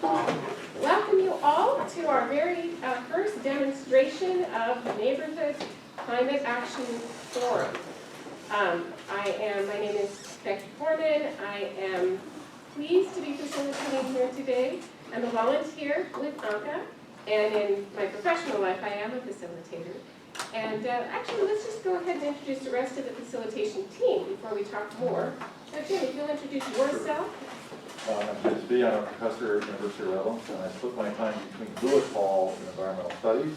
Welcome you all to our very first demonstration of the Neighborhood Climate Action Forum. My name is Becky Foreman. I am pleased to be facilitating here today. I'm a volunteer with ANCA, and in my professional life I am a facilitator. And actually, let's just go ahead and introduce the rest of the facilitation team before we talk more. So Jim, if you'll introduce yourself. I'm Jim Spee. I'm a professor at the University of Redlands, and I split my time between Lewis Hall in environmental studies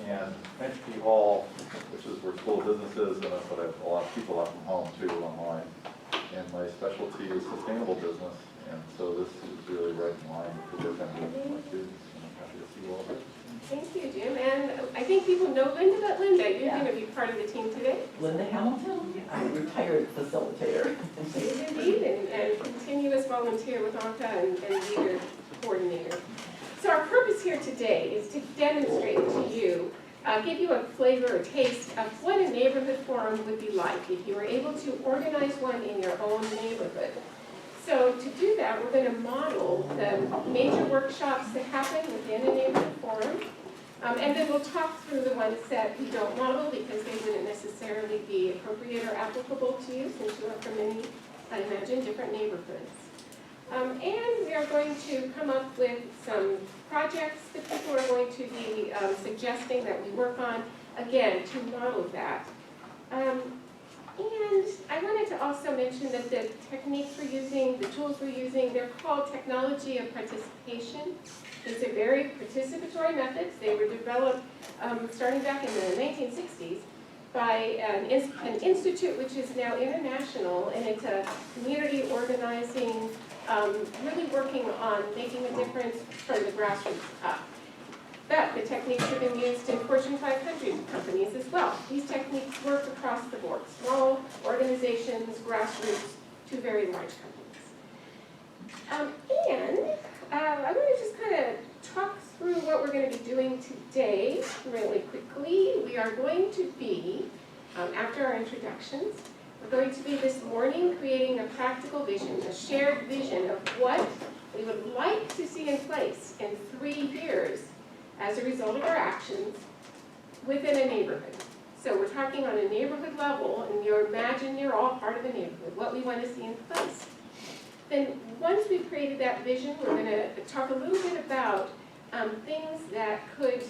and Menchke Hall, which is where School of Business is, but I have a lot of people out from home too online. And my specialty is sustainable business, and so this is really right in line with the work I'm doing with my students, and I'm happy to see you all there. Thank you, Jim. And I think people know Linda, but Linda, you're going to be part of the team today. Linda Hamilton, I'm a retired facilitator. Indeed, and continuous volunteer with ANCA and leader coordinator. So our purpose here today is to demonstrate to you, give you a flavor or taste of what a neighborhood forum would be like if you were able to organize one in your own neighborhood. So to do that, we're going to model the major workshops that happen within a neighborhood forum. And then we'll talk through the ones that we don't model because they wouldn't necessarily be appropriate or applicable to you since you are from many, I imagine, different neighborhoods. And we are going to come up with some projects that people are going to be suggesting that we work on, again, to model that. And I wanted to also mention that the techniques we're using, the tools we're using, they're called technology of participation. These are very participatory methods. They were developed starting back in the 1960s by an institute which is now international, and it's a community organizing, really working on making a difference from the grassroots up. But the techniques have been used in Fortune 500 companies as well. These techniques work across the board, small organizations, grassroots, to very large companies. I'm going to just kind of talk through what we're going to be doing today really quickly. We are going to be, after our introductions, we're going to be this morning creating a practical vision, a shared vision of what we would like to see in place in 3 years as a result of our actions within a neighborhood. So we're talking on a neighborhood level, and you imagine you're all part of a neighborhood, what we want to see in place. Then once we've created that vision, we're going to talk a little bit about things that could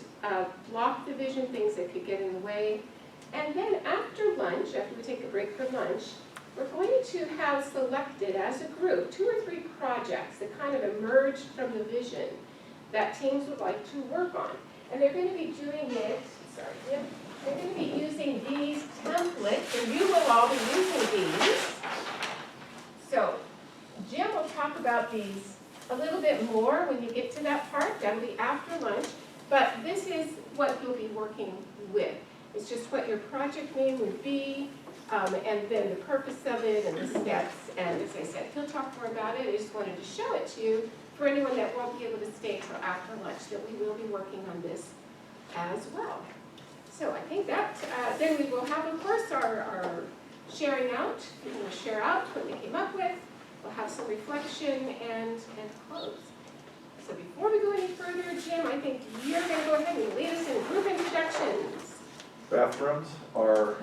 block the vision, things that could get in the way. And then after lunch, after we take a break for lunch, we're going to have selected as a group 2 or 3 projects that kind of emerged from the vision that teams would like to work on. And they're going to be doing it, they're going to be using these templates, and you will all be using these. So Jim will talk about these a little bit more when you get to that part. That'll be after lunch. But this is what you'll be working with. It's just what your project name would be, and then the purpose of it and the steps. And as I said, he'll talk more about it. I just wanted to show it to you for anyone that won't be able to stay until after lunch, that we will be working on this as well. So I think that, then we will have, of course, our sharing out. We're going to share out what we came up with. We'll have some reflection and close. So before we go any further, Jim, I think you're going to go ahead and lead us in group introductions. Bathrooms are,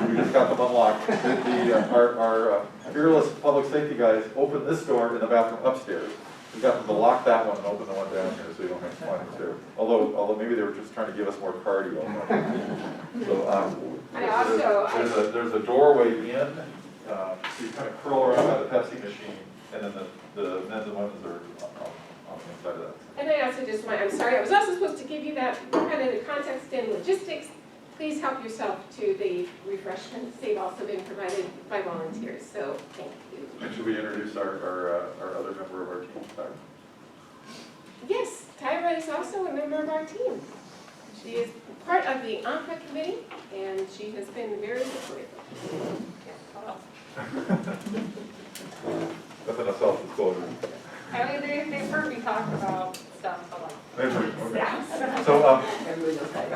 we just got them unlocked. Our fearless public safety guys opened this door in the bathroom upstairs. We got them to lock that one and open the one down here so you don't have to climb upstairs. Although maybe they were just trying to give us more cardio. So there's a doorway in. So you kind of curl around by the Pepsi machine, and then the men's and women's are on the inside of that. And I also just want, I'm sorry, I was also supposed to give you that kind of the context and logistics. Please help yourself to the refreshments. They've also been provided by volunteers, so thank you. And should we introduce our other member of our team, Tyra? Yes, Tyra is also a member of our team. She is part of the ANCA committee, and she has been very supportive. That's enough self-disclosure. I mean, they've heard me talk about stuff, but Okay. So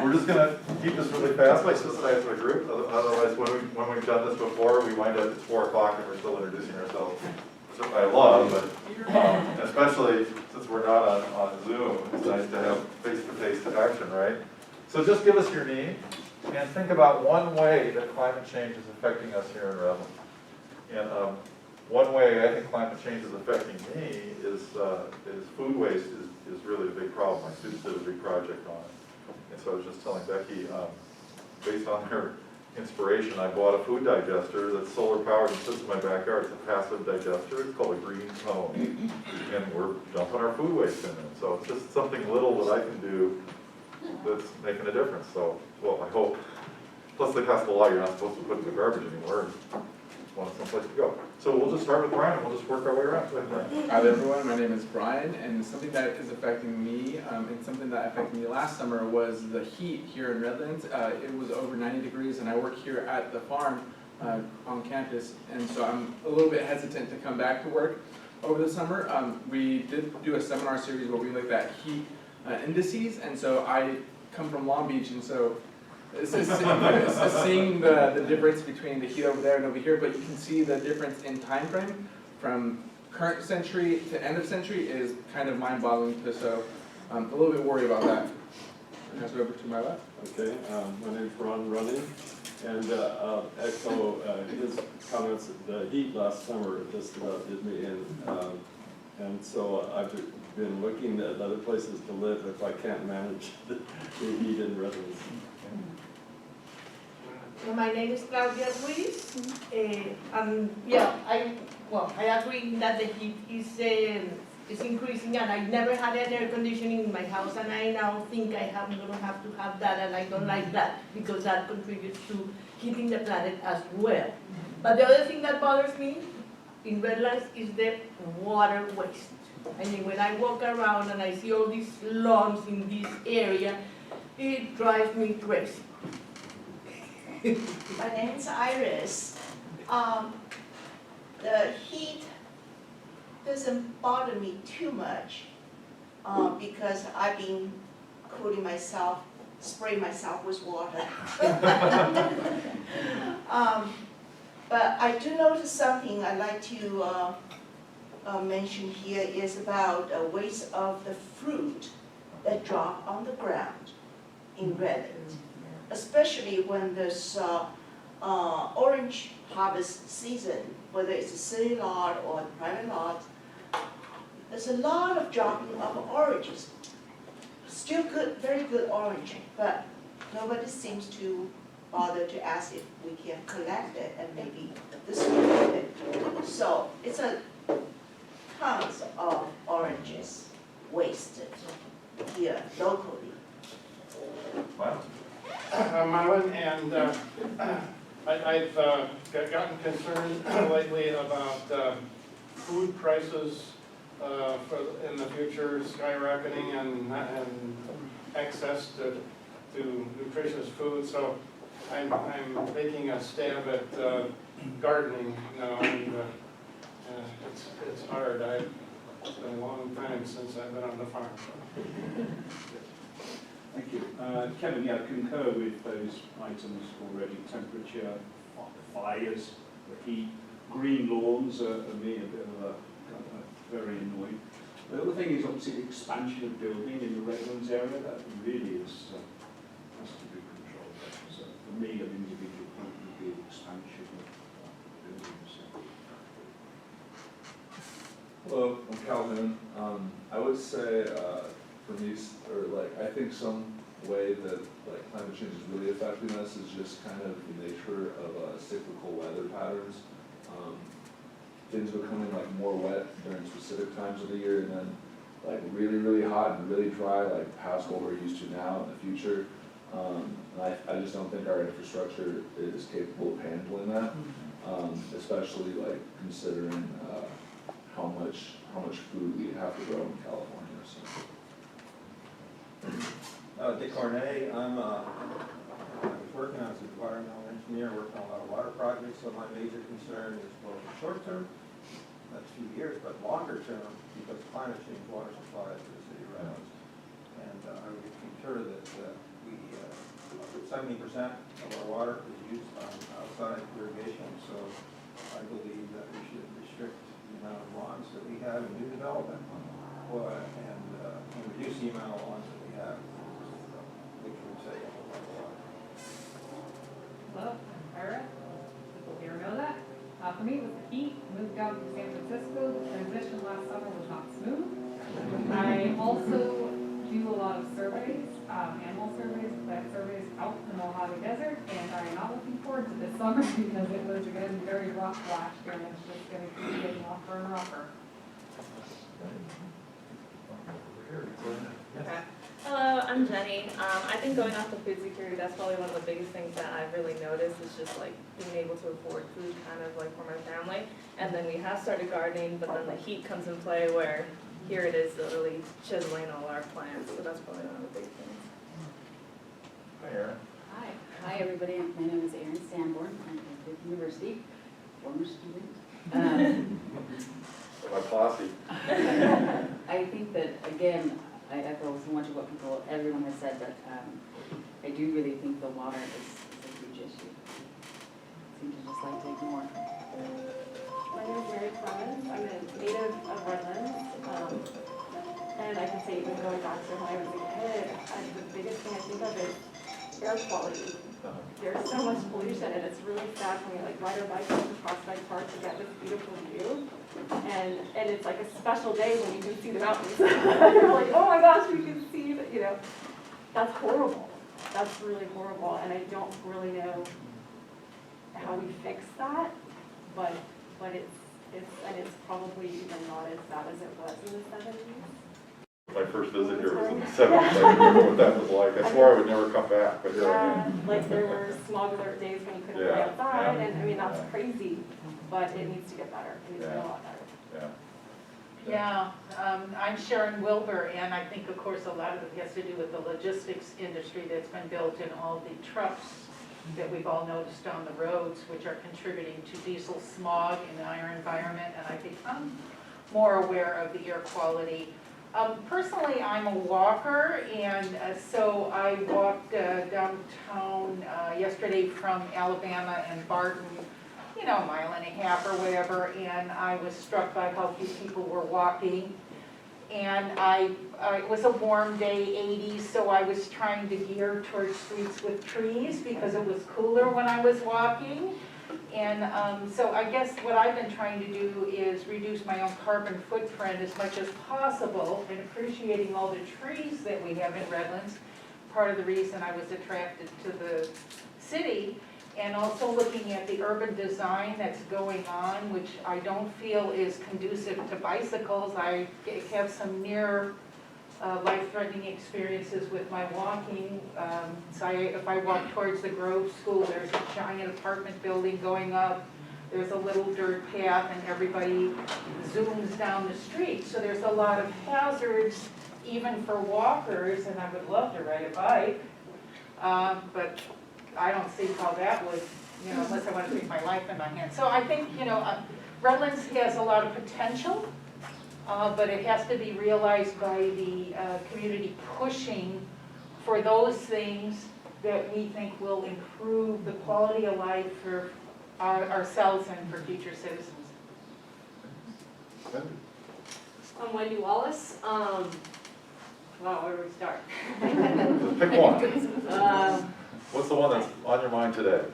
we're just going to keep this really fast by synthesizing the group. Otherwise, when we've done this before, we wind up at 4 o'clock and we're still introducing ourselves. which I love, but especially since we're not on Zoom, it's nice to have face-to-face action, right? So just give us your need and think about one way that climate change is affecting us here in Redlands. And one way I think climate change is affecting me is food waste is really a big problem. My students did a big project on it. And so I was just telling Becky, based on her inspiration, I bought a food digester that's solar powered and sits in my backyard. It's a passive digester. It's called a green cone. And we're dumping our food waste in it. So it's just something little that I can do that's making a difference. So, well, I hope. Plus they passed a law, you're not supposed to put it in the garbage anymore. Just want someplace to go. So we'll just start with Brian and we'll just work our way around. Go ahead, Brian. Hi there, everyone. My name is Brian, and something that is affecting me, and something that affected me last summer was the heat here in Redlands. It was over 90 degrees, and I work here at the farm on campus, and so I'm a little bit hesitant to come back to work over the summer. We did do a seminar series where we looked at heat indices, and so I come from Long Beach, and so it's seeing the difference between the heat over there and over here, but you can see the difference in time frame from current century to end of century is kind of mind-boggling. So I'm a little bit worried about that. I'll pass it over to my left. Okay, my name's Ron Running, and echo his comments. The heat last summer just about did me in, and so I've been looking at other places to live if I can't manage the heat in Redlands. My name is Claudia Ruiz. I agree that the heat is increasing, and I never had an air conditioning in my house, and I now think I'm gonna have to have that, and I don't like that because that contributes to heating the planet as well. But the other thing that bothers me in Redlands is the water waste. I mean, when I walk around and I see all these lawns in this area, it drives me crazy. My name is Iris. The heat doesn't bother me too much because I've been cooling myself, spraying myself with water. But I do notice something I'd like to mention here is about waste of the fruit that drop on the ground in Redlands. Especially when there's orange harvest season, whether it's a city lot or a private lot, there's a lot of dropping of oranges. Still good, very good orange, but nobody seems to bother to ask if we can collect it and maybe distribute it. So it's a tons of oranges wasted here locally. Wow. I'm Marlon, and I've gotten concerned lately about food prices in the future skyrocketing and access to nutritious food. So I'm making a stab at gardening now, and it's hard. It's been a long time since I've been on the farm. Thank you. Kevin, yeah, I concur with those items already. Temperature, fires, the heat, green lawns are me a bit of a very annoying. The other thing is obviously the expansion of building in the Redlands area. That really is has to be controlled. So for me, an individual point would be the expansion of buildings. Hello, I'm Calvin. I would say for me, I think some way that climate change is really affecting us is just kind of the nature of cyclical weather patterns. Things becoming more wet during specific times of the year, and then really, really hot and really dry, past what we're used to now in the future. And I just don't think our infrastructure is capable of handling that, especially considering how much food we have to grow in California. So. Dick Cornet, I was working as an environmental engineer, working on a lot of water projects, so my major concern is both short term, that's a few years, but longer term, because climate change water supplies to the city of Redlands. And I would concur that 70% of our water is used on outside irrigation, so I believe that we should restrict the amount of lawns that we have in new development, and reduce the amount of lawns that we have, which would save a whole lot of water. Hello, I'm Kyra. People here know that. For me, with the heat, moved out to San Francisco. The transition last summer was not smooth. I also do a lot of surveys, animal surveys, plant surveys out in the Mojave Desert, and I am not looking forward to this summer because it was, again, very rough last year, and it's just going to keep getting rougher and rougher. Hello, I'm Jenny. I think going off the food security, that's probably one of the biggest things that I've really noticed is just like being able to afford food kind of like for my family. And then we have started gardening, but then the heat comes in play where here it is literally chiseling all our plants. So that's probably one of the big things. Hi, Erin. Hi. Hi, everybody. My name is Erin Sanborn. I'm at Duke University, former student. My posse. I think that, again, I echo so much of what everyone has said, but I do really think the water is a huge issue. Seem to just like to ignore. My name is Mary Clemens. I'm a native of Redlands. And I can say even going back to when I was a kid, the biggest thing I think of is air quality. There's so much pollution, and it's really sad when we like ride our bikes to Prospect Park to get this beautiful view. And it's like a special day when you can see the mountains. You're like, oh my gosh, we can see that, you know. That's horrible. That's really horrible, and I don't really know how we fix that, but it's probably even not as bad as it was in the 70s. My first visit here was in the 70s. I remember what that was like. I swore I would never come back, but here I am. Like there were smog alert days when you couldn't play outside, and I mean, that's crazy, but it needs to get better. It needs to get a lot better. Yeah, I'm Sharon Wilbur, and I think, of course, a lot of it has to do with the logistics industry that's been built in all the trucks that we've all noticed on the roads, which are contributing to diesel smog in our environment, and I become more aware of the air quality. Personally, I'm a walker, and so I walked downtown yesterday from Alabama and Barton, you know, a mile and a half or whatever, and I was struck by how few people were walking. And it was a warm day, 80s, so I was trying to gear towards streets with trees because it was cooler when I was walking. And so I guess what I've been trying to do is reduce my own carbon footprint as much as possible and appreciating all the trees that we have in Redlands. Part of the reason I was attracted to the city, and also looking at the urban design that's going on, which I don't feel is conducive to bicycles. I have some near life-threatening experiences with my walking. So if I walk towards the Grove School, there's a giant apartment building going up. There's a little dirt path, and everybody zooms down the street. So there's a lot of hazards, even for walkers, and I would love to ride a bike. But I don't see how that would, you know, unless I want to take my life in my hands. So I think, you know, Redlands has a lot of potential, but it has to be realized by the community pushing for those things that we think will improve the quality of life for ourselves and for future citizens. I'm Wendy Wallace. Wow, where do we start? Pick one. What's the one that's on your mind today?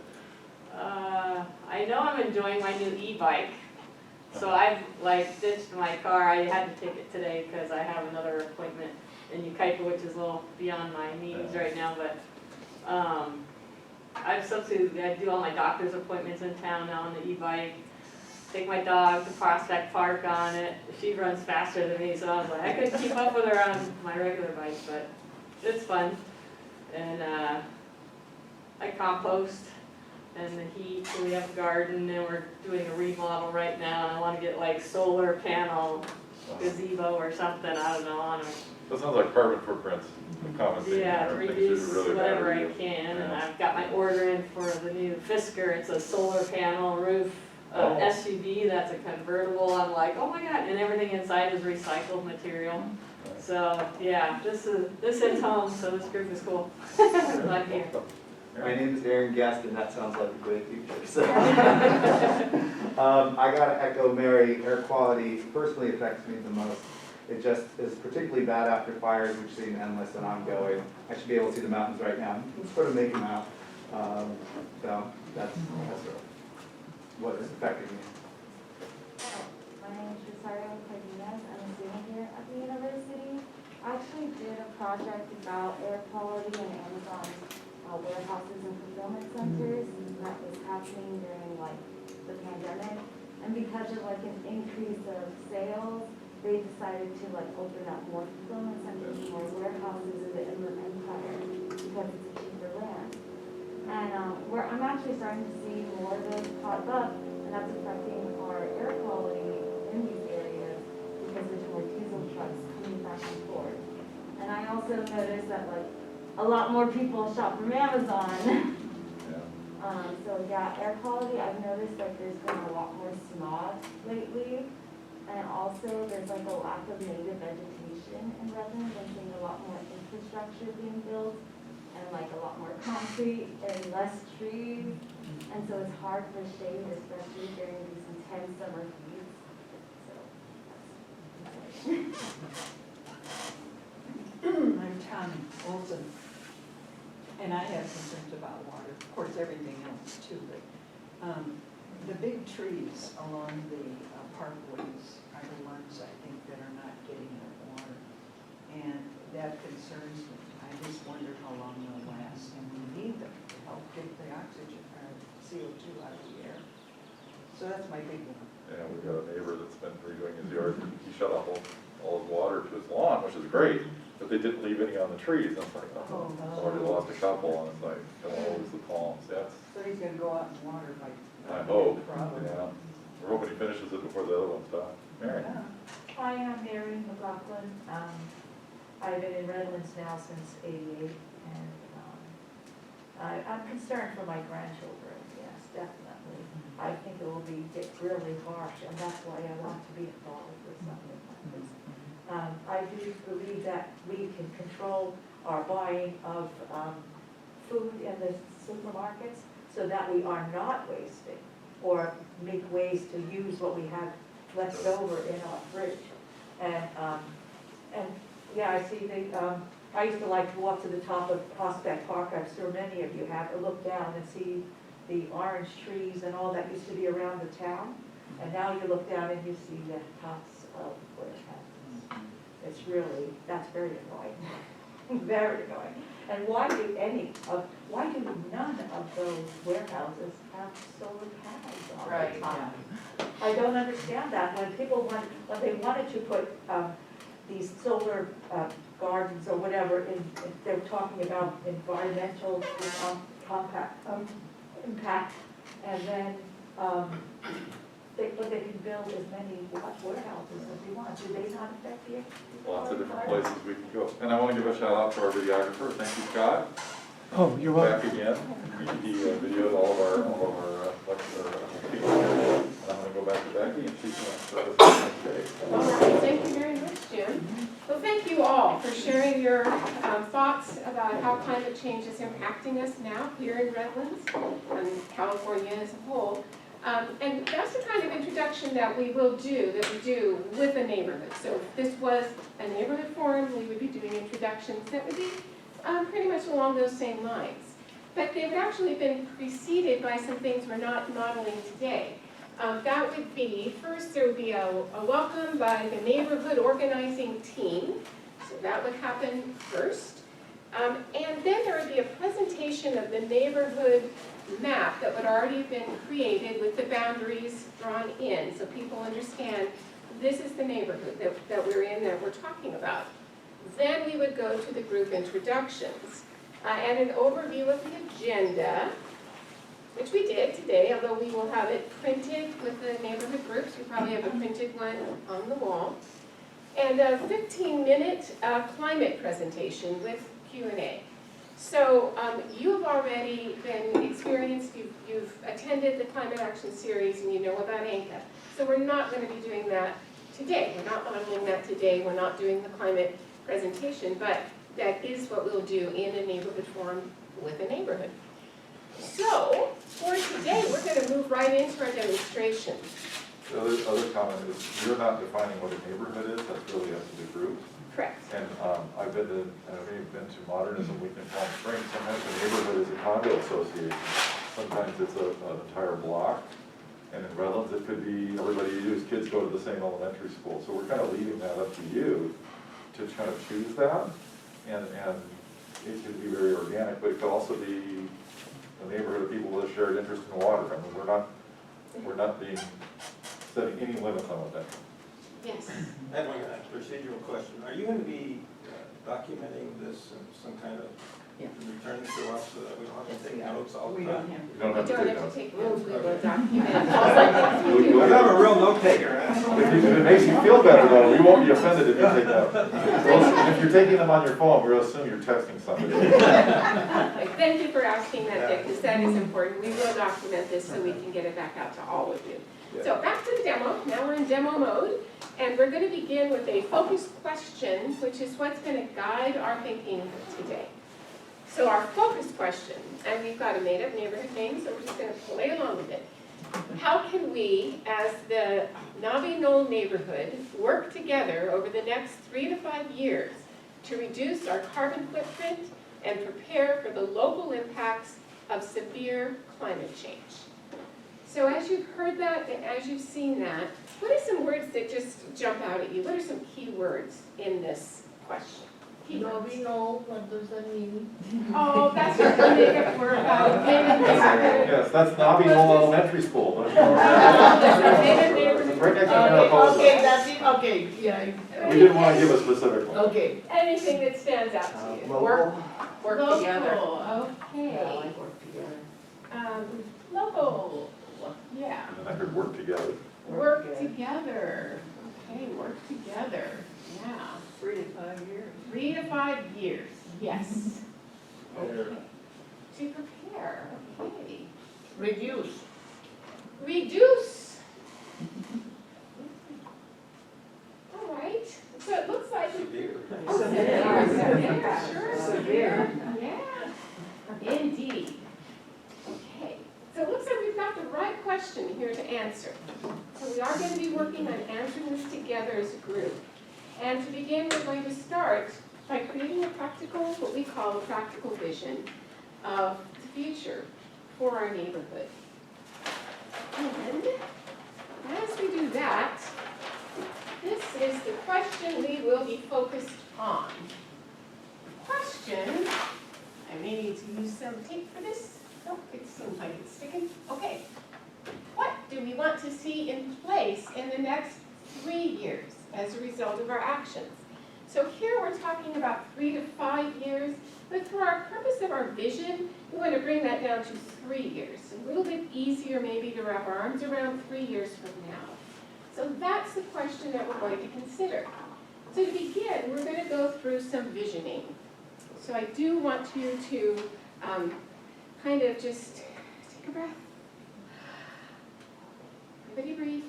I know I'm enjoying my new e-bike. So I've like ditched my car. I had to take it today because I have another appointment in Ukaipa, which is a little beyond my needs right now. But I've substituted. I do all my doctor's appointments in town now on the e-bike. Take my dog to Prospect Park on it. She runs faster than me, so I was like, I couldn't keep up with her on my regular bike, but it's fun. And I compost and the heat, so we have a garden, and we're doing a remodel right now, and I want to get like solar panel gazebo or something, I don't know, on it. That sounds like carbon footprints. Yeah, reduce really whatever I can, and I've got my order in for the new Fisker. It's a solar panel roof SUV that's a convertible. I'm like, oh my god, and everything inside is recycled material. So yeah, this hits home, so this group is cool. Glad to be here. My name is Aaron Guest, and that sounds like a great future. So, I gotta echo Mary, air quality personally affects me the most. It just is particularly bad after fires, which seem endless and ongoing. I should be able to see the mountains right now. I'm sort of making them out. So that's what is affecting me. My name is Rosario Cardenas. I'm a student here at the university. I actually did a project about air quality in Amazon warehouses and fulfillment centers that was happening during like the pandemic. And because of like an increase of sales, they decided to like open up more fulfillment centers, more warehouses in the Inland Empire because it's a cheaper land. And I'm actually starting to see more of those pop up, and that's affecting our air quality in these areas because there's more diesel trucks coming back and forth. And I also noticed that like a lot more people shop from Amazon. So yeah, air quality, I've noticed like there's been a lot more smog lately. And also there's like a lack of native vegetation in Redlands. I'm seeing a lot more infrastructure being built and like a lot more concrete and less trees. And so it's hard for shade, especially during these intense summer heats. So I'm Tommy Olson, and I have concerns about water, of course, everything else too, but the big trees along the parkways are the ones I think that are not getting enough water, and that concerns me. I just wonder how long they'll last, and we need them to help get the oxygen, or CO2 out of the air. So that's my big one. Yeah, we've got a neighbor that's been redoing his yard, he shut off all his water to his lawn, which is great, but they didn't leave any on the trees, and it's like, oh, already lost a couple, and it's like, don't lose the palms, yeah. So he's gonna go out and water like. I hope, Probably. yeah. We're hoping he finishes it before the other one's done. Mary? Hi, I'm Mary McLaughlin. I've been in Redlands now since '88, and I'm concerned for my grandchildren, yes, definitely. I think it will get really harsh, and that's why I want to be involved with something like this. I do believe that we can control our buying of food in the supermarkets so that we are not wasting or make ways to use what we have left over in our fridge. And yeah, I see I used to like to walk to the top of Prospect Park, I'm sure many of you have, or look down and see the orange trees and all that used to be around the town. And now you look down and you see the tops of warehouses. It's really, that's very annoying, very annoying. And why do none of those warehouses have solar panels on the top? I don't understand that. When they wanted to put these solar gardens or whatever, they're talking about environmental impact, and then but they can build as many warehouses as they want. Do they not affect the Lots of different places we can go. And I want to give a shout out to our videographer. Thank you, Scott. Oh, you're welcome. Back again. He videoed all of our lecture people. And I'm going to go back to Becky and she's going to start us today. All right, thank you very much, Jim. Well, thank you all for sharing your thoughts about how climate change is impacting us now here in Redlands and California as a whole. And that's the kind of introduction that we do with a neighborhood. So if this was a neighborhood forum, we would be doing introductions that would be pretty much along those same lines. But they've actually been preceded by some things we're not modeling today. That would be, first there would be a welcome by the neighborhood organizing team. So that would happen first. And then there would be a presentation of the neighborhood map that would already have been created with the boundaries drawn in, so people understand this is the neighborhood that we're in, that we're talking about. Then we would go to the group introductions and an overview of the agenda, which we did today, although we will have it printed with the neighborhood groups. We probably have a printed one on the wall. And a 15-minute climate presentation with Q&A. So you have already been experienced, you've attended the Climate Action Series and you know about ANCA. So we're not going to be doing that today. We're not modeling that today. We're not doing the climate presentation, but that is what we'll do in a neighborhood forum with a neighborhood. So, for today, we're going to move right into our demonstration. The other comment is, you're not defining what a neighborhood is, that's really up to the group. Correct. And I've been to Modernism Week in Palm Springs. Sometimes a neighborhood is a condo association. Sometimes it's an entire block. And in Redlands, it could be everybody whose kids go to the same elementary school. So we're kind of leaving that up to you to kind of choose that. And it could be very organic, but it could also be a neighborhood of people with a shared interest in water. I mean, we're not setting any limits on what that is. Yes. I have one procedural question. Are you going to be documenting this in some kind of return to us so that we don't have to take notes all the time? You don't have to take notes. take notes, we will document. I'm a real note taker. If it makes you feel better though, we won't be offended if you take notes. If you're taking them on your phone, we'll assume you're texting somebody. Thank you for asking that, Dick, because that is important. We will document this so we can get it back out to all of you. So back to the demo. Now we're in demo mode, and we're going to begin with a focus question, which is what's going to guide our thinking today. So our focus question, and we've got a made-up neighborhood name, so we're just going to play along with it. How can we, as the Navi Knoll neighborhood, work together over the next 3 to 5 years to reduce our carbon footprint and prepare for the local impacts of severe climate change? So as you've heard that and as you've seen that, what are some words that just jump out at you? What are some key words in this question? Navi Knoll, what does that mean? Oh, that's just the makeup word about Yes, that's Navi Knoll Elementary School. It's right next to Mariposa. Okay, that's it, okay, yeah. We didn't want to give a specific one. Okay. Anything that stands out to you? Work Local, together. okay. Yeah, I like work together. Local, yeah. And then I heard work together. Work together, okay, work together, yeah. 3 to 5 years. 3 to 5 years, yes. Okay. To prepare, okay. Reduce. Reduce. All right, so it looks like. Severe. Severe, sure, Severe. yeah, indeed. Okay, so it looks like we've got the right question here to answer. So we are going to be working on answering this together as a group. And to begin, we're going to start by creating a practical, what we call a practical vision of the future for our neighborhood. And as we do that, this is the question we will be focused on. The question, I may need to use some tape for this. Oh, it seems like it's sticking. Okay. What do we want to see in place in the next 3 years as a result of our actions? So here we're talking about 3 to 5 years, but for our purpose of our vision, we want to bring that down to 3 years. A little bit easier maybe to wrap our arms around 3 years from now. So that's the question that we're going to consider. So to begin, we're going to go through some visioning. So I do want you to kind of just take a breath. Everybody breathe.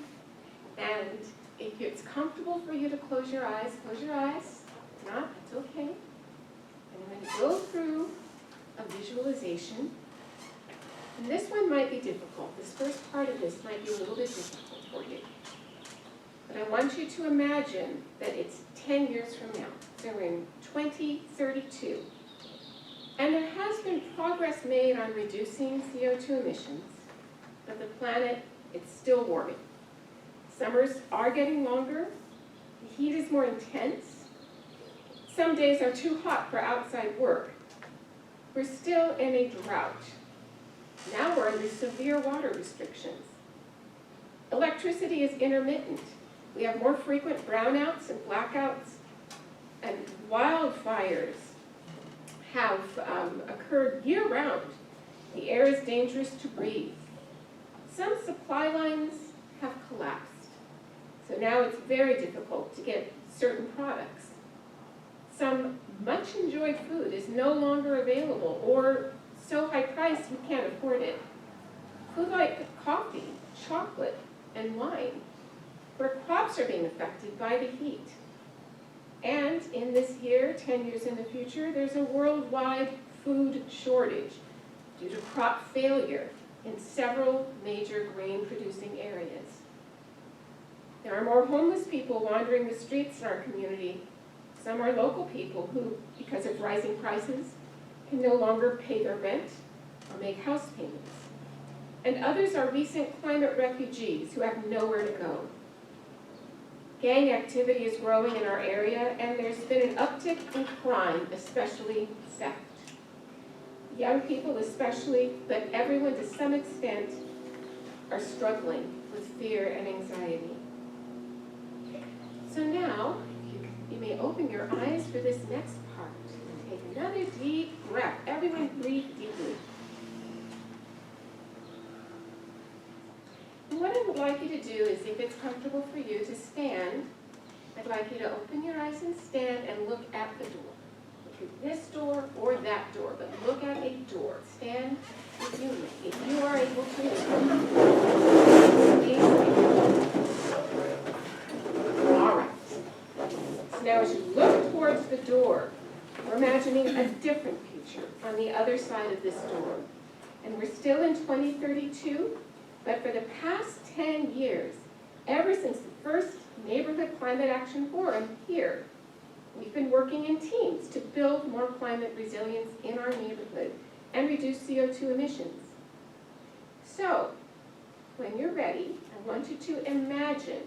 And if it's comfortable for you to close your eyes, close your eyes. If not, it's okay. And I'm going to go through a visualization. And this one might be difficult. This first part of this might be a little bit difficult for you. But I want you to imagine that it's 10 years from now. So we're in 2032. And there has been progress made on reducing CO2 emissions, but the planet, it's still warming. Summers are getting longer, the heat is more intense, some days are too hot for outside work. We're still in a drought. Now we're under severe water restrictions. Electricity is intermittent. We have more frequent brownouts and blackouts, and wildfires have occurred year-round. The air is dangerous to breathe. Some supply lines have collapsed. So now it's very difficult to get certain products. Some much enjoyed food is no longer available or so high priced we can't afford it. Food like coffee, chocolate, and wine, where crops are being affected by the heat. And in this year, 10 years in the future, there's a worldwide food shortage. due to crop failure in several major grain-producing areas. There are more homeless people wandering the streets in our community. Some are local people who, because of rising prices, can no longer pay their rent or make house payments. And others are recent climate refugees who have nowhere to go. Gang activity is growing in our area, and there's been an uptick in crime, especially theft. Young people especially, but everyone to some extent, are struggling with fear and anxiety. So now, you may open your eyes for this next part and take another deep breath. Everyone breathe deeply. And what I would like you to do is, if it's comfortable for you to stand, I'd like you to open your eyes and stand and look at the door. Look at this door or that door, but look at a door. Stand if you may. If you are able to. All right. So now as you look towards the door, we're imagining a different future on the other side of this door. And we're still in 2032. But for the past 10 years, ever since the first Neighborhood Climate Action Forum here, we've been working in teams to build more climate resilience in our neighborhood and reduce CO2 emissions. So, when you're ready, I want you to imagine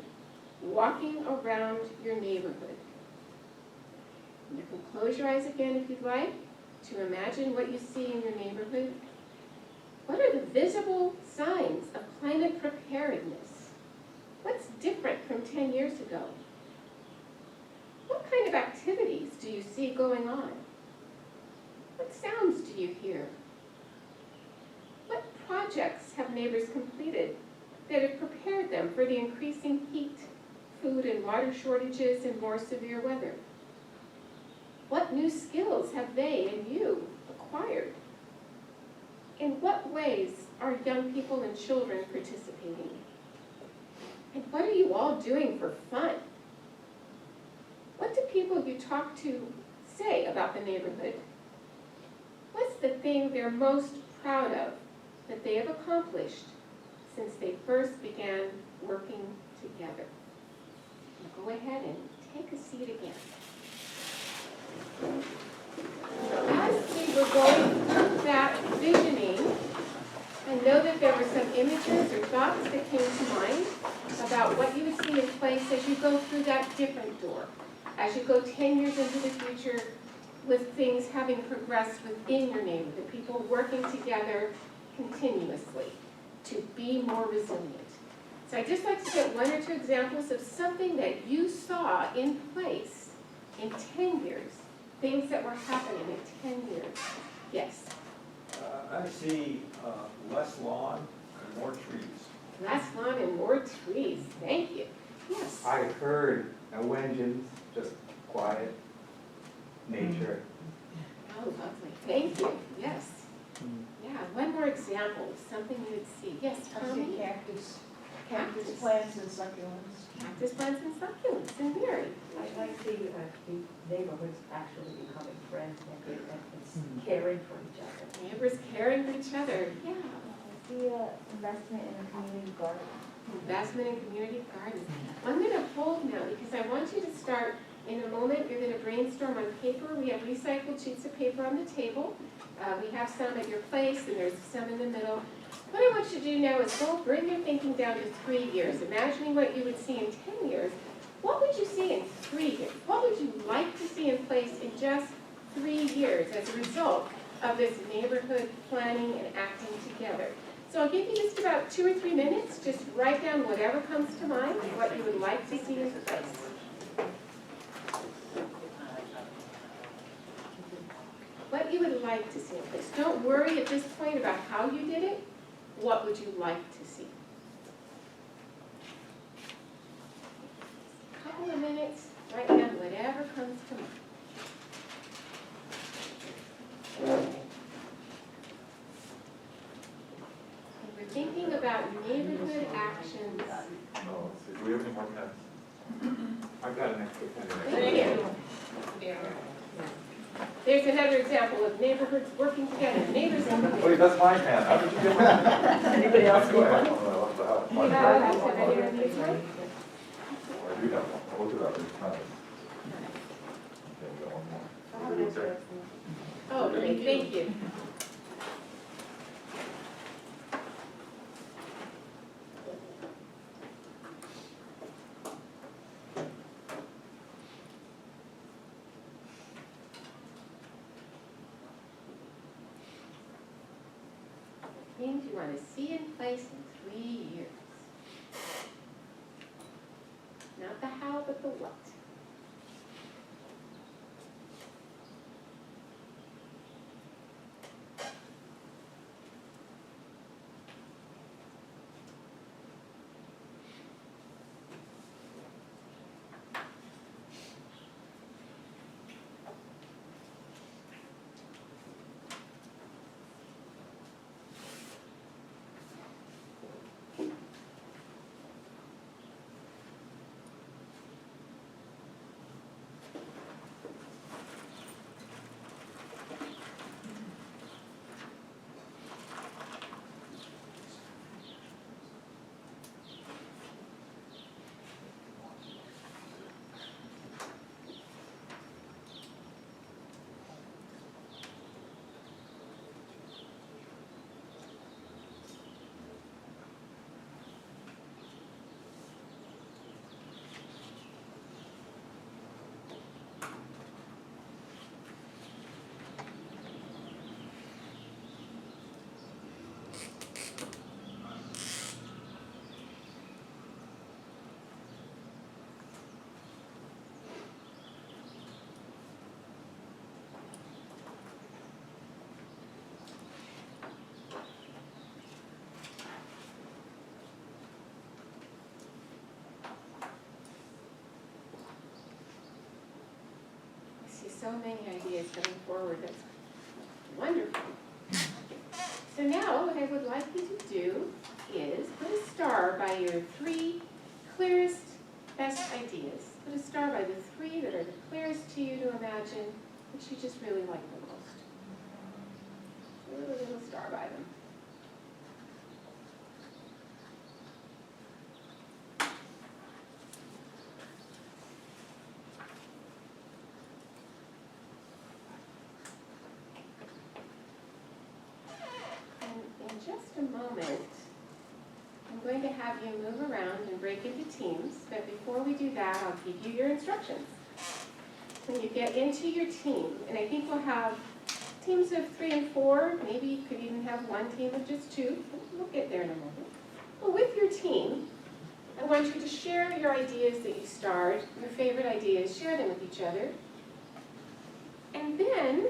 walking around your neighborhood. You can close your eyes again if you'd like to imagine what you see in your neighborhood. What are the visible signs of climate preparedness? What's different from 10 years ago? What kind of activities do you see going on? What sounds do you hear? What projects have neighbors completed that have prepared them for the increasing heat, food and water shortages, and more severe weather? What new skills have they and you acquired? In what ways are young people and children participating? And what are you all doing for fun? What do people you talk to say about the neighborhood? What's the thing they're most proud of that they have accomplished since they first began working together? Now go ahead and take a seat again. As we were going through that visioning, I know that there were some images or thoughts that came to mind about what you would see in place as you go through that different door, as you go 10 years into the future with things having progressed within your neighborhood, people working together continuously to be more resilient. So I'd just like to get one or two examples of something that you saw in place in 10 years. Things that were happening in 10 years. Yes? I see less lawn and more trees. Less lawn and more trees. Thank you. Yes? I heard no engines, just quiet nature. Oh, lovely. Thank you. Yes. Yeah, one more example of something you would see. Yes, I Tommy? see cactus plants and succulents. Cactus plants and succulents. And Mary? I see the neighborhoods actually becoming friends and it's caring for each other. Neighbors caring for each other. Yeah. I see investment in a community garden. Investment in community gardens. I'm going to hold now because I want you to start in a moment. You're going to brainstorm on paper. We have recycled sheets of paper on the table. We have some at your place and there's some in the middle. What I want you to do now is go bring your thinking down to 3 years, imagining what you would see in 10 years. What would you see in 3 years? What would you like to see in place in just 3 years as a result of this neighborhood planning and acting together? So I'll give you just about 2 or 3 minutes. Just write down whatever comes to mind, what you would like to see in place. What you would like to see in place. Don't worry at this point about how you did it. What would you like to see? A couple of minutes, write down whatever comes to mind. And we're thinking about neighborhood actions. Oh, let's see. Do we have any more pens? I've got an extra pen. Thank you. There's another example of neighborhoods working together, neighbors. Wait, that's my pen. How did you get that? Anybody else need one? I don't know what the hell. Do you have anyone needs one? I do have one. I'll look it up. It's kind of- Okay, we got one more. Oh, great, thank you. Things you want to see in place in 3 years. Not the how, but the what. So many ideas coming forward. That's wonderful. So now what I would like you to do is put a star by your 3 clearest, best ideas. Put a star by the 3 that are the clearest to you to imagine, which you just really like the most. Put a little star by them. In just a moment, I'm going to have you move around and break into teams, but before we do that, I'll give you your instructions. When you get into your team, and I think we'll have teams of 3 and 4, maybe you could even have one team of just 2, we'll get there in a moment. Well, with your team, I want you to share your ideas that you starred, your favorite ideas, share them with each other. And then,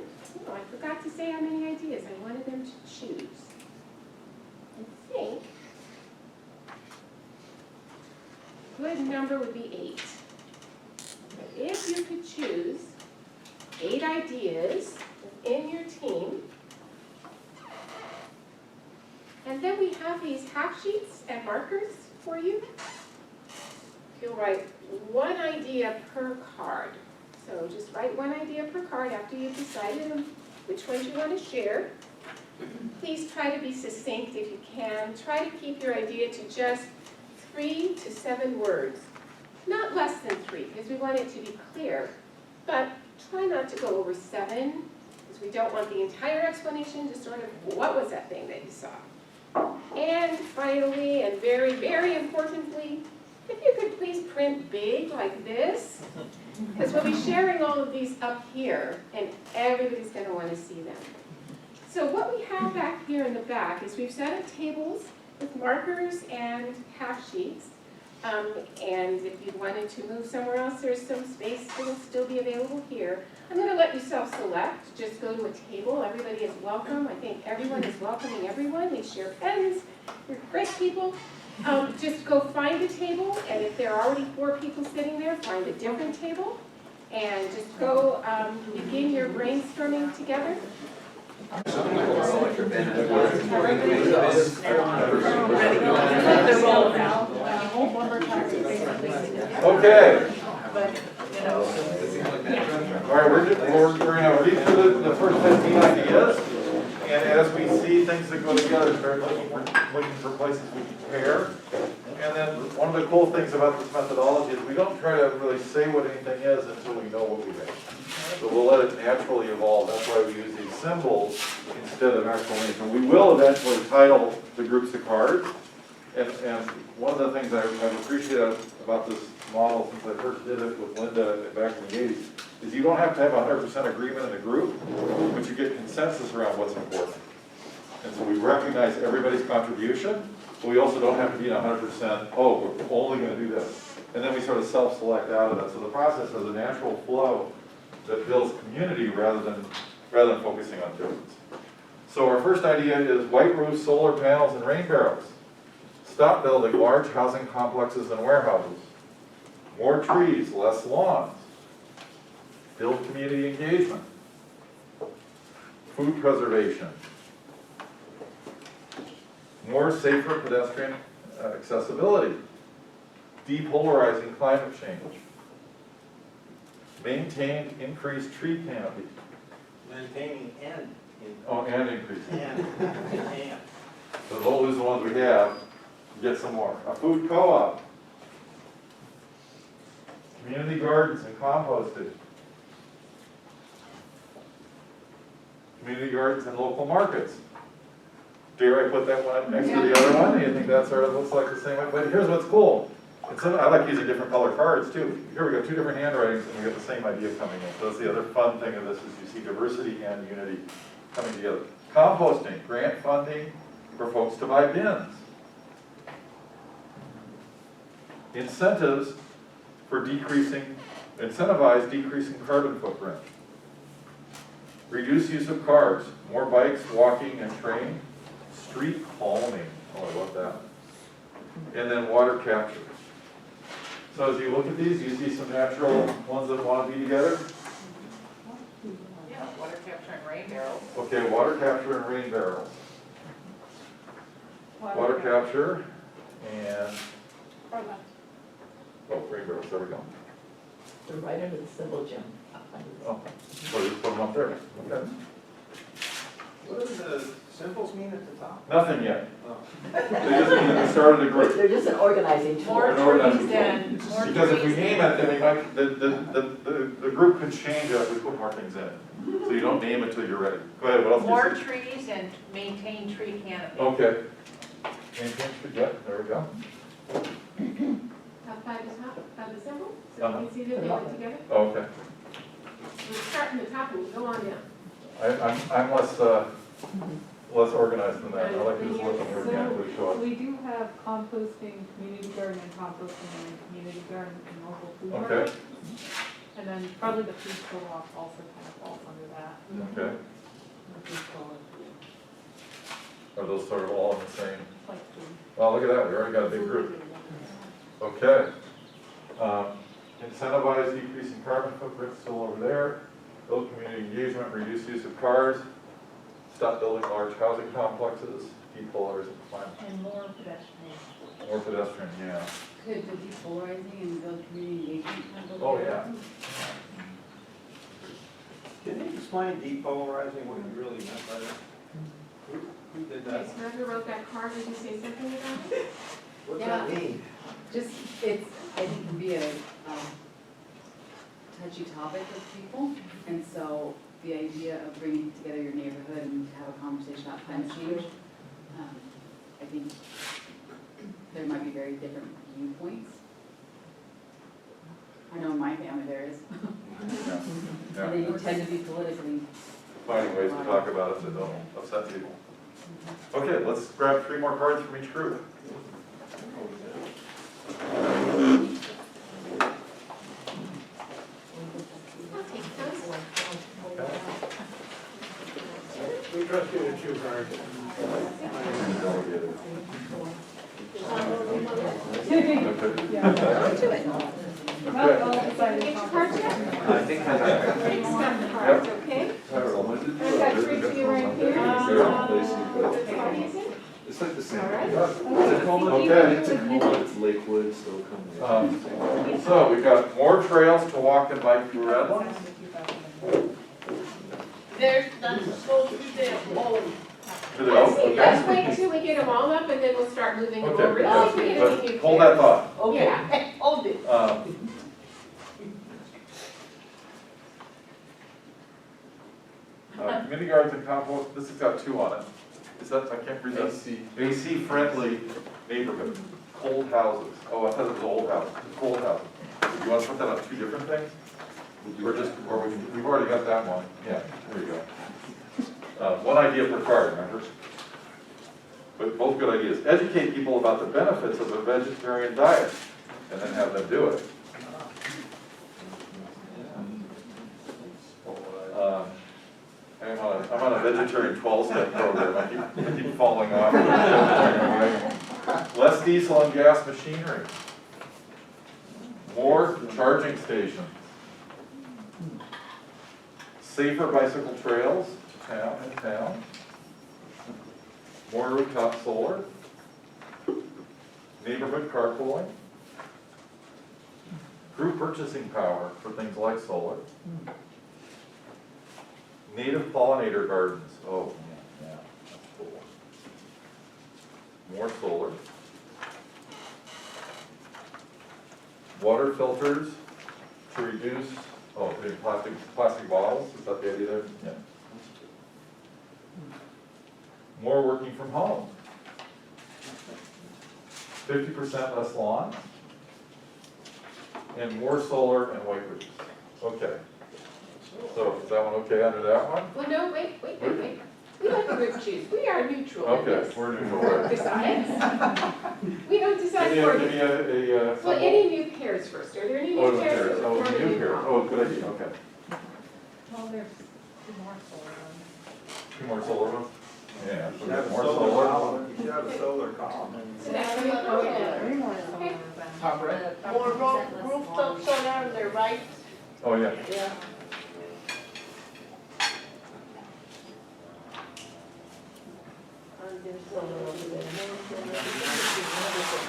oh, I forgot to say how many ideas I wanted them to choose. I think a good number would be 8. But if you could choose 8 ideas within your team, and then we have these half sheets and markers for you. You'll write 1 idea per card. So just write 1 idea per card after you've decided on which ones you want to share. Please try to be succinct if you can. Try to keep your idea to just 3 to 7 words. Not less than 3, because we want it to be clear. But try not to go over 7, because we don't want the entire explanation, just sort of, what was that thing that you saw? And finally, and very, very importantly, if you could please print big like this, because we'll be sharing all of these up here, and everybody's going to want to see them. So what we have back here in the back is we've set up tables with markers and half sheets. And if you wanted to move somewhere else, there's some space that will still be available here. I'm going to let you self-select. Just go to a table. Everybody is welcome. I think everyone is welcoming everyone. They share pens. You're great people. Just go find a table, and if there are already 4 people sitting there, find a different table. And just go begin your brainstorming together. Okay. All right, we're gonna read through the first 15 ideas, and as we see things that go together, start looking for places we can pair. And then one of the cool things about this methodology is we don't try to really say what anything is until we know what we make. So we'll let it naturally evolve. That's why we use these symbols instead of actual names. And we will eventually title the groups of cards. And one of the things I've appreciated about this model since I first did it with Linda back in the 80s is you don't have to have 100% agreement in a group, but you get consensus around what's important. And so we recognize everybody's contribution, but we also don't have to be 100%, oh, we're only going to do this. And then we sort of self-select out of that. So the process has a natural flow that builds community rather than focusing on difference. So our first idea is white roofs, solar panels, and rain barrels. Stop building large housing complexes and warehouses. More trees, less lawns. Build community engagement. Food preservation. More safer pedestrian accessibility. Depolarizing climate change. Maintain increased tree canopy. Maintaining and. Oh, and increasing. And. So don't lose the ones we have. Get some more. A food co-op. Community gardens and composting. Community gardens and local markets. Dare I put that one up next to the other one? Do you think that sort of looks like the same one? But here's what's cool. I like using different color cards too. Here we got two different handwritings and we got the same idea coming in. So that's the other fun thing of this is you see diversity and unity coming together. Composting, grant funding for folks to buy bins. Incentives for incentivize decreasing carbon footprint. Reduce use of cars, more bikes, walking, and train. Street calming, oh, I love that. And then water capture. So as you look at these, you see some natural ones that want to be together? Yeah, water capture and rain barrels. Okay, water capture and rain barrels. Water capture and, oh, rain barrels, there we go. They're right under the symbol, Jim. Oh, so you put them up there, okay. What do the symbols mean at the top? Nothing yet. Oh. They just mean that we started a group. They're just an organizing tool. More trees and more Because if we trees name it, then we might, the group could change as we put more things in it. So you don't name it till you're ready. Go ahead, what else do you More see? trees and maintain tree canopy. Okay. Maintain tree, yeah, there we go. Up by the top of the symbol, so you can see that they went together. Oh, okay. We'll start from the top and go on down. I'm less organized than that. I like to just look at everything that we show So up. we do have composting, community garden and composting, and community garden and local food Okay. market. And then probably the food co-op also kind of falls under that. Okay. The food co-op, Are those sort of all in the same? like food. Oh, look at that, we already got a big group. Okay. Incentivize decreasing carbon footprint, still over there. Build community engagement, reduce use of cars. Stop building large housing complexes, depolarizing climate. And more pedestrian. More pedestrian, yeah. Could the depolarizing and build community engagement kind of go Oh, together? yeah. Can you explain depolarizing, what you really meant by that? Who did that? Okay, so whoever wrote that card, did you say something about it? What's Yeah. that mean? Just, it's, I think can be a touchy topic with people, and so the idea of bringing together your neighborhood and to have a conversation about climate change, I think there might be very different viewpoints. I know in my family there is. Yeah. And they do tend to be politically. Finding ways to talk about it that don't upset people. Okay, let's grab 3 more cards from each group. I'll take those. We trust you to choose ours. Not all decided. Get your cards yet? I think I got it. Big stuff cards, okay? I've got 3 for you right here. How easy? It's like the same. All right. It's a Tacoma, Okay. it's a Tacoma, it's Lakewood, so come. So we've got more trails to walk and bike through Redlands. That's supposed to be there, oh. Do they all? Let's wait till we get them all up and then we'll start moving them Okay, over. yeah, Let's see if we get any new hold that chairs. thought. Okay, Yeah. hold it. Community gardens and compost, this has got 2 on it. Is that, I can't read that. AC friendly neighborhood, cold houses. Oh, I thought it was old houses, cold houses. You want to put that on 2 different things? Or just, or we've already got that one. Yeah, there you go. One idea per card, remember? But both good ideas. Educate people about the benefits of a vegetarian diet and then have them do it. I'm on a vegetarian 12-step program. I keep falling off. Less diesel and gas machinery. More charging stations. Safer bicycle trails in town. More rooftop solar. Neighborhood carpooling. Group purchasing power for things like solar. Native pollinator gardens. Oh, yeah, that's cool. More solar. Water filters to reduce, the plastic bottles, is that the idea there? Yeah. More working from home. 50% less lawn. And more solar and white roofs. Okay. So is that one okay under that one? Well, no, wait. We like the grape juice. We are neutral in Okay, this. we're neutral. We don't decide. We don't decide for Give me you. a Well, any new pears first. Are there any Oh, new the pears? pears. that Oh, were the new pears. formed? Oh, good idea, okay. Well, there's 2 more solar ones. 2 more solar ones? Yeah, so You we have got a more solar solar. column, you should have a solar column. So that's gonna be popular. 3 more solar Okay. ones. Top right? More rooftop solar on the right. Oh, yeah. Yeah. And there's solar over there.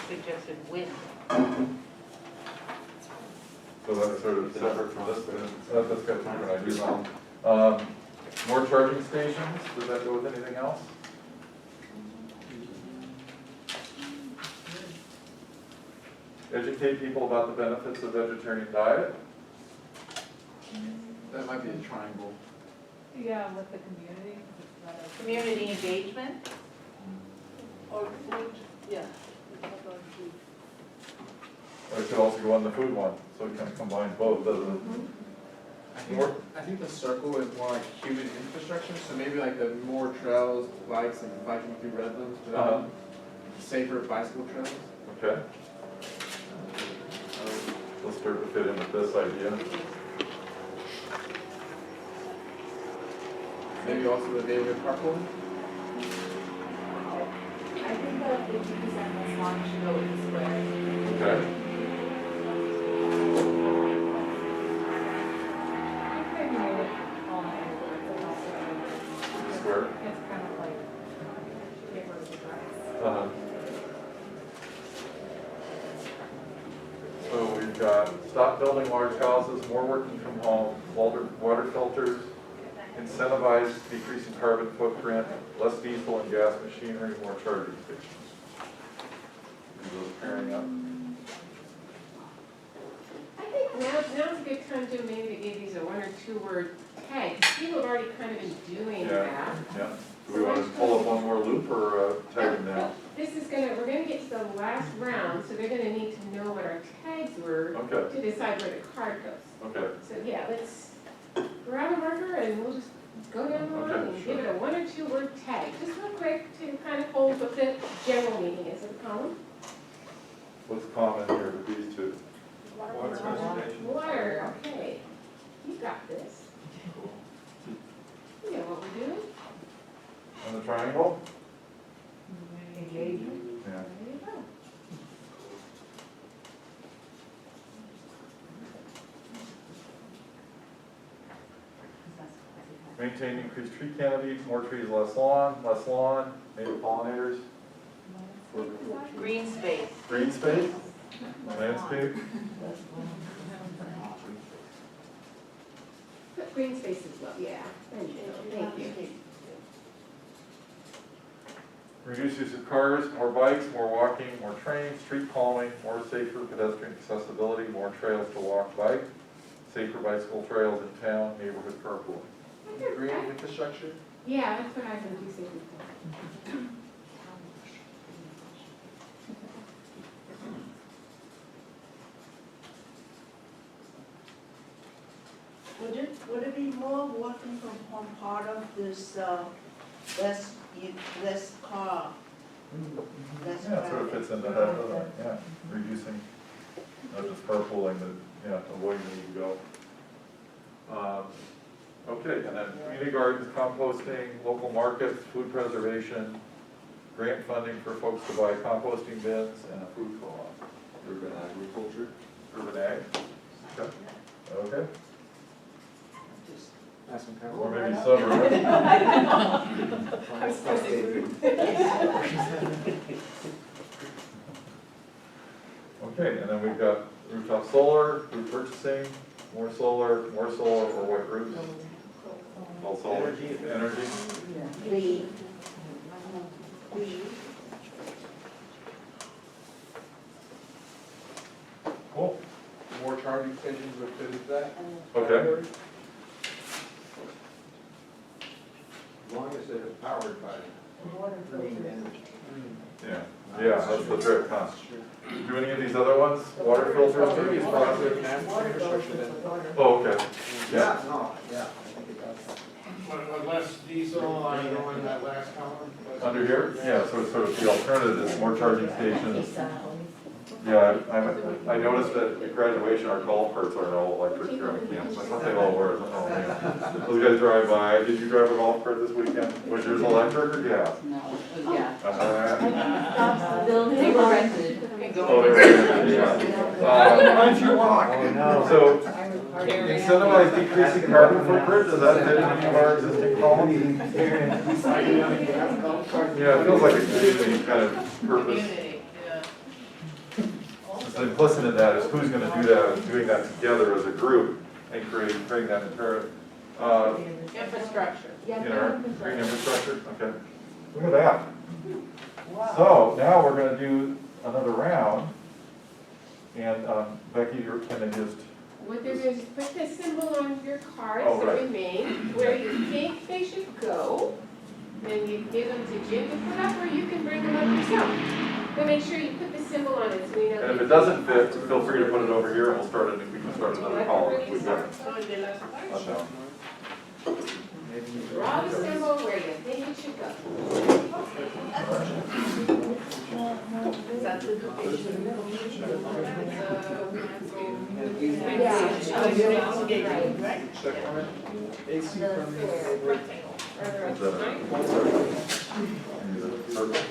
Suggested wind. So that's sort of separate from this, but that's got different ideas on. More charging stations, does that go with anything else? Educate people about the benefits of vegetarian diet. That might be a triangle. Yeah, with the community. It's not a- Community engagement? Or food, yeah. Or it could also go on the food one, so it kind of combines both, doesn't it? I think the circle is more like human infrastructure, so maybe like the more trails, bikes, and biking through Redlands, but safer bicycle trails. Okay. Let's start to fit in with this idea. Maybe also the neighborhood carpool. I think that 50% less lawn should go with the square. Okay. Maybe made it all night, but it's also. Square. It's kind of like, get rid of the grass. Uh-huh. So we've got stop building large houses, more working from home, water filters, incentivize decreasing carbon footprint, less diesel and gas machinery, more charging stations. Are those pairing up? I think now's a good time to maybe give these a 1 or 2 word tag. People have already kind of been doing that. Yeah. Do we want to pull up one more loop or tag them down? This is we're gonna get to the last round, so they're gonna need to know what our tags were Okay. to decide where the card goes. Okay. So yeah, let's grab a marker and we'll just go down the line and give it a 1 or 2 word tag, just real quick to kind of hold what the general meaning is of the column. What's common here with these two? Water conservation. Water, okay. You got this. You know what we're doing? On the triangle? Engagement. Yeah. There you go. Maintain increased tree canopy, more trees, less lawn, native pollinators. Green space. Green space, landscape. green space as well, yeah. Thank you. Reduce use of cars, more bikes, more walking, more trains, street calming, more safer pedestrian accessibility, more trails to walk, bike, safer bicycle trails in town, neighborhood carpooling. Green infrastructure? Yeah, that's what I heard you say before. Would it be more working from home part of this, less car? Less Yeah, it sort of traffic? fits into that, doesn't it? Yeah, reducing, not just carpooling, but, yeah, avoiding the need to go. Okay, and then community gardens, composting, local markets, food preservation, grant funding for folks to buy composting bins, and a food co-op. Urban agriculture? Urban ag? Okay. Okay, That's one kind or maybe suburban. I was supposed to. Okay, and then we've got rooftop solar, food purchasing, more solar, or white roofs. All solar. Energy. Green. Cool. More charging stations would fit into that. Okay. As long as they're powered by green energy. Yeah, yeah, that's the trick, huh? Do any of these other ones, water filters, Maybe it's trees, positive infrastructure then. Oh, okay. Yeah, no, yeah, I think it does. Less diesel, I go in that last column. Under here? Yeah, so it's sort of the alternative is more charging stations. Yeah, I noticed that at graduation, our golf carts are all electric here on campus. I thought they all were. Oh, man. Those guys drive by. Did you drive a golf cart this weekend? Was yours electric or gas? No, it was gas. They were rented. Oh, they were rented, yeah. Why don't you walk? Oh, no. So, incentivize decreasing carbon footprint, does that fit any of our existing columns? Yeah, it feels like a community kind of purpose. So implicit in that is who's gonna do that, and doing that together as a group and creating that imperative. Infrastructure. Green infrastructure, okay. Look at that. So now we're gonna do another round. And Becky, you're gonna just, What they're doing is put the symbol on your cards Oh, that right. remain, where you think they should go. Then you give them to Jim to put up, or you can bring them up yourself. But make sure you put the symbol on it so we know. and if it doesn't fit, feel free to put it over here and we'll start we can start another column if we got it. down. Draw the symbol where you think it should go. Is that the AC permit. Is that a circle?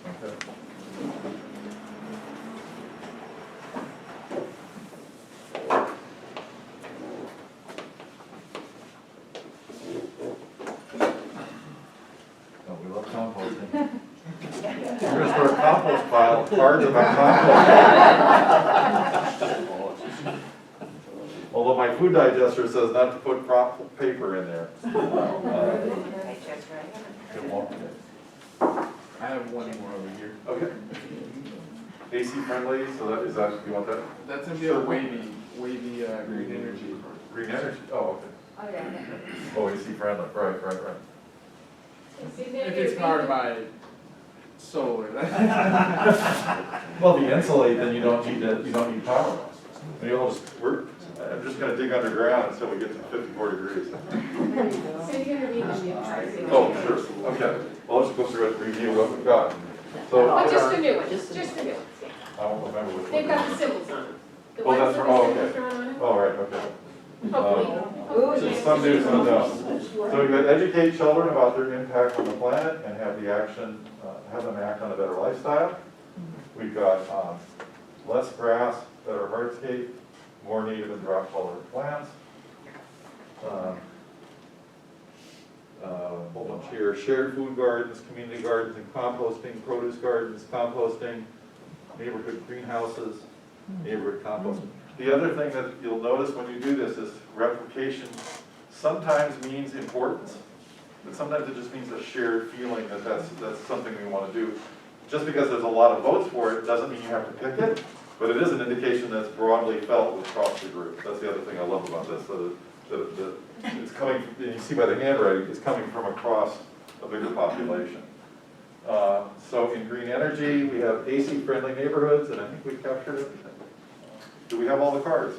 Okay. Oh, we love composting. We're gonna start a compost pile, cards about compost. Although my food digester says not to put crop paper in there. It won't. I have one more over here. Okay. AC friendly, so that, is that, you want that? That's gonna be a wavy green energy. Green energy, oh, okay. Oh, yeah. Oh, AC friendly, right. If it's powered by solar. Well, if you insulate, then you don't need power. And you'll just, I'm just gonna dig underground until we get to 54 degrees. So you're gonna read the new charts. Oh, sure, okay. Well, let's go through it, review what we've got. So. Oh, just the new ones, just the new ones, yeah. I don't remember which one. They've got the symbols on them. The Oh, ones that's with right, the oh, symbols okay. drawn on it. Oh, right, okay. Hopefully. So some do, some don't. So we've got educate children about their impact on the planet and have the action, have them act on a better lifestyle. We've got less grass, better hardscape, more native and drought tolerant plants. a whole bunch here, shared food gardens, community gardens and composting, produce gardens, composting, neighborhood greenhouses, neighborhood composting. The other thing that you'll notice when you do this is replication sometimes means importance, but sometimes it just means a shared feeling that that's something we want to do. Just because there's a lot of votes for it doesn't mean you have to pick it, but it is an indication that's broadly felt across the group. That's the other thing I love about this. It's coming, you see by the handwriting, it's coming from across a bigger population. So in green energy, we have AC-friendly neighborhoods, and I think we've captured everything. Do we have all the cards?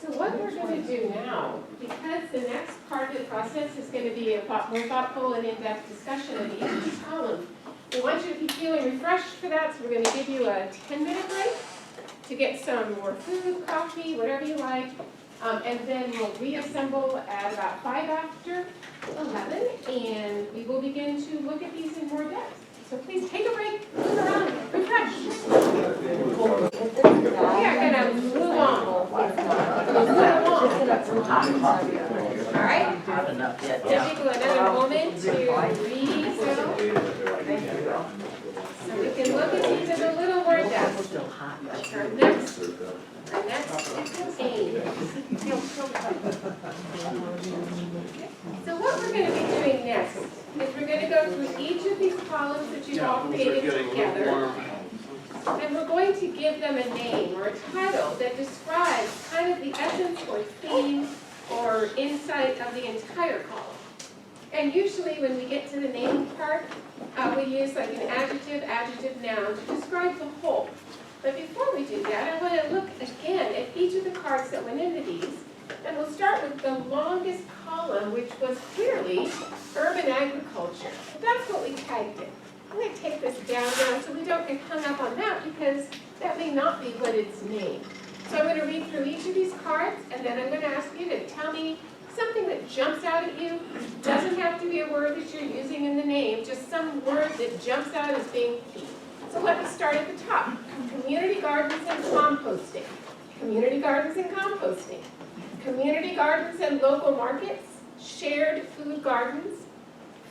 So what we're going to do now, because the next part of the process is going to be a more thoughtful and in-depth discussion of each of these columns, we want you to be feeling refreshed for that, so we're going to give you a 10-minute break to get some more food, coffee, whatever you like, and then we'll reassemble at about 5 after 11, and we will begin to look at these in more depth. So please take a break, move around, refresh. We are going to move on. All right? Give people another moment to resettle. So we can look at these in a little more depth. Our next aim. So what we're going to be doing next is we're going to go through each of these columns that you've all created together. And we're going to give them a name or a title that describes kind of the essence or theme or insight of the entire column. And usually when we get to the naming part, we use like an adjective, noun to describe the whole. But before we do that, I want to look again at each of the cards that went into these. And we'll start with the longest column, which was clearly urban agriculture. That's what we tagged it. I'm going to take this down now so we don't get hung up on that because that may not be what it's named. So I'm going to read through each of these cards and then I'm going to ask you to tell me something that jumps out at you. Doesn't have to be a word that you're using in the name, just some word that jumps out as being key. So let me start at the top. Community gardens and composting. Community gardens and composting. Community gardens and local markets. Shared food gardens.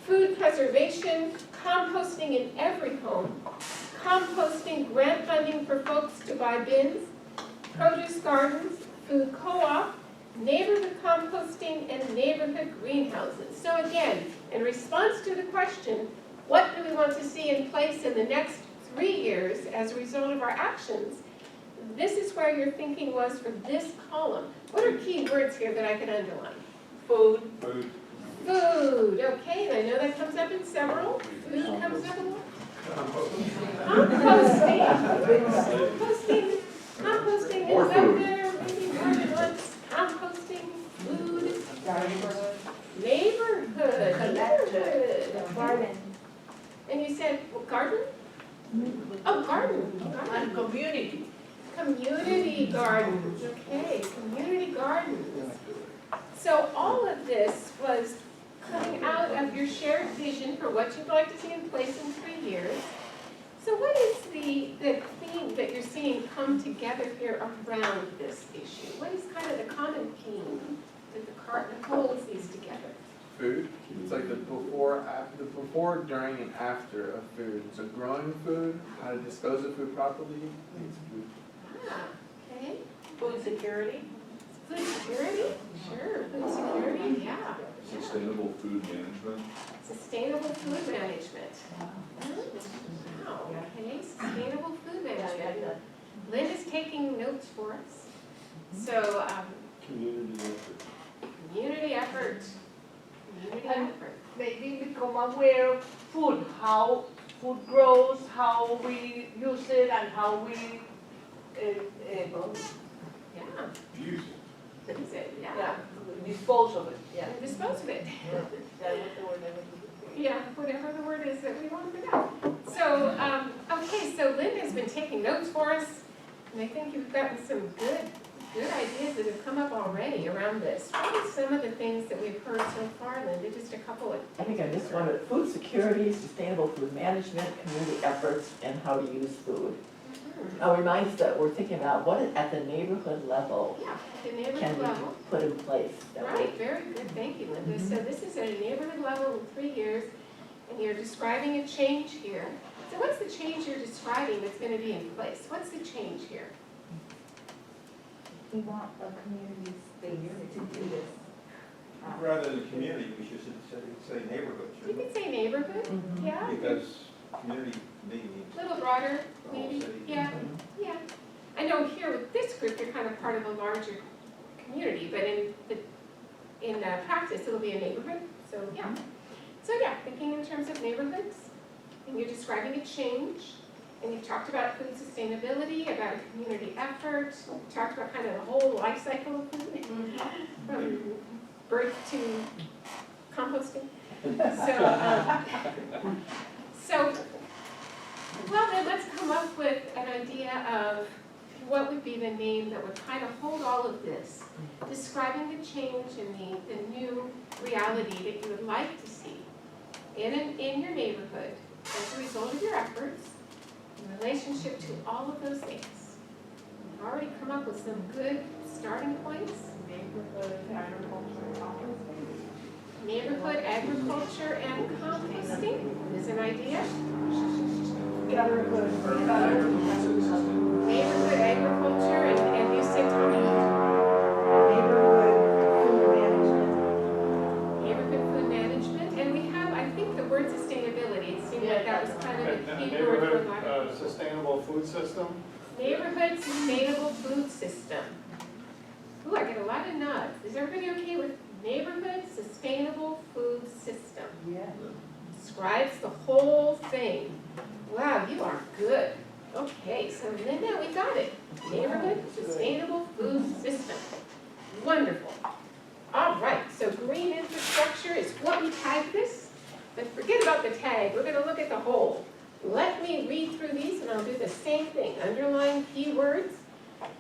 Food preservation. Composting in every home. Composting grant funding for folks to buy bins. Produce gardens. Food co-op. Neighborhood composting and neighborhood greenhouses. So again, in response to the question, what do we want to see in place in the next 3 years as a result of our actions? This is where your thinking was for this column. What are key words here that I can underline? Food. Food. Food, okay, and I know that comes up in several. Food comes up a lot. Composting. Composting is up there, maybe more than once. Composting, food, neighborhood. Garden. And you said, well, garden? Oh, garden. And community. Community gardens, okay, community gardens. So all of this was coming out of your shared vision for what you'd like to see in place in 3 years. So what is the theme that you're seeing come together here around this issue? What is kind of the common theme that holds these together? Food. It's like the before, during, and after of food. So growing food, how to dispose of food properly, needs food. Ah, okay. Food security. Food security? Sure, food security, yeah. Sustainable food management. Sustainable food management. Wow, okay, sustainable food management. Lynn is taking notes for us. So, Community effort. community effort. Community effort. Maybe become aware of food, how food grows, how we use it, and how we Yeah. Use Use it, yeah. dispose of it. Yeah. And dispose of it. That was the word I was looking for. Yeah, whatever the word is that we want for that. So, okay, so Linda's been taking notes for us, and I think you've gotten some good ideas that have come up already around this. What are some of the things that we've heard so far, Linda? Just a couple of. I think I just wanted food security, sustainable food management, community efforts, and how to use food. reminds that we're thinking about what at the neighborhood level Yeah, at the can neighborhood we level. put in place? that will- Right, very good, thank you, Linda. So this is at a neighborhood level in 3 years, and you're describing a change here. So what's the change you're describing that's gonna be in place? What's the change here? We want a community space to do this. Rather than community, we should say neighborhood, You shouldn't could say neighborhood, yeah, we? Because community to me means a little broader, the whole maybe, city. yeah, yeah. I know here with this group, you're kind of part of a larger community, but in practice, it'll be a neighborhood, so yeah. So yeah, thinking in terms of neighborhoods, and you're describing a change, and you've talked about food sustainability, about a community effort, you've talked about kind of the whole life cycle of food, from birth to composting. So, well then let's come up with an idea of what would be the name that would kind of hold all of this, describing the change and the new reality that you would like to see in your neighborhood as a result of your efforts in relationship to all of those things. We've already come up with some good starting points. Neighborhood agriculture and composting. Neighborhood agriculture and composting is an idea. Neighborhood Agriculture and you said, Tommy? Neighborhood food management, and we have, I think, the word sustainability. It seemed like that was kind of the key word for a lot of. Sustainable food system. Neighborhood sustainable food system. Ooh, I get a lot of nods. Is everybody okay with neighborhood sustainable food system? Yeah. Describes the whole thing. Wow, you are good. Okay, so Linda, we got it. Neighborhood sustainable food system. Wonderful. All right, so green infrastructure is what we tagged this. But forget about the tag. We're going to look at the whole. Let me read through these and I'll do the same thing. Underline keywords.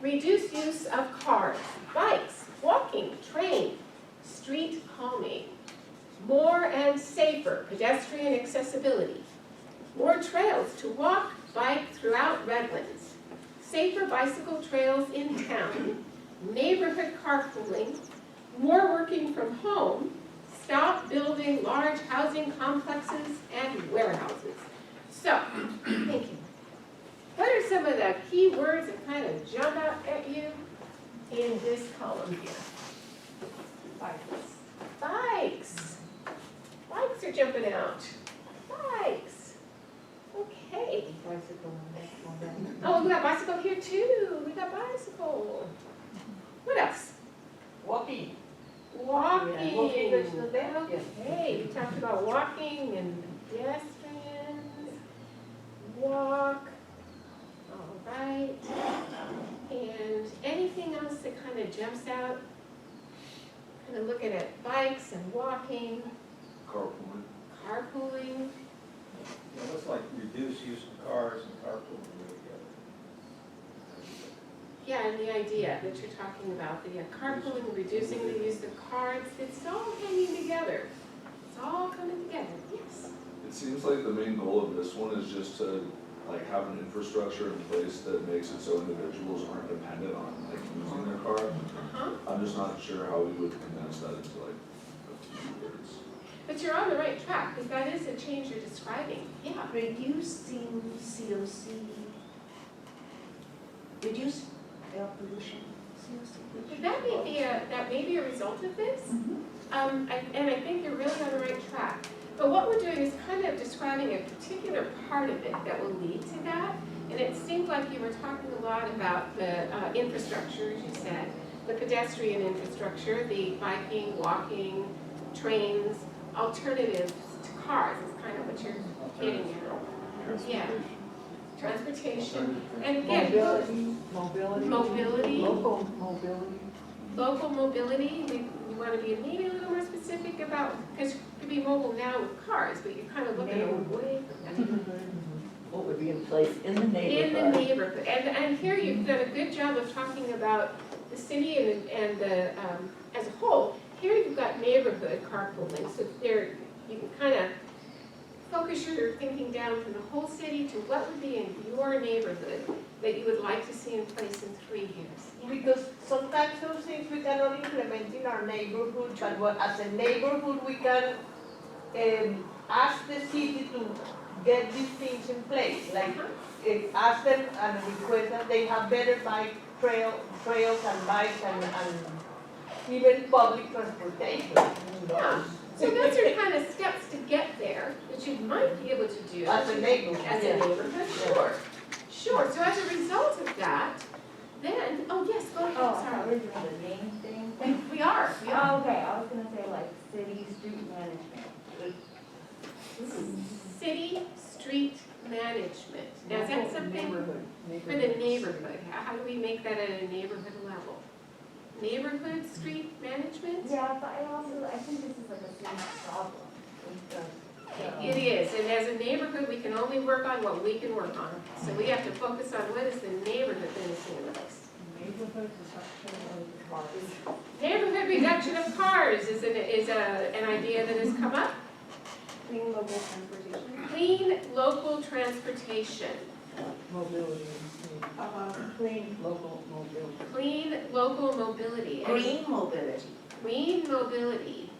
Reduce use of cars, bikes, walking, train, street calming. More and safer pedestrian accessibility. More trails to walk, bike throughout Redlands. Safer bicycle trails in town. Neighborhood carpooling. More working from home. Stop building large housing complexes and warehouses. So, thank you. What are some of the key words that kind of jump out at you in this column here? Bikes. Bikes. Bikes are jumping out. Bikes. Okay. Bicycle. Oh, we got bicycle here too. We got bicycle. What else? Walking. Walking. Yeah, walking goes to the back. Okay, we talked about walking and pedestrians. Walk. All right. And anything else that kind of jumps out? Kind of looking at bikes and walking, Carpooling. carpooling. It looks like reduce use of cars and carpool together. Yeah, and the idea that you're talking about, the carpooling, reducing the use of cars, it's all hanging together. It's all coming together, yes. It seems like the main goal of this one is just to like have an infrastructure in place that makes it so individuals aren't dependent on like using their car. Uh-huh. I'm just not sure how we would condense that into like a few words. But you're on the right track, because that is a change you're describing, yeah. Reducing COC, reduce air pollution, COC. That may be a result of this, and I think you're really on the right track. But what we're doing is kind of describing a particular part of it that will lead to that. And it seemed like you were talking a lot about the infrastructure, as you said, the pedestrian infrastructure, the biking, walking, trains, alternatives to cars is kind of what you're getting at. Yeah. Transportation. And again, mobility. Local mobility. Local mobility, we want to be maybe a little more specific about, because you could be mobile now with cars, but you're kind of looking away from that. What would be in place in the neighborhood? In the neighborhood, and here you've done a good job of talking about the city and the, as a whole. Here you've got neighborhood carpooling, so there, you can kind of focus your thinking down from the whole city to what would be in your neighborhood that you would like to see in place in 3 years. Because sometimes those things we cannot implement in our neighborhood, but as a neighborhood, we can ask the city to get these things in place. Like, ask them and request that they have better bike trails and bikes and even public transportation. Yeah. So those are kind of steps to get there that you might be able to do. As a neighborhood. As a neighborhood, sure. Sure, so as a result of that, then, oh yes, go ahead, Oh, sorry. we're doing the name thing? We are. Oh, okay, I was gonna say like city, street management. City street management. Now, is that something for the neighborhood? How do we make that at a neighborhood level? Neighborhood street management? Yeah, but I think this is like a city problem. It is, and as a neighborhood, we can only work on what we can work on. So we have to focus on what is the neighborhood that is seeing us. Neighborhood reduction of cars. Neighborhood reduction of cars is an idea that has come up. Clean local transportation. Clean local transportation. Mobility. Clean local mobility. Clean local mobility. Green mobility. Green mobility.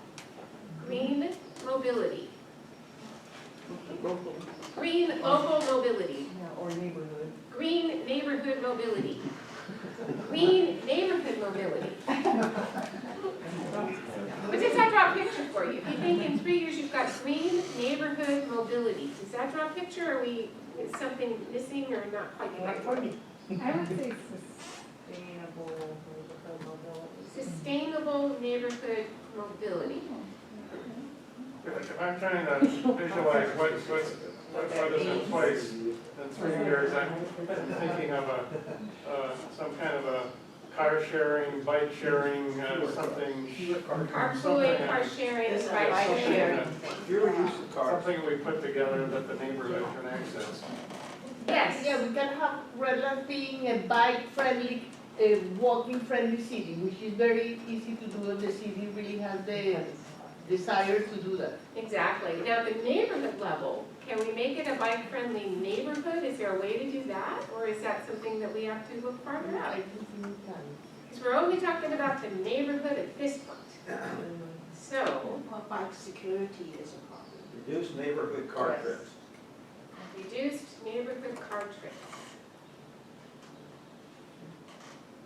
Green mobility. Local. Green local mobility. Yeah, or neighborhood. Green neighborhood mobility. Green neighborhood mobility. But does that draw a picture for you? If you think in 3 years you've got green neighborhood mobility, does that draw a picture, or is something missing or not quite right? I would say sustainable neighborhood mobility. Sustainable neighborhood mobility. If I'm trying to visualize what is in place in 3 years, I'm thinking of some kind of a car sharing, bike sharing, something. Carpooling, car sharing, bike sharing. Fewer use of cars. Something we put together that the neighborhood can access. Yes. Yeah, we can have Redlands being a bike-friendly, walking-friendly city, which is very easy to do, and the city really has the desire to do that. Exactly. Now, at the neighborhood level, can we make it a bike-friendly neighborhood? Is there a way to do that? Or is that something that we have to look farther out? Because we're only talking about the neighborhood at this point. So, Bike security is a problem. Reduce neighborhood car Yes. trips. reduced neighborhood car trips.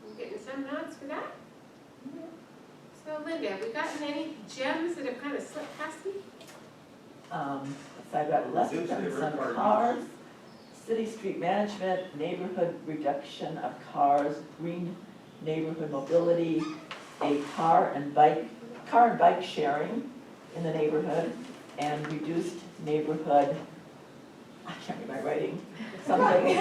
You getting some nods for that? So Linda, have we gotten any gems that have kind of slipped past me? So I've got less Reduce than neighborhood some car cars, city street management, neighborhood reduction of cars, green neighborhood mobility, a car and bike sharing in the neighborhood, and reduced neighborhood, I can't read my writing, something.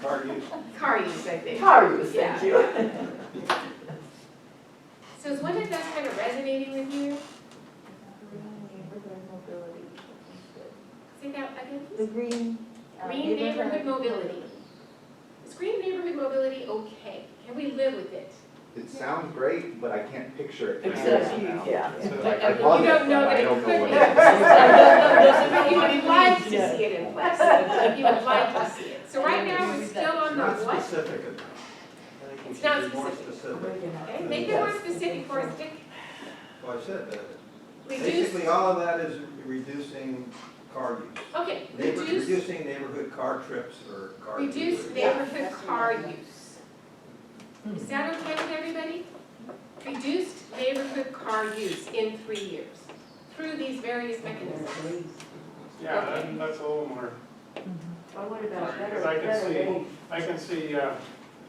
Car use. Car use, I think. Car use, Yeah. thank you. So is one of those kind of resonating with you? Green neighborhood mobility. Say that again, The please. green. Green neighborhood mobility. Is green neighborhood mobility okay? Can we live with it? It sounds great, but I can't picture it. Exactly, now. yeah. I You love it, don't know but that I it don't could know what be. it is. You would like to see it in place. You would like to see it. So right now, we're still on the Not what? specific enough. I think we It's not should be more specific. specific. Okay, make it more specific for us, Dick. Well, I said that. Reduce, Basically, all of that is reducing car use. okay, reduce, Reducing neighborhood car trips or car use. reduce neighborhood car use. Is that okay with everybody? Reduced neighborhood car use in 3 years through these various mechanisms. Yeah, that's a little more. Or what about better? Because I can see,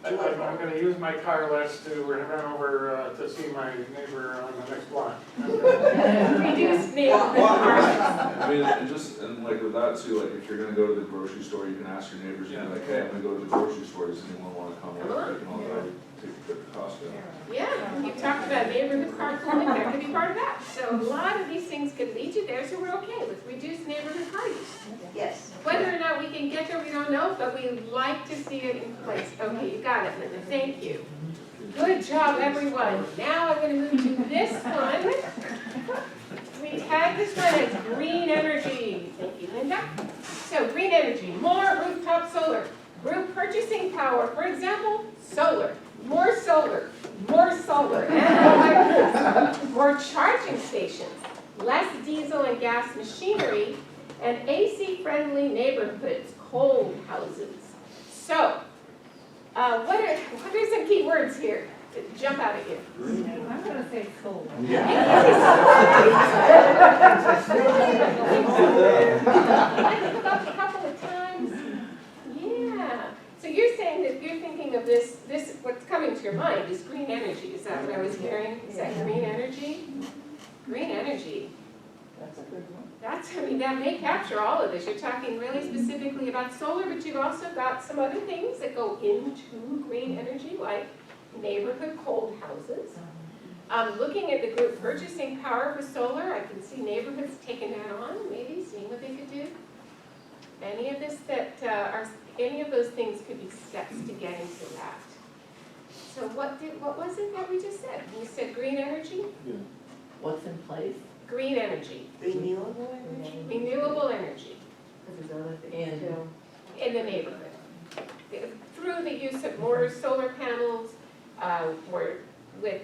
I'm gonna use my car less to run over to see my neighbor on the next block. Reduced neighborhood car use. I mean, and like with that too, like if you're gonna go to the grocery store, you can ask your neighbors, you can be like, hey, I'm gonna go to the grocery store, does anyone wanna come with? You can all go take a trip to Costco. Yeah, you talked about neighborhood carpooling, that could be part of that. So a lot of these things could lead you there, so we're okay with reduced neighborhood car use. Yes. Whether or not we can get there, we don't know, but we would like to see it in place. Okay, you got it, Linda, thank you. Good job, everyone. Now I'm gonna move to this one. we tag this one as green energy. Thank you, Linda. So green energy, more rooftop solar, group purchasing power, for example, solar, more solar, and more charging stations, less diesel and gas machinery, and AC-friendly neighborhoods, cold houses. So, what are some key words here that jump out at you? I'm gonna say solar. I think about a couple of times. Yeah. So you're saying that you're thinking of this, what's coming to your mind is green energy. Is that what I was hearing? Is that green energy? Green energy. That's a good one. I mean, that may capture all of this. You're talking really specifically about solar, but you've also got some other things that go into green energy, like neighborhood cold houses. Looking at the group purchasing power for solar, I can see neighborhoods taking that on, maybe seeing what they could do. Any of any of those things could be steps to getting to that. So what was it that we just said? We said green energy? Yeah. What's in place? Green energy. Renewable energy? Renewable energy Because there's other things too. in the neighborhood. Through the use of more solar panels, with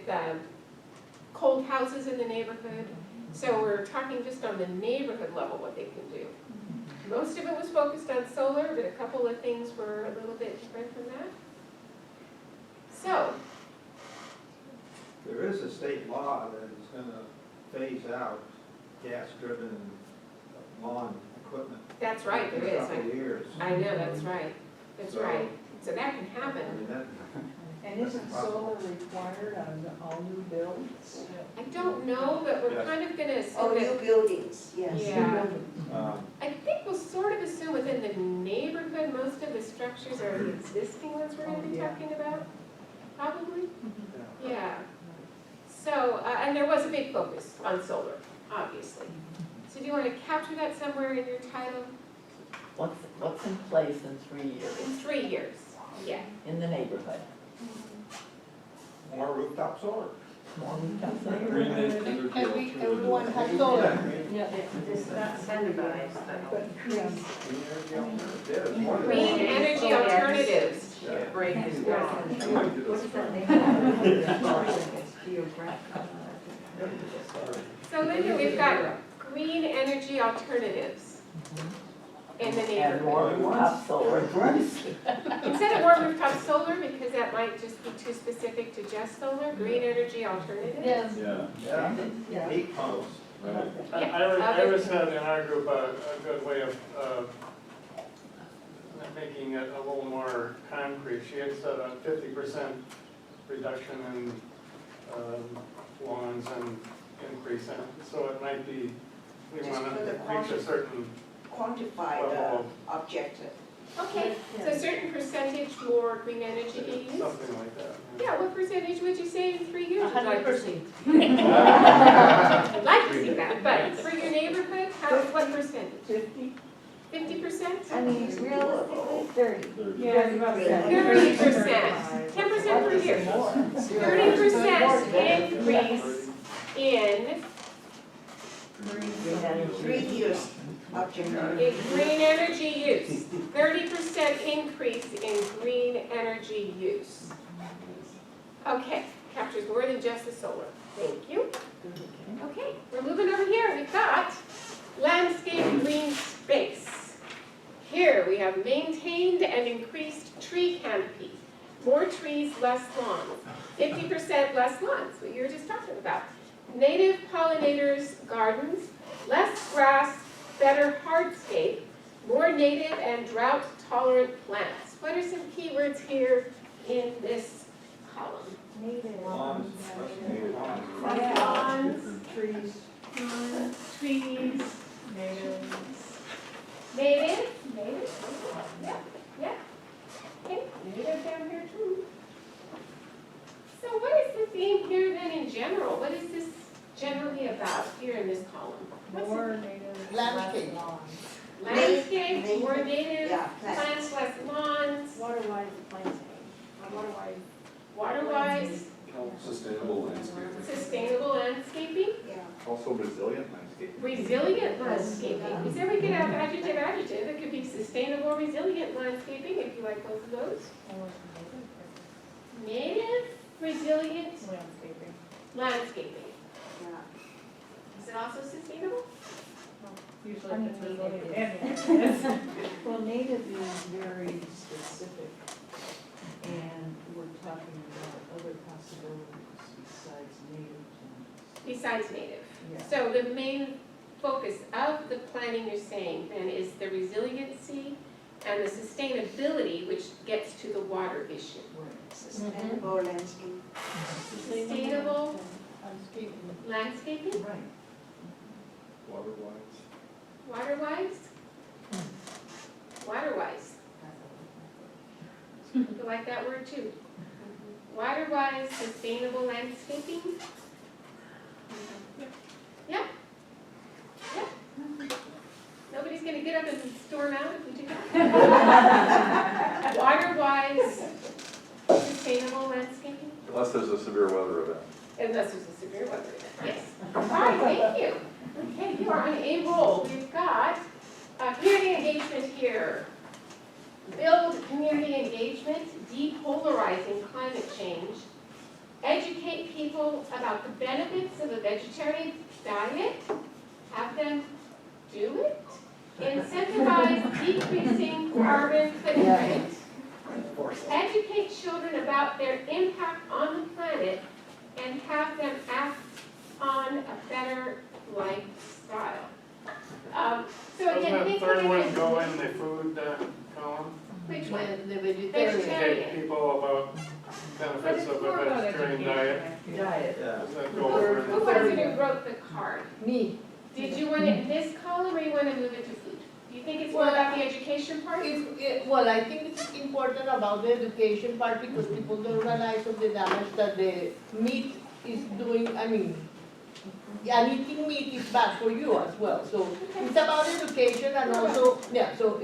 cold houses in the neighborhood. So we're talking just on the neighborhood level what they can do. Most of it was focused on solar, but a couple of things were a little bit different from that. So, There is a state law that is gonna phase out gas-driven lawn equipment. that's right, there In a is. couple of years. I know, that's right. That's So- right. So that can I happen. mean, that, And isn't solar required on all new builds? I don't know, but we're Yes. kind of gonna Oh, assume new that, buildings, yes. yeah. um, I think we'll sort of assume within the neighborhood, most of the structures are the existing ones we're gonna be talking about, probably? Yeah. So, and there was a big focus on solar, obviously. So do you want to capture that somewhere in your title? What's in place in 3 years In 3 years, yeah. in the neighborhood? more rooftop solar. More rooftop solar? Green energy Everyone has alternative. solar. It's not standardized, But, yeah, Green energy alternatives. break is gone. what is that name? It's geographic. So Linda, we've got green energy alternatives in the And more neighborhood. rooftop solar. Instead of more rooftop solar, because that might just be too specific to just solar, green energy alternatives. Yes. Yeah, Yeah. Heat pumps. right. Iris had in our group a good way of making it a little more concrete. She had said a 50% reduction in lawns and increase in it. So it might be, we Just want for the to reach a certain Quantified level objective. Okay, so a certain percentage more green energy of, being used? something like that. Yeah, what percentage would you say in 3 years? 100%. I'd like to see that, but for your neighborhood, what percentage? 50? 50%? I mean, realistically, 30. Yeah, about 30%. 10% per year. 30% increase in 3 years objective. green energy use. 30% increase in green energy use. Okay, captures more than just the solar. Thank you. Okay, we're moving over here. We've got landscape green space. Here we have maintained and increased tree canopy. More trees, less lawns. 50% less lawns, what you were just talking about. Native pollinators, gardens, less grass, better hardscape, more native and drought-tolerant plants. What are some keywords here in this column? Native. Lawns. Lawns, Trees. trees, native, yeah, yeah. Okay, native down here too. So what is the theme here then in general? What is this generally about here in this column? What's More it? native, Landscape. less lawns. Landscape, more native, Yeah, plants, less lawns, Water-wise planting. Water-wise. water-wise, Sustainable landscaping. sustainable landscaping. Yeah. Also also resilient landscaping. Resilient landscaping. We said we could have adjective. It could be sustainable, resilient landscaping, if you like both of those. Native, resilient Landscaping. landscaping. Is it also sustainable? Usually I mean, it's native resilient. Well, native is very specific, and we're talking about other possibilities besides native changes. Besides native. Yeah. So the main focus of the planning you're saying then is the resiliency and the sustainability, which gets to the water issue. Sustainable landscape. Sustainable landscaping, Right. Water-wise. water-wise? Water-wise. You like that word too? Water-wise, sustainable landscaping? Yeah? Yeah? Nobody's gonna get up and storm out if we do that? Water-wise, sustainable landscaping? Unless there's a severe weather event. Unless there's a severe weather event, yes. All right, thank you. Okay, you are on a roll. We've got community engagement here. Build community engagement, depolarizing climate change, educate people about the benefits of a vegetarian diet, have them do it, incentivize decreasing carbon footprint, educate children about their impact on the planet, and have them act on a better lifestyle. So Doesn't again, that thinking third one again, go in the food column? which one? The vegetarian. Vegetarian. Educate people about benefits of a vegetarian diet. Diet. Does that go over in Who the was third it who one? wrote the card? Me. Did you want it in this column or you want to move it to food? Do you think it's more Well, about the education part? Well, I think it's important about the education part because people don't realize of the damage that the meat is doing. I mean, and eating meat is bad for you as well. So it's about education and also, yeah, so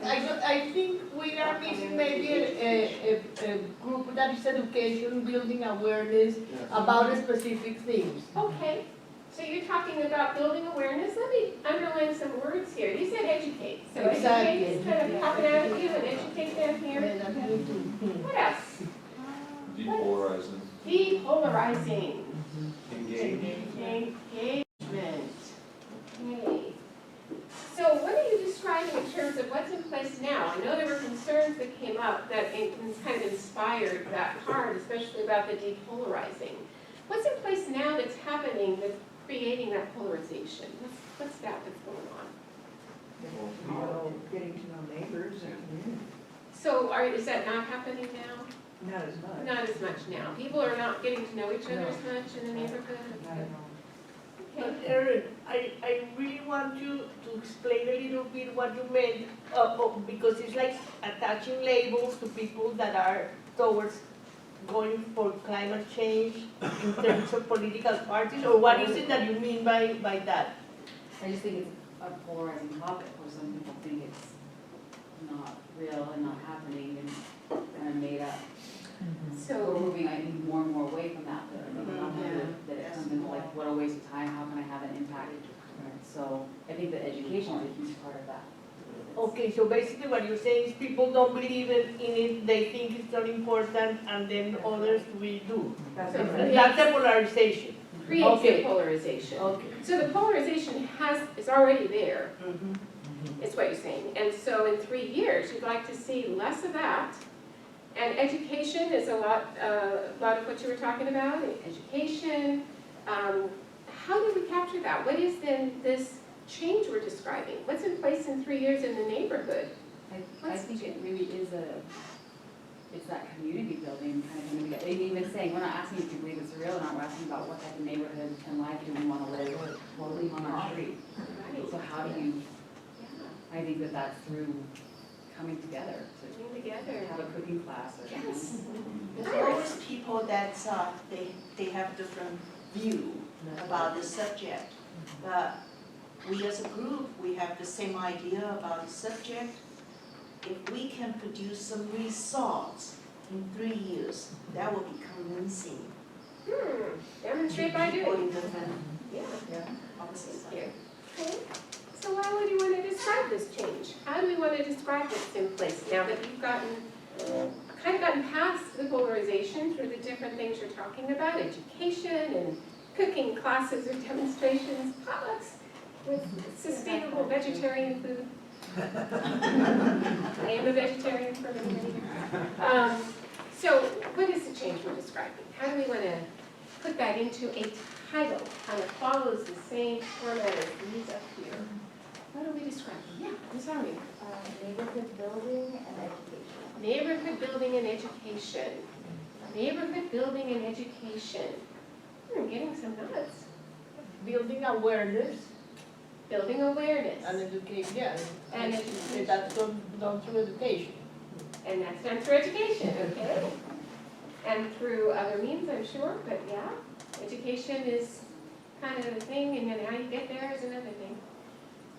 I think we are missing maybe a group that is education, building awareness about specific things. Okay, so you're talking about building awareness. Let me underline some words here. You said educate. So Exactly. educate is kind of popping out at you and educate them here. What else? Depolarizing. Depolarizing. Engage. Engagement. Okay. So what are you describing in terms of what's in place now? I know there were concerns that came up that kind of inspired that card, especially about the depolarizing. What's in place now that's happening that's creating that polarization? What's that that's going on? Getting to know neighbors and community. So is that not happening now? Not as much. Not as much now. People are not getting to know each other as much in the neighborhood? Not at all. But Erin, I really want you to explain a little bit what you meant, because it's like attaching labels to people that are towards going for climate change in terms of political parties, or what is it that you mean by that? I just think it's a polarizing topic where some people think it's not real and not happening and kind of made up. So We're moving, I think, more and more away from that, that it comes into like, what a waste of time, how can I have an impact? So I think that education is a huge part of that. Okay, so basically what you're saying is people don't believe in it, they think it's not important, and then others we do. That's the polarization. creates Okay. the polarization. Okay. So the polarization is already there, is what you're saying. And so in 3 years, you'd like to see less of that. And education is a lot of what you were talking about, education. How do we capture that? What is then this change we're describing? What's in place in 3 years in the neighborhood? I think it really is it's that community building kind of coming together. Even saying, we're not asking if you believe it's real or not, we're asking about what type of neighborhood and life do we want to live totally on our street. So how do you, I think that that's through coming together to have a cooking class or something. Yes. There's always people that they have different view about the subject. But we as a group, we have the same idea about the subject. If we can produce some results in 3 years, that will be convincing Demonstrate by doing. Yeah. Thank you. Okay. So how would you want to describe this change? How do we want to describe what's in place now that you've gotten past the polarization through the different things you're talking about, education and cooking classes or demonstrations, potlucks with sustainable vegetarian food. I am a vegetarian for many years. So what is the change we're describing? How do we want to put that into a title? Kind of follows the same format as these up here. What are we describing? Yeah, I'm sorry. Neighborhood building and education. Neighborhood building and education. Neighborhood building and education. Getting some nods. Building awareness Building awareness. and education, yeah. And education. That's done through education. And that's done through education, okay? And through other means, I'm sure, but yeah, education is kind of the thing, and then how you get there is another thing.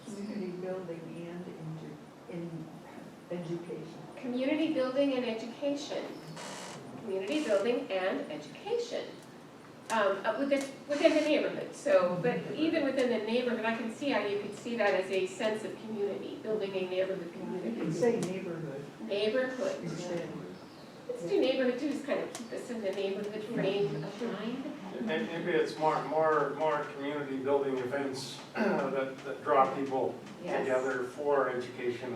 Community building and in education. Community building and education. Community building and education. Within the neighborhood, so, but even within the neighborhood, I can see how you could see that as a sense of community, building a neighborhood community. You can say neighborhood. Neighborhood. Instead. Let's do neighborhood too, just kind of keep us in the neighborhood frame of mind. And maybe it's more community building events that draw people Yes. together for education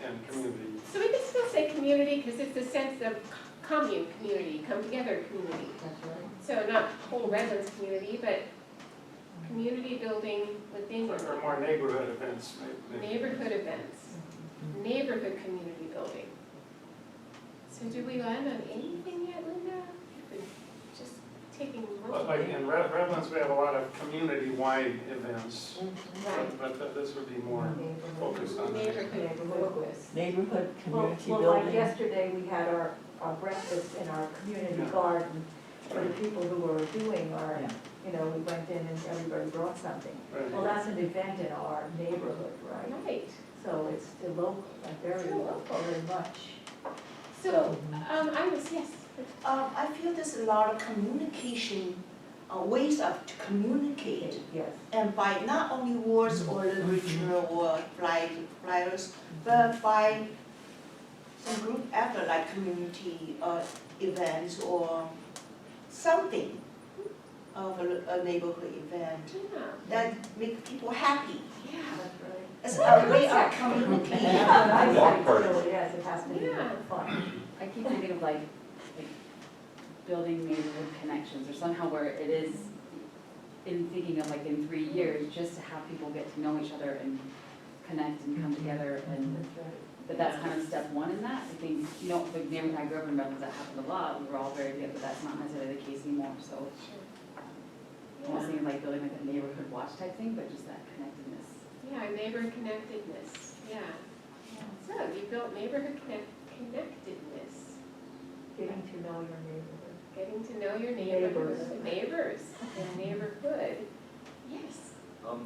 and community. So we can still say community because it's the sense of commune community, come together community. That's right. So not whole Redlands community, but community building within Or more neighborhood events, maybe. neighborhood events, neighborhood community building. So do we land on anything yet, Linda? We've been just taking But like in Redlands, we have a lot of community-wide events, Right. but this would be more focused on. Neighborhood focus. Neighborhood community Well, building. like yesterday, we had our breakfast in our community garden for the people who were doing our, we went in and everybody brought something. Right. Well, that's an event in our neighborhood, right? Right. So it's still local, and very Still local, local. very much. So, I was, yes. I feel there's a lot of communication, ways of to communicate. Yes. And by not only words or literature or flyers, but by some group effort like community events or something of a neighborhood event Yeah. that make people happy. Yeah. That's right. It's a way of communicating. I Block think parties. so, yes, it has to be Yeah. fun. I keep thinking of like building neighborhood connections or somehow where it is, in thinking of like in 3 years, just to have people get to know each other and connect and come together and, That's right. but that's kind of step one in that. I think, the neighborhood I grew up in Redlands, that happened a lot. We were all very good, but that's not necessarily the case anymore, so. Almost thinking like building like a neighborhood watch type thing, but just that connectedness. Yeah, neighborhood connectedness, yeah. So you built neighborhood connectedness, Getting to know your neighborhood. getting to know your neighborhood, neighbors, and neighborhood. Yes.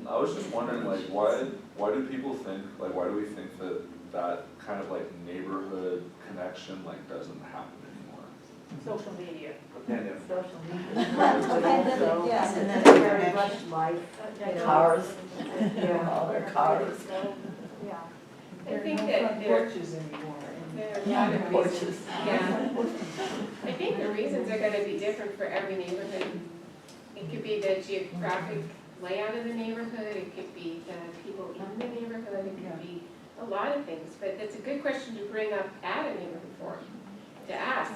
I was just wondering, like, why do people think, like, why do we think that kind of like neighborhood connection like doesn't happen anymore? Social media. Pandemic. Social media. So, Yes, and then then very much life. Cars. Yeah. All their cars. Yeah. I think There are no that front there porches anymore. are a lot of Porches. reasons. Yeah. I think the reasons are gonna be different for every neighborhood. It could be the geographic layout of the neighborhood, it could be the people in the neighborhood, it could be a lot of things. But that's a good question to bring up at a neighborhood forum, to ask,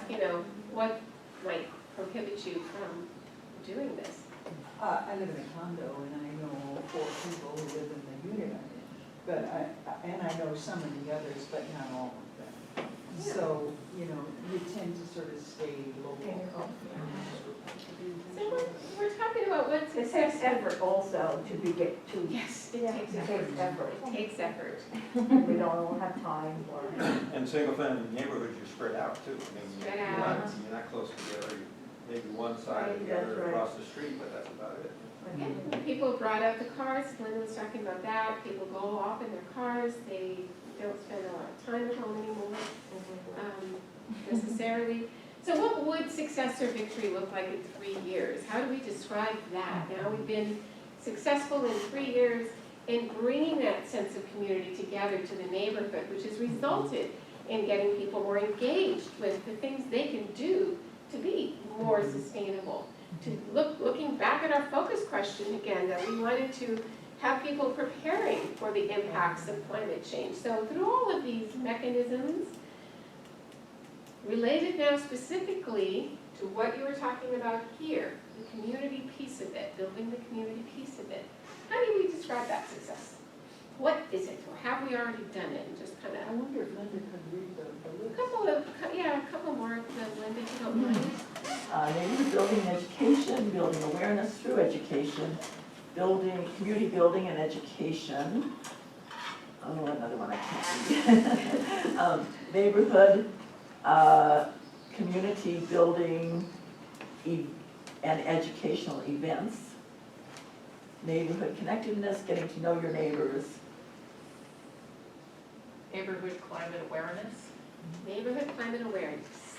what might prohibit you from doing this? I live in a condo and I know 4 people who live in the unit I'm in. But I know some of the others, but not all of them. Yeah. So, you tend to sort of stay local. So we're talking about what It takes success. effort also to get to. Yes, it takes It effort. takes effort. It takes effort. We don't all have time for. And single-family neighborhoods, you're spread out too. I mean, Spread you're out. not close together, maybe one side or Right, the that's other right. across the street, but that's about it. Yeah, people brought out the cars, Linda was talking about that, people go off in their cars, they don't spend a lot of time at home anymore, necessarily. So what would success or victory look like in 3 years? How do we describe that? Now we've been successful in 3 years in bringing that sense of community together to the neighborhood, which has resulted in getting people more engaged with the things they can do to be more sustainable. Looking back at our focus question again, that we wanted to have people preparing for the impacts of climate change. So through all of these mechanisms, related now specifically to what you were talking about here, the community piece of it, building the community piece of it, how do we describe that success? What is it, or have we already done it? And just kind of. I wonder if Linda could read the list. A couple more, Linda, if you don't mind. Neighborhood building and education, building awareness through education, building, community building and education. Oh, another one I can't read. Neighborhood, community building and educational events. Neighborhood connectedness, getting to know your neighbors. Neighborhood climate awareness. Neighborhood climate awareness.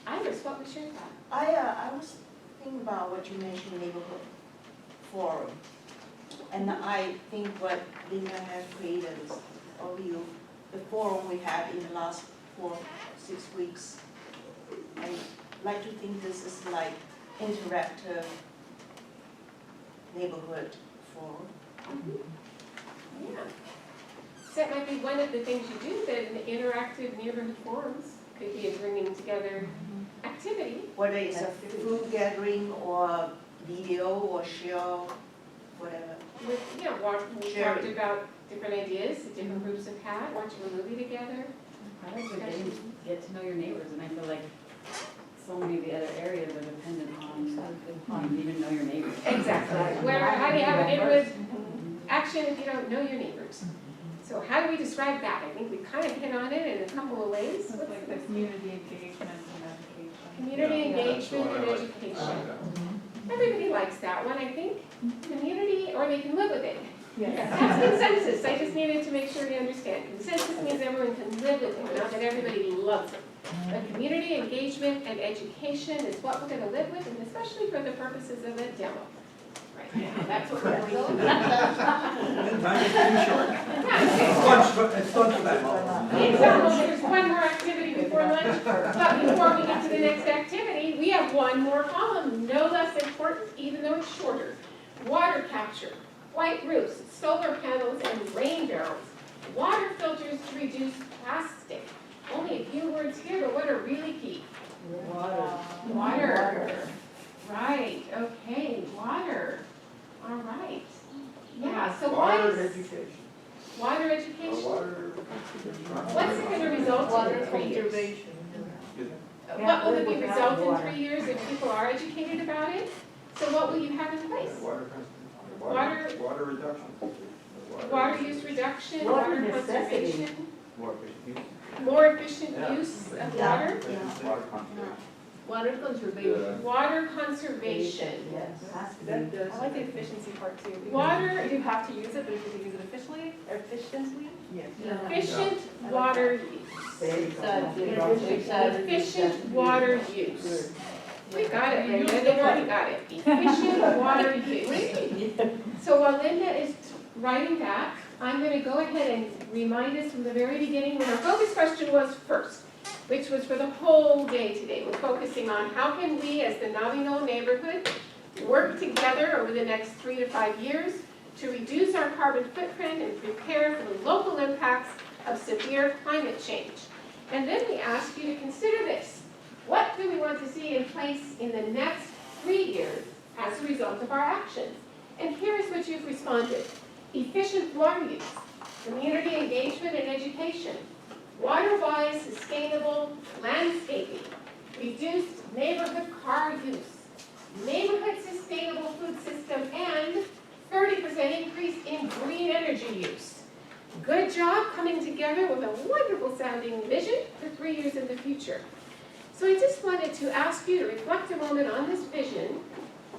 Iris, what was your thought? I was thinking about what you mentioned, neighborhood forum. And I think what Linda has created is overview, the forum we had in the last 4-6 weeks. I like to think this is like interactive neighborhood forum. Yeah. So that might be one of the things you do, that in the interactive neighborhood forums could be a bringing together activity. Whether it's a food gathering or video or show, whatever. We talked about different ideas that different groups have had, watching a movie together. I like to get to know your neighbors, and I feel like so many of the other areas are dependent on you even know your neighbors. Exactly. How do you have a neighborhood action if you don't know your neighbors? So how do we describe that? I think we kind of hit on it in a couple of ways. It's like the community engagement and education. Community engagement and education. Everybody likes that one, I think. Community, or they can live with it. That's consensus. I just needed to make sure we understand. Consensus means everyone can live with it, not that everybody loves it. But community engagement and education is what we're going to live with, and especially for the purposes of a demo. Right now, that's what we're going to do. Time is too short. It's lunch for that long. There's one more activity before lunch, but before we get to the next activity, we have one more column, no less important, even though it's shorter. Water capture, white roofs, solar panels, and rain barrels. Water filters to reduce plastic. Only a few words here, but what are really key? Water. Right, okay, water. All right. Yeah, so Water education. Water education? Water. What's it gonna result in 3 years? What will it be result in 3 years if people are educated about it? So what will you have in place? Water reduction. Water use reduction, Water water necessity. conservation, More efficient use. more efficient Yeah. use of water, Water conservation. Water conservation. water conservation. Yes, has to be. I like the efficiency part too. because Water- You do have to use it, but if you use it efficiently, Yes. Efficient water use. There you go. Efficient water use. We got it, Linda, they've already got it. Efficient water use. So while Linda is writing that, I'm gonna go ahead and remind us from the very beginning when our focus question was first, which was for the whole day today. We're focusing on how can we, as the Navino neighborhood, work together over the next 3 to 5 years to reduce our carbon footprint and prepare for the local impacts of severe climate change. And then we ask you to consider this. What do we want to see in place in the next 3 years as a result of our actions? And here is what you've responded. Efficient water use, community engagement and education, water-wise sustainable landscaping, reduced neighborhood car use, neighborhood sustainable food system, and 30% increase in green energy use. Good job coming together with a wonderful sounding vision for 3 years in the future. So I just wanted to ask you to reflect a moment on this vision,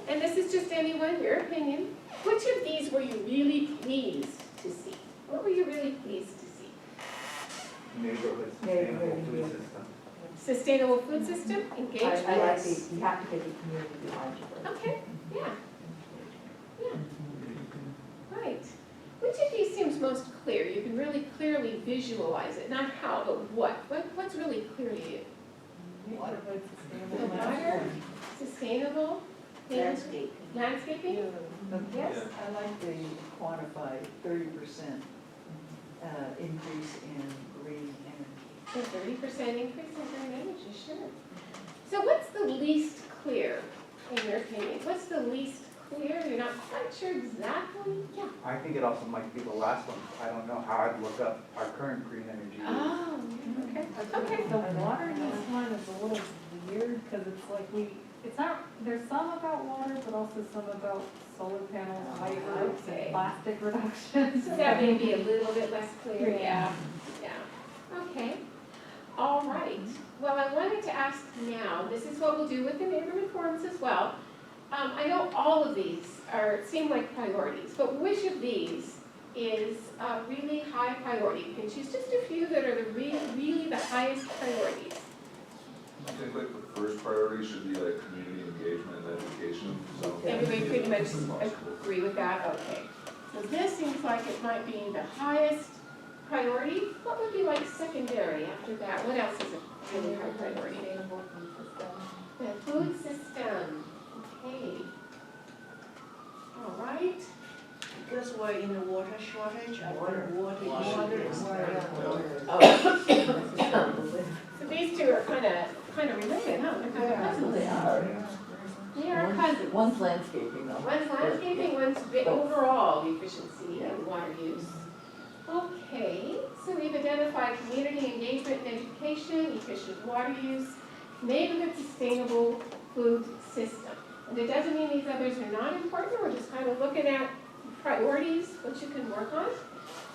and this is just anyone, your opinion. Which of these were you really pleased to see? What were you really pleased to see? Neighborhood sustainable food system. Sustainable food system, I engagement. like the, you have to get the community behind you first. Okay, yeah. Yeah. Right. Which of these seems most clear? You can really clearly visualize it, not how, but what. What's really clear to you? Water. The water, sustainable, Landscape. landscaping? Yes? I like the quantified 30% increase in green energy. A 30% increase in green energy, sure. So what's the least clear, in your opinion? What's the least clear? You're not quite sure exactly? Yeah. I think it also might be the last one. I don't know how I'd look up our current green energy. Oh, okay, okay. The water use one is a little weird, because it's like it's not, there's some about water, but also some about solar panels, hybrids, Okay. and plastic reduction. So that may be a little bit less clear, Yeah. yeah. Okay, all right. Well, I wanted to ask now, this is what we'll do with the neighborhood forums as well. I know all of these seem like priorities, but which of these is really high priority? You can choose just a few that are really the highest priorities. I think like the first priority should be like community engagement and education, so. Everybody pretty much agree with that? Okay. So this seems like it might be the highest priority. What would be like secondary after that? What else is a really high priority? The food system. Okay. All right. Because we're in a water shortage, I think water is So these two are kind of related, huh? They're kind of cousins. They are. They are cousins. One's landscaping though. One's landscaping, one's overall efficiency and water use. Okay, so we've identified community engagement and education, efficient water use, neighborhood sustainable food system. And it doesn't mean these others are not important, we're just kind of looking at priorities, what you can work on.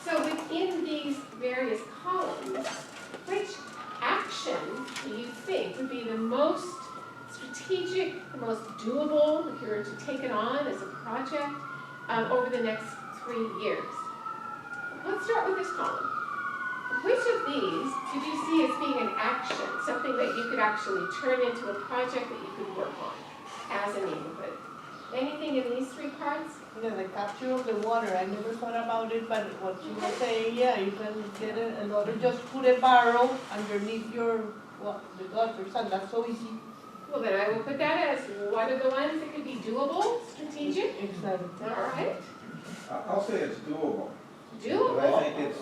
So within these various columns, which action do you think would be the most strategic, the most doable, if you were to take it on as a project over the next 3 years? Let's start with this column. Which of these did you see as being an action, something that you could actually turn into a project that you could work on as a neighborhood? Anything in these 3 parts? Yeah, the capture of the water, I never thought about it, but what you were saying, yeah, you can get a lot of, just put a barrel underneath your, the gutters, and that's so easy. Well, then I will put that as one of the ones that could be doable, strategic. Exactly. All right. I'll say it's doable. Doable. But I think it's,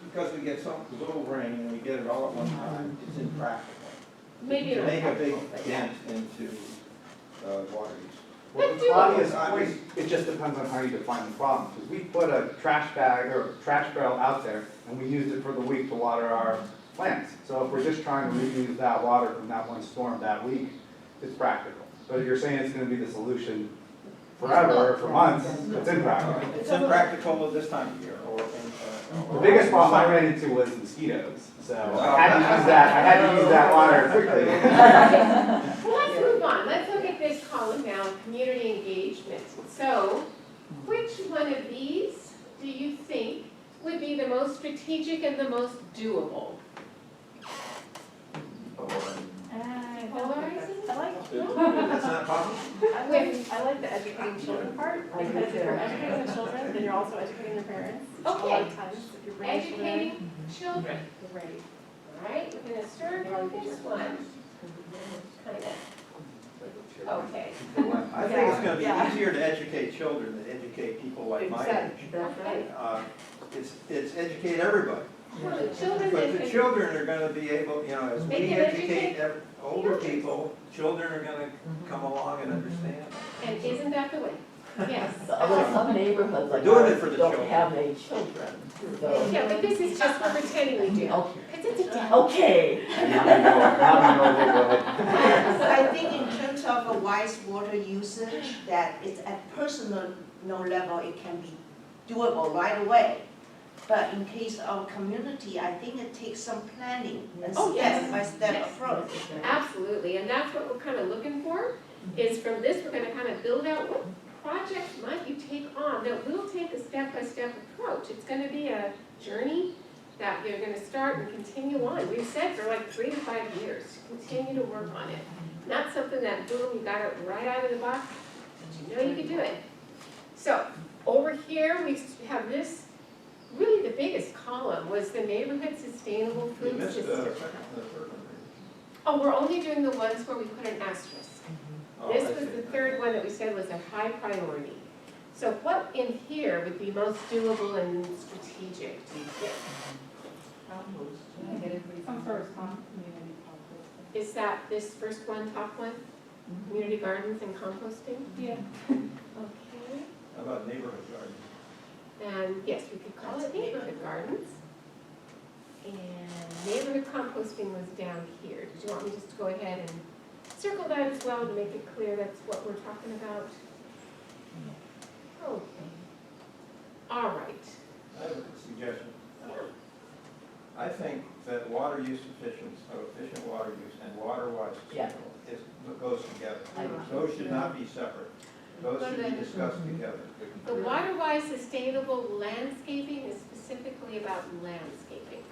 because we get so little rain and we get it all at one time, it's impractical. Maybe To not make a big practical, but dent into water use. Well, the obvious point, it just depends on how you define the problem. Because we put a trash bag or trash barrel out there and we used it for the week to water our plants. So if we're just trying to reuse that water from that one storm that week, it's practical. But if you're saying it's going to be the solution forever, or for months, it's impractical. It's impractical this time of year, The biggest problem I ran into was mosquitoes. So I had to use that water quickly. Well, let's move on. Let's look at this column now, community engagement. So, which one of these do you think would be the most strategic and the most doable? Polarizing? I like, That's not possible? I like the educating children part, because if you're educating the children, then you're also educating the parents. A lot Okay. of times, if you're bringing children in. Educating children. Right. All right, we're going to start on this one. Kind of. Okay. I think it's gonna be easier to educate children than educate people like my age. Exactly, that's right. It's educate everybody. Well, the children But the that- children are gonna be able, as They we can educate educate older people, children are gonna come along and understand. And isn't that the way? Yes. Although some neighborhoods like Doing it ours for the don't children. have any children, so. Yeah, but this is just for pretending we do. Okay. Because it's a demo. Okay. Now we know they go ahead. But I think in terms of a wise water usage, that it's at personal level, it can be doable right away. But in case of community, I think it takes some planning and Oh, yes. step-by-step Yes. approach. Absolutely, and that's what we're kind of looking for, is from this, we're gonna kind of build out what projects might you take on that will take a step-by-step approach. It's gonna be a journey, that they're gonna start and continue on. We've said for like 3 to 5 years, to continue to work on it. Not something that, boom, you got it right out of the box, but you know you could do it. So, over here, we have this, really the biggest column was the neighborhood sustainable You food missed the system. third one. Oh, we're only doing the ones where we put an asterisk. Oh, This I was see. the third one that we said was a high priority. So what in here would be most doable and strategic, do you think? Some sort of community compost. Is that this first one, top one? Community gardens and composting? Yeah. Okay. How about neighborhood gardens? And yes, we could call it neighborhood gardens. And neighborhood composting was down here. Did you want me just to go ahead and circle that as well to make it clear that's what we're talking about? Okay. All right. I have a suggestion. I think that water use efficient water use and water-wise sustainable goes together. Those should not be separate. Those should be discussed together. The water-wise sustainable landscaping is specifically about landscaping.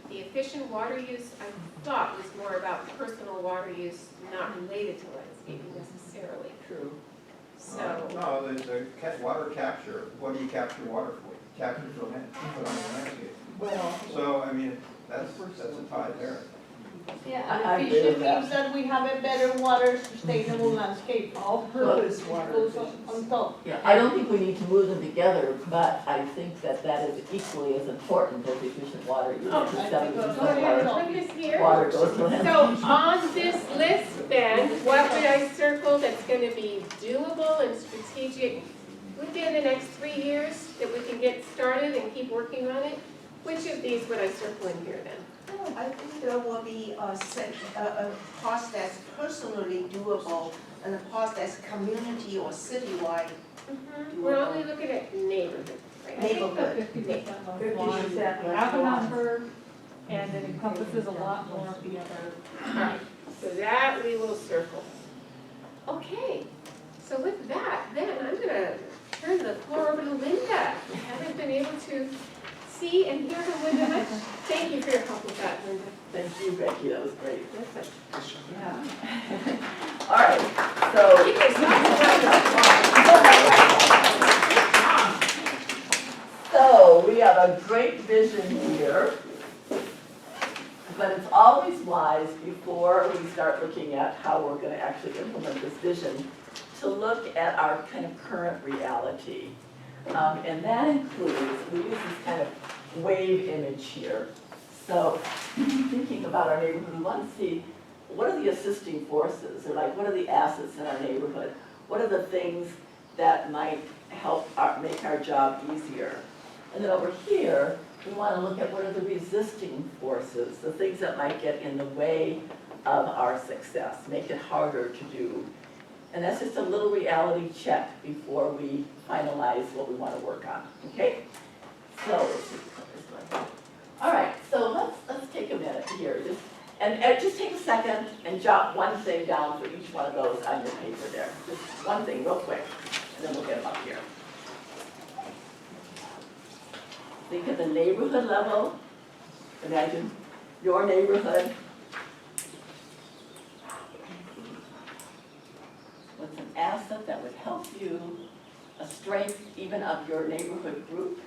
The efficient water use, I thought, was more about personal water use, not related to landscaping necessarily. True. So, No, the water capture, what do you capture water for? You capture for land, you put on the landscape. Well. So, I mean, that's a tie there. Yeah, I and agree with efficient that. means that we have a better water sustainable landscape. All-purpose water Goes efficiency. on top. Yeah, I don't think we need to move them together, but I think that that is equally as important as efficient water use. Oh, because I 70% think of go ahead our and put this here. water goes to So landfill. on this list then, what would I circle that's gonna be doable and strategic within the next 3 years that we can get started and keep working on it? Which of these would I circle in here then? I think there will be a part that's personally doable and a part that's community or citywide. We're only looking at neighborhood, right? I think the Neighborhood. 50%. We have a number, and it encompasses a lot more of the other. Right, so that we will circle. Okay, so with that, then I'm gonna turn the floor over to Linda. We haven't been able to see and hear her Linda much. Thank you for your help with that, Linda. Thank you, Becky, that was great. Listen. Yeah. All right, so. You guys So we have a great vision here, but it's always wise before we start looking at how we're going to actually implement this vision to look at our kind of current reality. And that includes, we use this kind of wave image here. So thinking about our neighborhood, we want to see what are the assisting forces, or like what are the assets in our neighborhood? What are the things that might help make our job easier? And then over here, we want to look at what are the resisting forces, the things that might get in the way of our success, make it harder to do. And that's just a little reality check before we finalize what we want to work on, okay? So, let's see, all right, so let's take a minute here. And just take a second and jot one thing down for each one of those on your paper there. Just one thing real quick, and then we'll get them up here. Think at the neighborhood level. Imagine your neighborhood. What's an asset that would help you, a strength even of your neighborhood group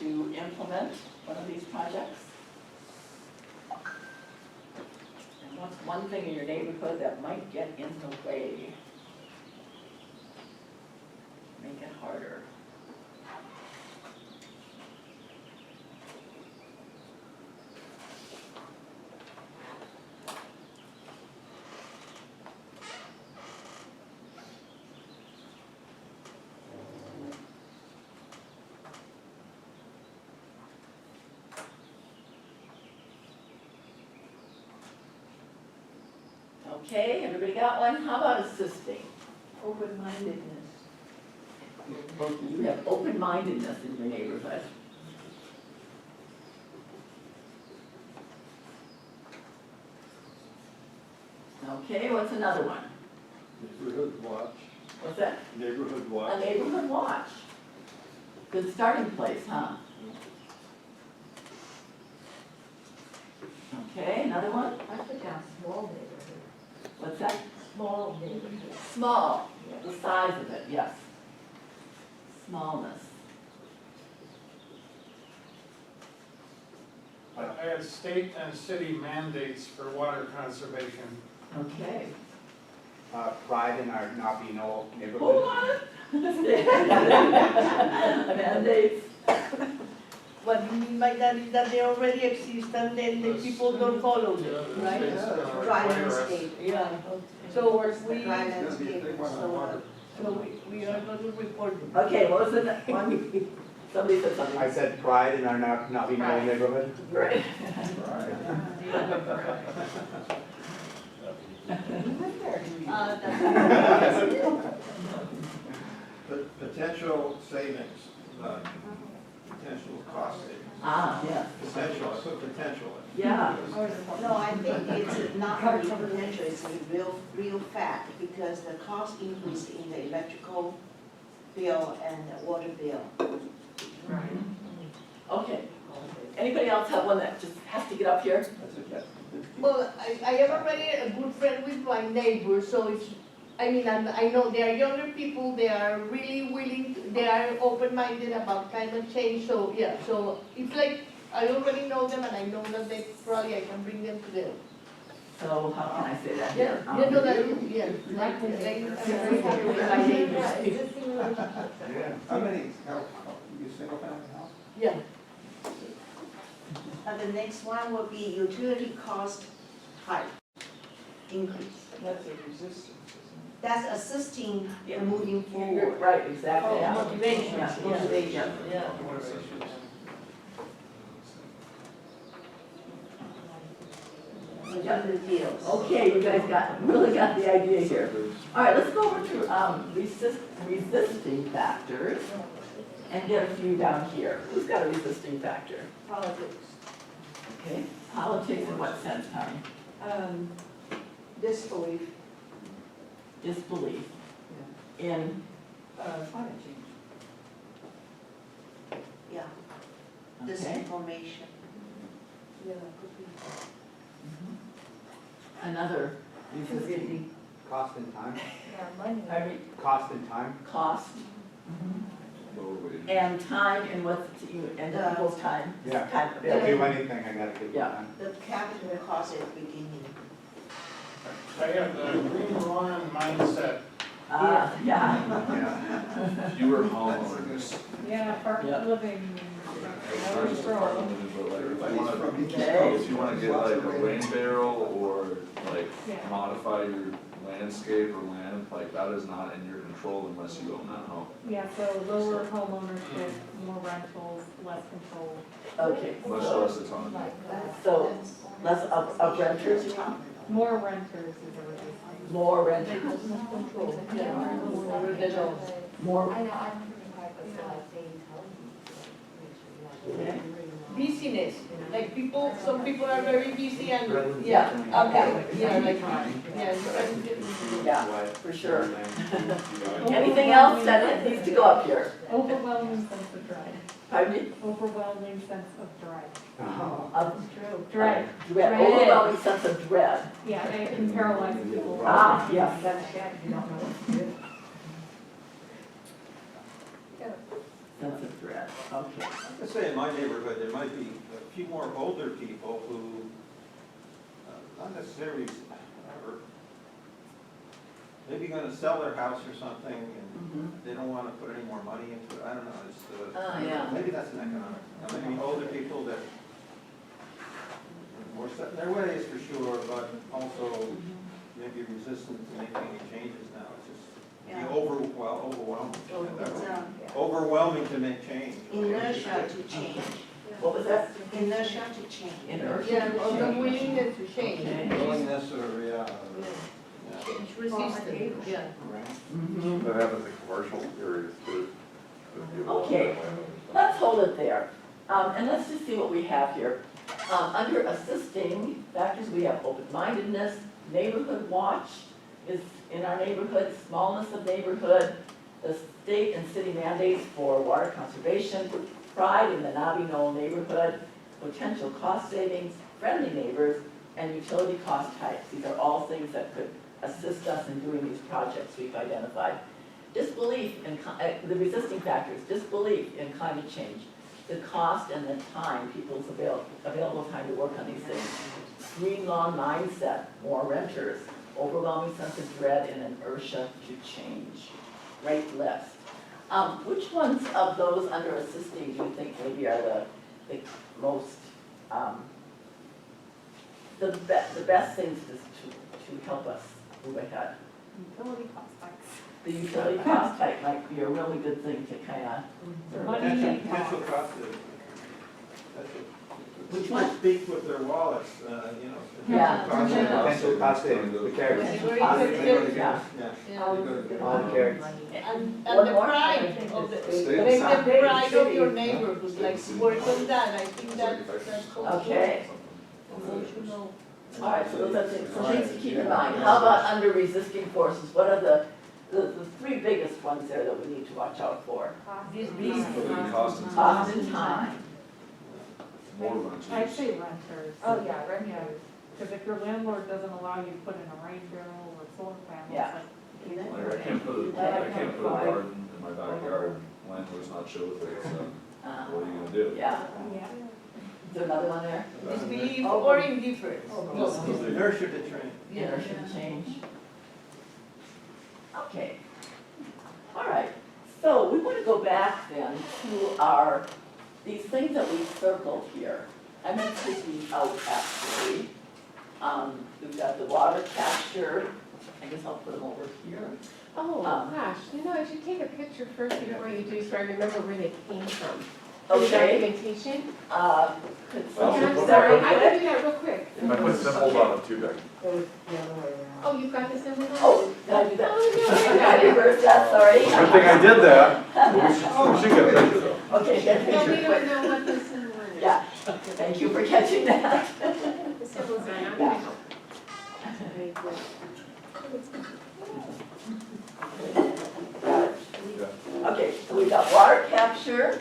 to implement one of these projects? And what's one thing in your neighborhood that might get in the way? Make it harder. Okay, everybody got one? How about assisting? Open-mindedness. You have open-mindedness in your neighborhood. Okay, what's another one? Neighborhood watch. What's that? Neighborhood A watch. neighborhood watch. Good starting place, huh? Okay, another one? I put down small neighborhood. What's that? Small neighborhood. Small, the size of it, yes. Smallness. I had state and city mandates for water conservation. Okay. Pride in our Nabino neighborhood. Hold on. Mandates. What you mean by that is that they already exist and then the people don't follow them, right? Dry landscape. Yeah. So The we, dry landscape, so we are going to report them. Okay, what was the next one? Somebody said something. I said pride in our Nabino neighborhood. Right. Potential savings, potential cost savings. Ah, yes. Potential, I put potential in. Yeah. No, I think it's not really potential, it's a real fact, because the cost increase in the electrical bill and the water bill. Okay. Anybody else have one that just has to get up here? Well, I am already a good friend with my neighbors, so it's, I mean, I know they are younger people, they are really willing, they are open-minded about climate change, so yeah, so it's like, I already know them and I know that they probably, I can bring them together. So how can I say that Yeah, here? you know that, yeah, like, I'm very happy with my neighbors. How many, you single family house? Yeah. The next one will be utility cost hike, increase. That's a resistance, isn't That's assisting Yeah. the moving forward. Right, exactly. yeah. Motivation, Yeah, yeah. motivation. Yeah. Those are the deals. Okay, you guys really got the idea here. All right, let's go over to resisting factors and get a few down here. Who's got a resisting factor? Politics. Okay, politics in what sense, Tommy? Disbelief. Disbelief in, Climate change. Yeah, okay. disinformation. Yeah, could be. Another resisting, Cost and time. Yeah, money. I mean, Cost and time. cost. Lower wage. And time in what's, and the people's time. Yeah. Time. If I do anything, I gotta give it Yeah. time. The capital cost at the beginning. I have the green lawn mindset. Yeah. Yeah. Fewer homeowners. Yeah, apartment Yeah. living. Not just apartment living, but like, Okay. if you wanna get like a rain barrel or like Yeah. modify your landscape or land, like that is not in your control unless you own that home. Yeah, so lower home ownership, more rentals, less control. Okay, Much less autonomy. so less of renters, you want? More renters is a resistance. More renters, more, I know, I'm pretty hard, but still I say okay. Busyness, like people, some people are very busy and, Yeah. okay, yeah, like, yeah. Yeah, for sure. Anything else that needs to go up here? Overwhelming sense of dread. Pardon me? Overwhelming sense of dread. Of Dread. dread, overwhelming sense of dread. Yeah, and it can paralyze people. Ah, yes. that's bad, you don't know what to do. Sense of dread, okay. I could say in my neighborhood, there might be a few more older people who, not necessarily, are maybe gonna sell their house or something, and they don't wanna put any more money into it, I don't know, it's, yeah. maybe that's an economic, maybe older people that are more set in their ways for sure, but also maybe resistant to making any changes now, it's just Yeah. overwhelming. It's Overwhelming to make change. inertia to change. What was that? Inertia to change. Inertia. Yeah, or the willingness to change. Okay. Willingness or, yeah. Change resistance, yeah. Mhm. That happens in commercial areas too. Okay, let's hold it there. And let's just see what we have here. Under assisting factors, we have open-mindedness, neighborhood watch is in our neighborhood, smallness of neighborhood, the state and city mandates for water conservation, pride in the Nabi Knoll neighborhood, potential cost savings, friendly neighbors, and utility cost types. These are all things that could assist us in doing these projects we've identified. Disbelief in, the resisting factors, disbelief in climate change, the cost and the time, people's available time to work on these things. Green lawn mindset, more renters, overwhelming sense of dread and inertia to change. Great list. Which ones of those under assisting do you think maybe are the most, the best things to help us move ahead? Utility cost hikes. The utility cost type might be a really good thing to kind of. Potential cost. Which one? Speak with their wallets, you know. Yeah. Potential cost savings, the characters. Yeah. All the characters. And One the more? pride of the, Stay make inside. the pride of your neighborhood, like work on that, I think that's also Okay. emotional. All right, so those are things, so things to keep in mind. How about under resisting forces? What are the three biggest ones there that we need to watch out for? These Cost and time. More renters. I'd say renters. Oh, yeah, renters. Because if your landlord doesn't allow you to put in a rain barrel or solar panels, Yeah. Like I can't put a garden in my backyard, landlord's not chill with it, so what are you gonna do? Yeah. Yeah. Is there another one there? Disbelief or indifference. Inertia to train. Inertia to change. Okay. All right. So we want to go back then to these things that we circled here. I'm going to take these out actually. We've got the water capture. I guess I'll put them over here. Oh, gosh, I should take a picture first before you do, so I remember where they came from. Okay. Documentation. Could Okay, I'm someone- sorry, I can do that real quick. If I put symbols on it too big. Oh, you've got this in there? Oh, did I do that? Oh, I reversed that, sorry. Good thing I did that. We should get a picture though. Okay, get a no. No, we picture don't quick. know what the symbol is. Yeah, thank you for catching that. The symbols are not gonna help. Okay, so we've got water capture,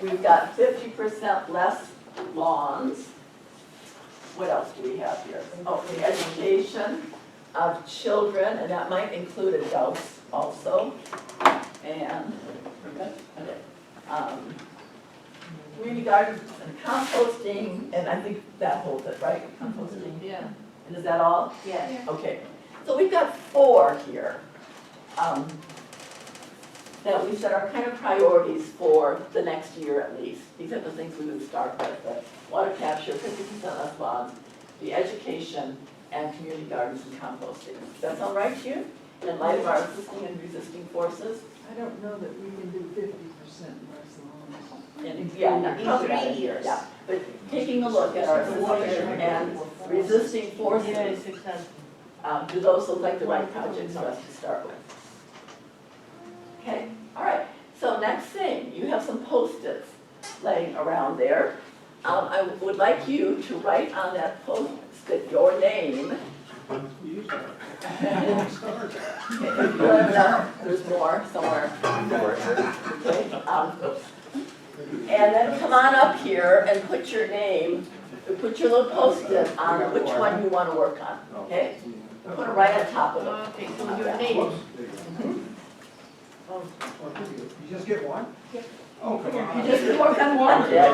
we've got 50% less lawns. What else do we have here? Okay, education of children, and that might include adults also. And, community gardens and composting, and I think that holds it, right? Composting. Yeah. And is that all? Yes. Okay, so we've got 4 here that we said are kind of priorities for the next year at least. These are the things we would start with: the water capture, 50% less lawns, the education, and community gardens and composting. Does that sound right to you? In light of our assisting and resisting forces? I don't know that we can do 50% less lawns. And, yeah, not probably not in here, yeah. But taking a look at our assisting and resisting forces, Yes, exactly. do those look like the right projects for us to start with? Okay, all right. So next thing, you have some Post-its laying around there. I would like you to write on that Post-it your name. There's more somewhere. Okay, oops. And then come on up here and put your name, put your little Post-it on which one you want to work on, okay? Put it right on top of it. Okay, so your name. You just get one? Oh, come on. You just work on one, Dick,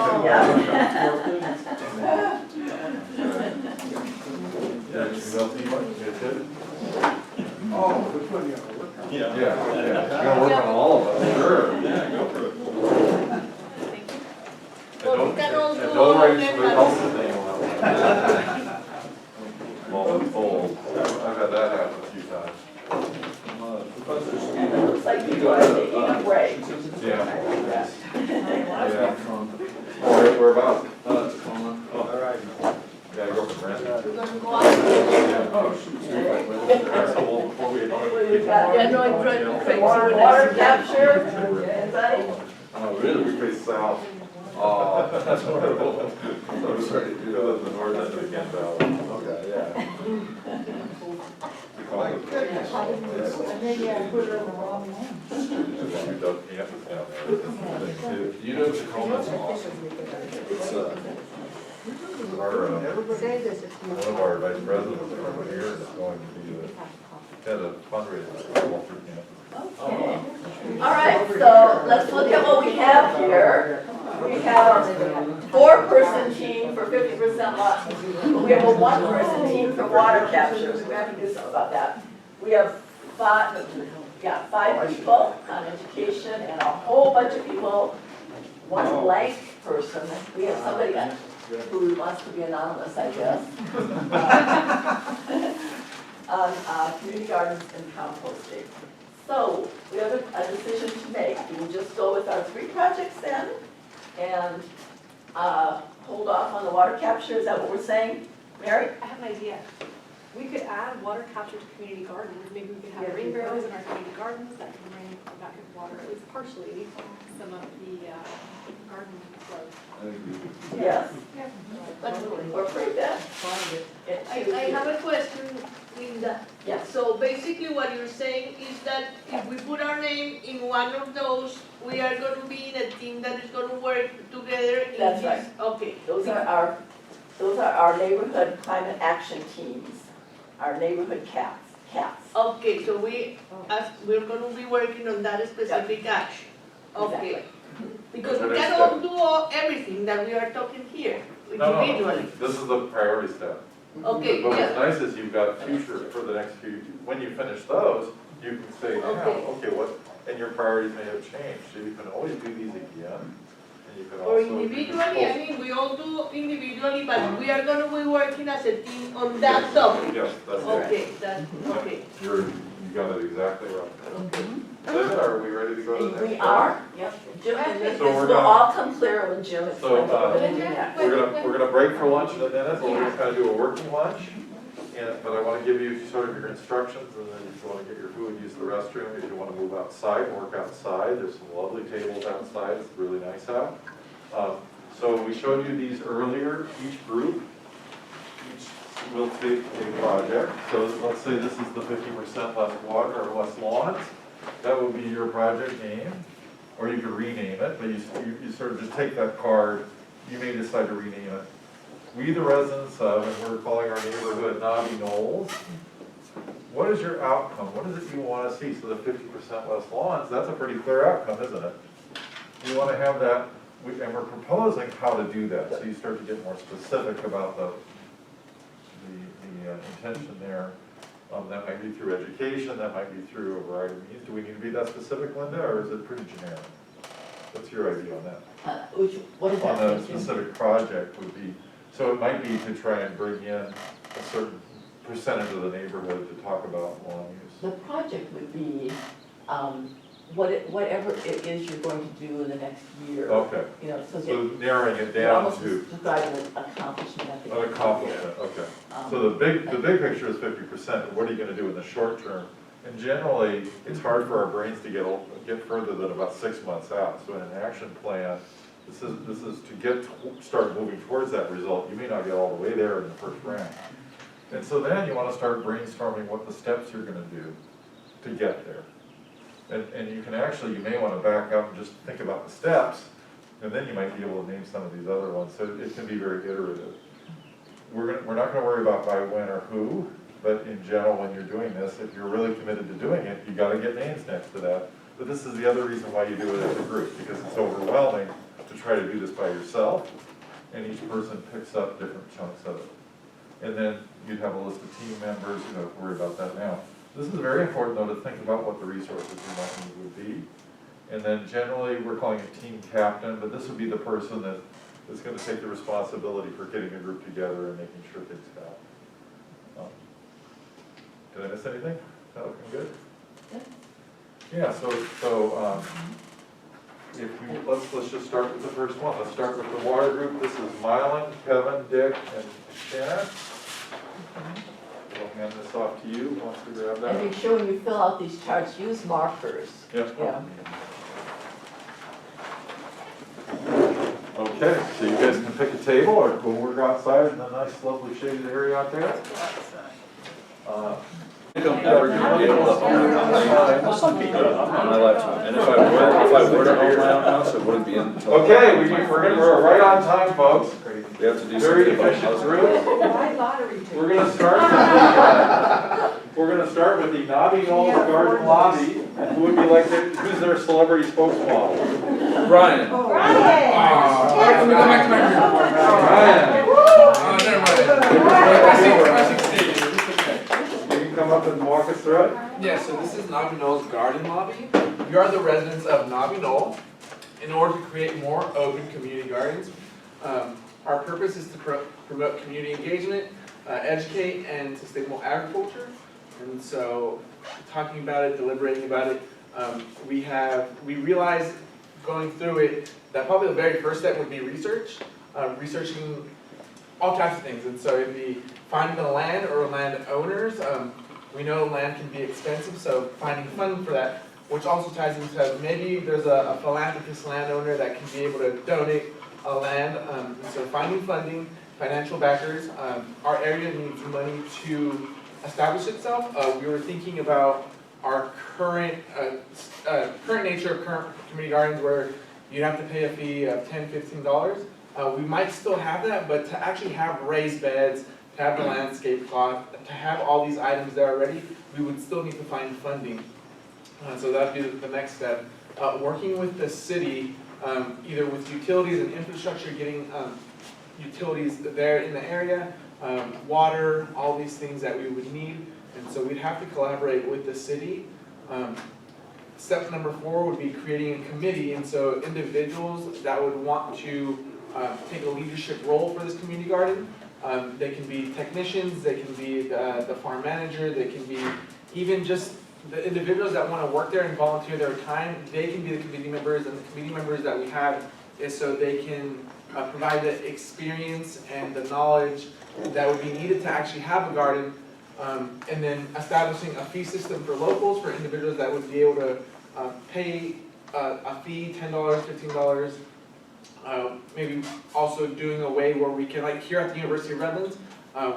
Oh, which one you gonna work on? Yeah. You gotta work on all of them. Sure. Yeah, go for it. Well, we can all do And all don't of write them somebody at else's name on it. Well, it's full. I've had that happen a few times. And it looks like people are taking a break. Yeah. Yeah. Oh, we're about. Tacoma. All right. Gotta go for rent. We're gonna go out. Oh, shoot. So we'll, before we. We've got Yeah, no, I'm trying to fix water capture, anybody? Oh, really? We face south. Oh, that's horrible. So we're ready to do the north end of Kent Valley. Okay, yeah. My goodness. And maybe I put her in the wrong one. You dug campus down there. You know Tacoma's awesome. It's Say this if you. One of our vice presidents from here is going to be the head of fundraising for Walter Camp. Okay. All right, so let's look at what we have here. We have a 4-person team for 50% lots. We have a 1-person team for water capture. We're going to do something about that. We have 5 people on education and a whole bunch of people, 1 blank person. We have somebody who wants to be anonymous, I guess. On community gardens and composting. So we have a decision to make. Do we just go with our 3 projects then and hold off on the water capture? Is that what we're saying, Mary? I have an idea. We could add water capture to community gardens. Maybe we could have rain barrels in our community gardens that can rain, that could water at least partially some of the garden flows. Yes. Yeah. Incorporate that. I have a question, Linda. Yes. So basically what you're saying is that if we put our name in one of those, we are going to be in a team that is going to work together in That's this? right. Okay. Those are our neighborhood climate action teams, our neighborhood cats. Okay, so we're going to be working on that specific action. Okay. Exactly. Because we can all do everything that we are talking here individually. No, this is the priority step. Okay, But what's yeah. nice is you've got future for the next few, when you finish those, you can say now, okay, what, and your priorities may have changed, so you can always do these again. And you can Or also. individually, I mean, we all do individually, but we are going to be working as a team on that topic. Yes, that's it. Okay, okay. You got it exactly right. Linda, are we ready to go to the next? We are, yep. Jim, and this So we're will gonna- all come clear when Jim explains what we're going to do next. We're gonna break for lunch in a minute, we're gonna kind of do a working lunch. But I want to give you sort of your instructions, and then if you want to get your food, use the restroom. If you want to move outside, work outside. There's some lovely tables outside, it's really nice out. So we showed you these earlier, each group, each will take a project. So let's say this is the 50% less water or less lawns. That would be your project name, or you could rename it, but you sort of just take that card, you may decide to rename it. We, the residents of, and we're calling our neighborhood Knobby Knolls, what is your outcome? What is it you want to see? So the 50% less lawns, that's a pretty clear outcome, isn't it? You want to have that, and we're proposing how to do that. So you start to get more specific about the intention there. That might be through education, that might be through a variety of means. Do we need to be that specific, Linda, or is it pretty generic? What's your idea on that? What is that? On a specific project would be, so it might be to try and bring in a certain percentage of the neighborhood to talk about lawn use. The project would be whatever it is you're going to do in the next year. Okay. You know, so So narrowing it you're down almost to describing an accomplishment at the an end. accomplishment, okay. So the big picture is 50%, what are you gonna do in the short term? And generally, it's hard for our brains to get further than about 6 months out. So in an action plan, this is to start moving towards that result. You may not get all the way there in the first round. And so then you wanna start brainstorming what the steps you're gonna do to get there. And you can actually, you may want to back up and just think about the steps, and then you might be able to name some of these other ones. So it can be very iterative. We're not going to worry about by when or who, but in general, when you're doing this, if you're really committed to doing it, you got to get names next to that. But this is the other reason why you do it as a group, because it's overwhelming to try to do this by yourself, and each person picks up different chunks of it. And then you'd have a list of team members, you don't have to worry about that now. This is very important, though, to think about what the resources you might need would be. And then generally, we're calling a team captain, but this would be the person that is going to take the responsibility for getting a group together and making sure things go. Did I miss anything? Is that looking good? Yeah, so if we, let's just start with the first one. Let's start with the water group. This is Mylan, Kevin, Dick, and Shannon. I'll hand this off to you. Who wants to grab that? And make sure when you fill out these charts, use markers. Yep. Yeah. Okay, so you guys can pick a table or go work outside in the nice, lovely shaded area out there. I don't ever gonna be able to own on my lifetime, and if I were to own my own house, it wouldn't be until. Okay, we're right on time, folks. We have to do Very something about efficient housing. group. Buy lottery tickets. We're gonna start with the Nobby Knoll Yeah, Garden board Lobby, and who would be like, who's their celebrity spokesmodel? Brian. Oh. Can we go back to my group? Brian, Oh, never mind. you can come up and walk us through it? Yeah, so this is Nobby Knoll's garden lobby. We are the residents of Nobby Knoll. In order to create more open community gardens, our purpose is to promote community engagement, educate, and sustainable agriculture. And so, talking about it, deliberating about it, we realized going through it that probably the very first step would be research, researching all types of things. And so it'd be finding the land or land owners. We know land can be expensive, so finding funding for that, which also ties into maybe there's a philanthropist landowner that can be able to donate a land. And so finding funding, financial backers. Our area needs money to establish itself. We were thinking about our current nature of current community gardens where you have to pay a fee of $10, $15. We might still have that, but to actually have raised beds, to have the landscape cloth, to have all these items there already, we would still need to find funding. So that'd be the next step. Working with the city, either with utilities and infrastructure, getting utilities there in the area, water, all these things that we would need. And so we'd have to collaborate with the city. Step number 4 would be creating a committee, and so individuals that would want to take a leadership role for this community garden. They can be technicians, they can be the farm manager, they can be even just the individuals that want to work there and volunteer their time. They can be the committee members, and the committee members that we have is so they can provide the experience and the knowledge that would be needed to actually have a garden. And then establishing a fee system for locals, for individuals that would be able to pay a fee, $10, $15. Maybe also doing a way where we can, like here at the University of Redlands,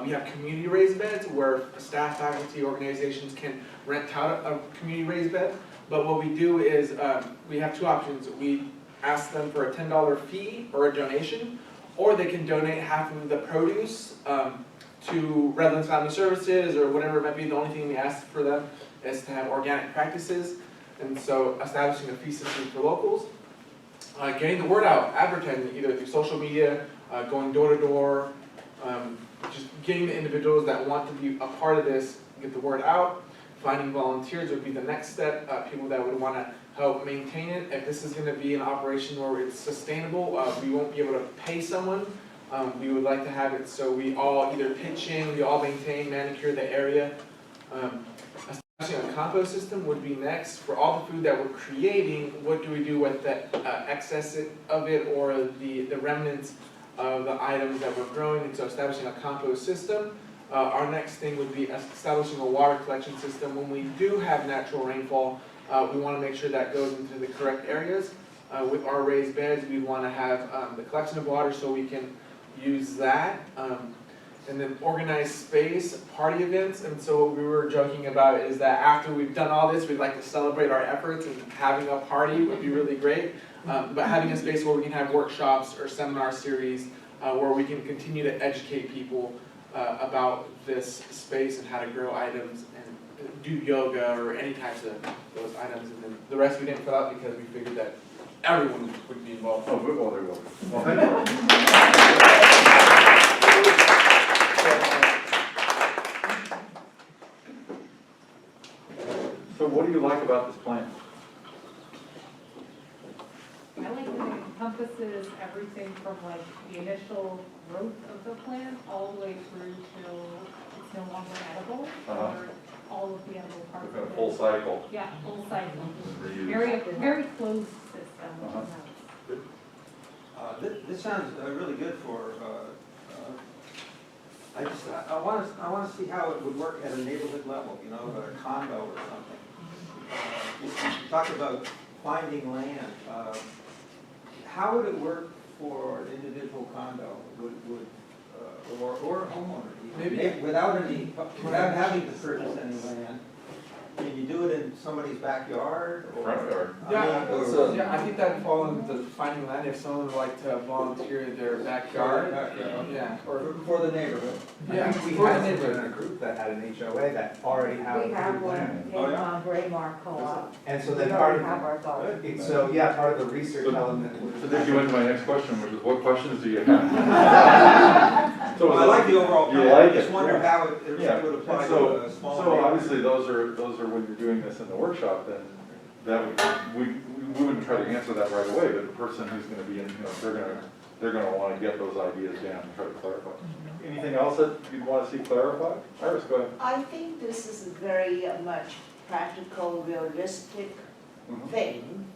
we have community raised beds where staff, faculty, organizations can rent out a community raised bed. But what we do is we have 2 options. We ask them for a $10 fee or a donation, or they can donate half of the produce to Redlands Family Services or whatever it might be. The only thing we ask for them is to have organic practices. And so establishing a fee system for locals. Getting the word out, advertising either through social media, going door to door, just getting the individuals that want to be a part of this, get the word out. Finding volunteers would be the next step, people that would want to help maintain it. If this is going to be an operation where it's sustainable, we won't be able to pay someone. We would like to have it so we all either pitch in, we all maintain, manicure the area. Establishing a compost system would be next. For all the food that we're creating, what do we do with the excess of it or the remnants of the items that we're growing? And so establishing a compost system. Our next thing would be establishing a water collection system. When we do have natural rainfall, we want to make sure that goes into the correct areas. With our raised beds, we want to have the collection of water so we can use that. And then organized space, party events. And so what we were joking about is that after we've done all this, we'd like to celebrate our efforts, and having a party would be really great. But having a space where we can have workshops or seminar series where we can continue to educate people about this space and how to grow items and do yoga or any types of those items. And then the rest we didn't fill out because we figured that everyone would be involved. Oh, well, there we go. Well, thank you. So what do you like about this plan? I like that it encompasses everything from like the initial growth of the plant all the way through till it's no longer edible, or all of the edible parts of A it. full cycle. Yeah, full cycle. Reuse. Very closed system. This sounds really good for, I want to see how it would work at a neighborhood level, you know, a condo or something. You talked about finding land. How would it work for an individual condo? Or a homeowner, even? Maybe without having to purchase any land? Can you do it in somebody's backyard or? Front yard. Yeah, I think that'd fall into finding land if someone would like to volunteer in their backyard. Yeah. Or for the neighborhood. Yeah. I think we for the had someone neighborhood. in a group that had an HOA that already had We have approved one land. in Oh, yeah? Braemar Co-op. And so We then part already of, have our garden. so yeah, part of the research element was. So then you went to my next question, which is what questions do you have? So I like the overall You plan, like I just it, wonder yeah. how it Yeah, would apply and to a small. so obviously those are when you're doing this in the workshop, then that would, we wouldn't try to answer that right away, but the person who's gonna be in, they're gonna wanna get those ideas down and try to clarify. Anything else that you'd wanna see clarified? Iris, go ahead. I think this is a very much practical, realistic thing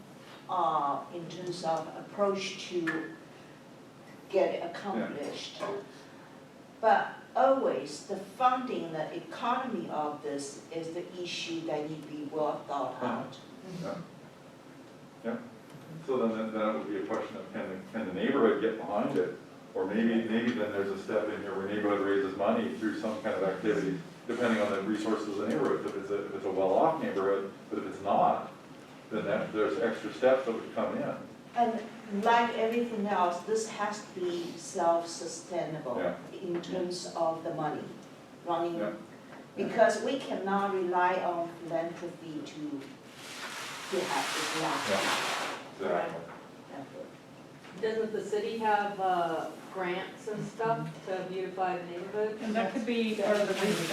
in terms of approach to get it accomplished. But always, the funding, the economy of this is the issue that need to be well thought out. Yeah. Yeah. So then that would be a question of can the neighborhood get behind it? Or maybe then there's a step in here where neighborhood raises money through some kind of activity, depending on the resources of the neighborhood. If it's a well-off neighborhood, but if it's not, then there's extra steps that would come in. And like everything else, this has to be self-sustainable in terms of the money running. Yeah. Because we cannot rely on philanthropy to have this last. Exactly. Doesn't the city have grants and stuff to beautify the neighborhood? And that could be part of the research,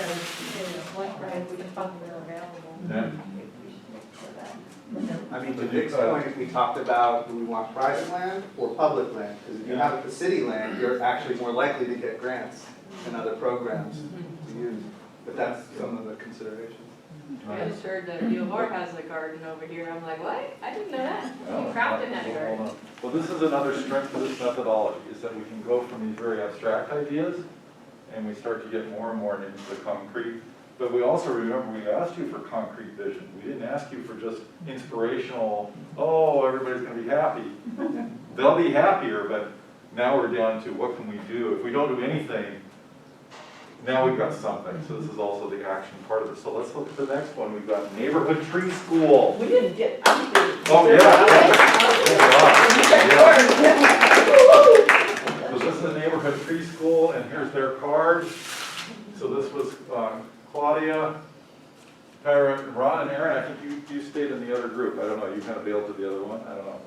is what grants and funds are available. Yeah. I mean, to Dick's point, we talked about, do we want private land or public land? Because if you have the city land, you're actually more likely to get grants and other programs to use. But that's some of the considerations. I just heard that U of R has a garden over here. I'm like, what? I didn't know that. Oh, Crafton had a hold garden. on. Well, this is another strength of this methodology, is that we can go from these very abstract ideas and we start to get more and more into the concrete. But we also remember we asked you for concrete vision. We didn't ask you for just inspirational, oh, everybody's gonna be happy. They'll be happier, but now we're down to what can we do? If we don't do anything, now we've got something. So this is also the action part of it. So let's look at the next one. We've got neighborhood tree school. We didn't get, Oh, yeah. So this is a neighborhood preschool, and here's their card. So this was Claudia, Tyra, Ron, and Aaron. I think you stayed in the other group. I don't know, you kind of bailed to the other one. I don't know.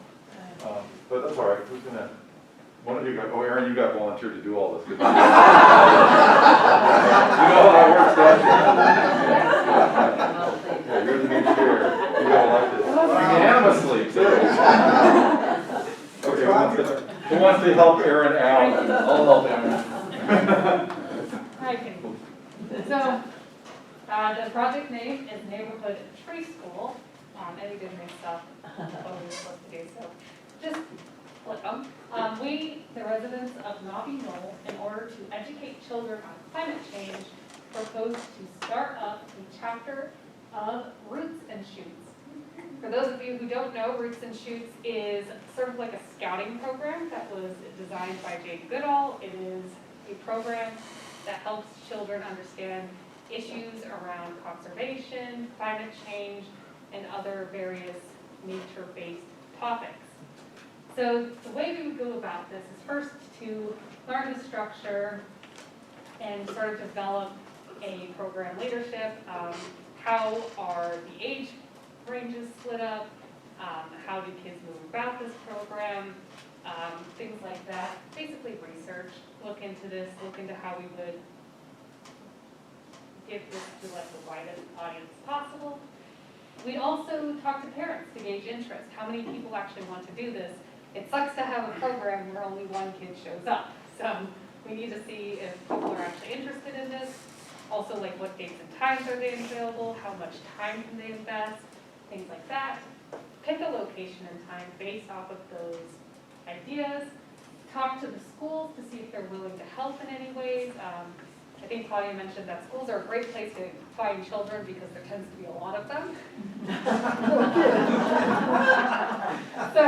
But that's all right. Who's gonna? One of you got. Oh, Aaron, you got volunteered to do all this. Good. You know how that works, don't you? Yeah, you're the new chair. You got elected unanimously too. Okay, who wants to help Aaron out? I'll help Aaron. I can. So, the project name is Neighborhood Tree School. Eddie did make stuff what we were supposed to do, so just click them. We, the residents of Nobby Knoll, in order to educate children on climate change, propose to start up a chapter of Roots and Shoots. For those of you who don't know, Roots and Shoots is sort of like a scouting program that was designed by Jake Goodall. It is a program that helps children understand issues around conservation, climate change, and other various nature-based topics. So the way we would go about this is first to learn the structure and sort of develop a program leadership. How are the age ranges split up? How do kids move about this program? Things like that. Basically research, look into this, look into how we would give this to like the widest audience possible. We also talk to parents to gauge interest. How many people actually want to do this? It sucks to have a program where only one kid shows up. So we need to see if people are actually interested in this. Also, like what dates and times are they available? How much time can they invest? Things like that. Pick a location and time based off of those ideas. Talk to the schools to see if they're willing to help in any ways. I think Claudia mentioned that schools are a great place to find children because there tends to be a lot of them. So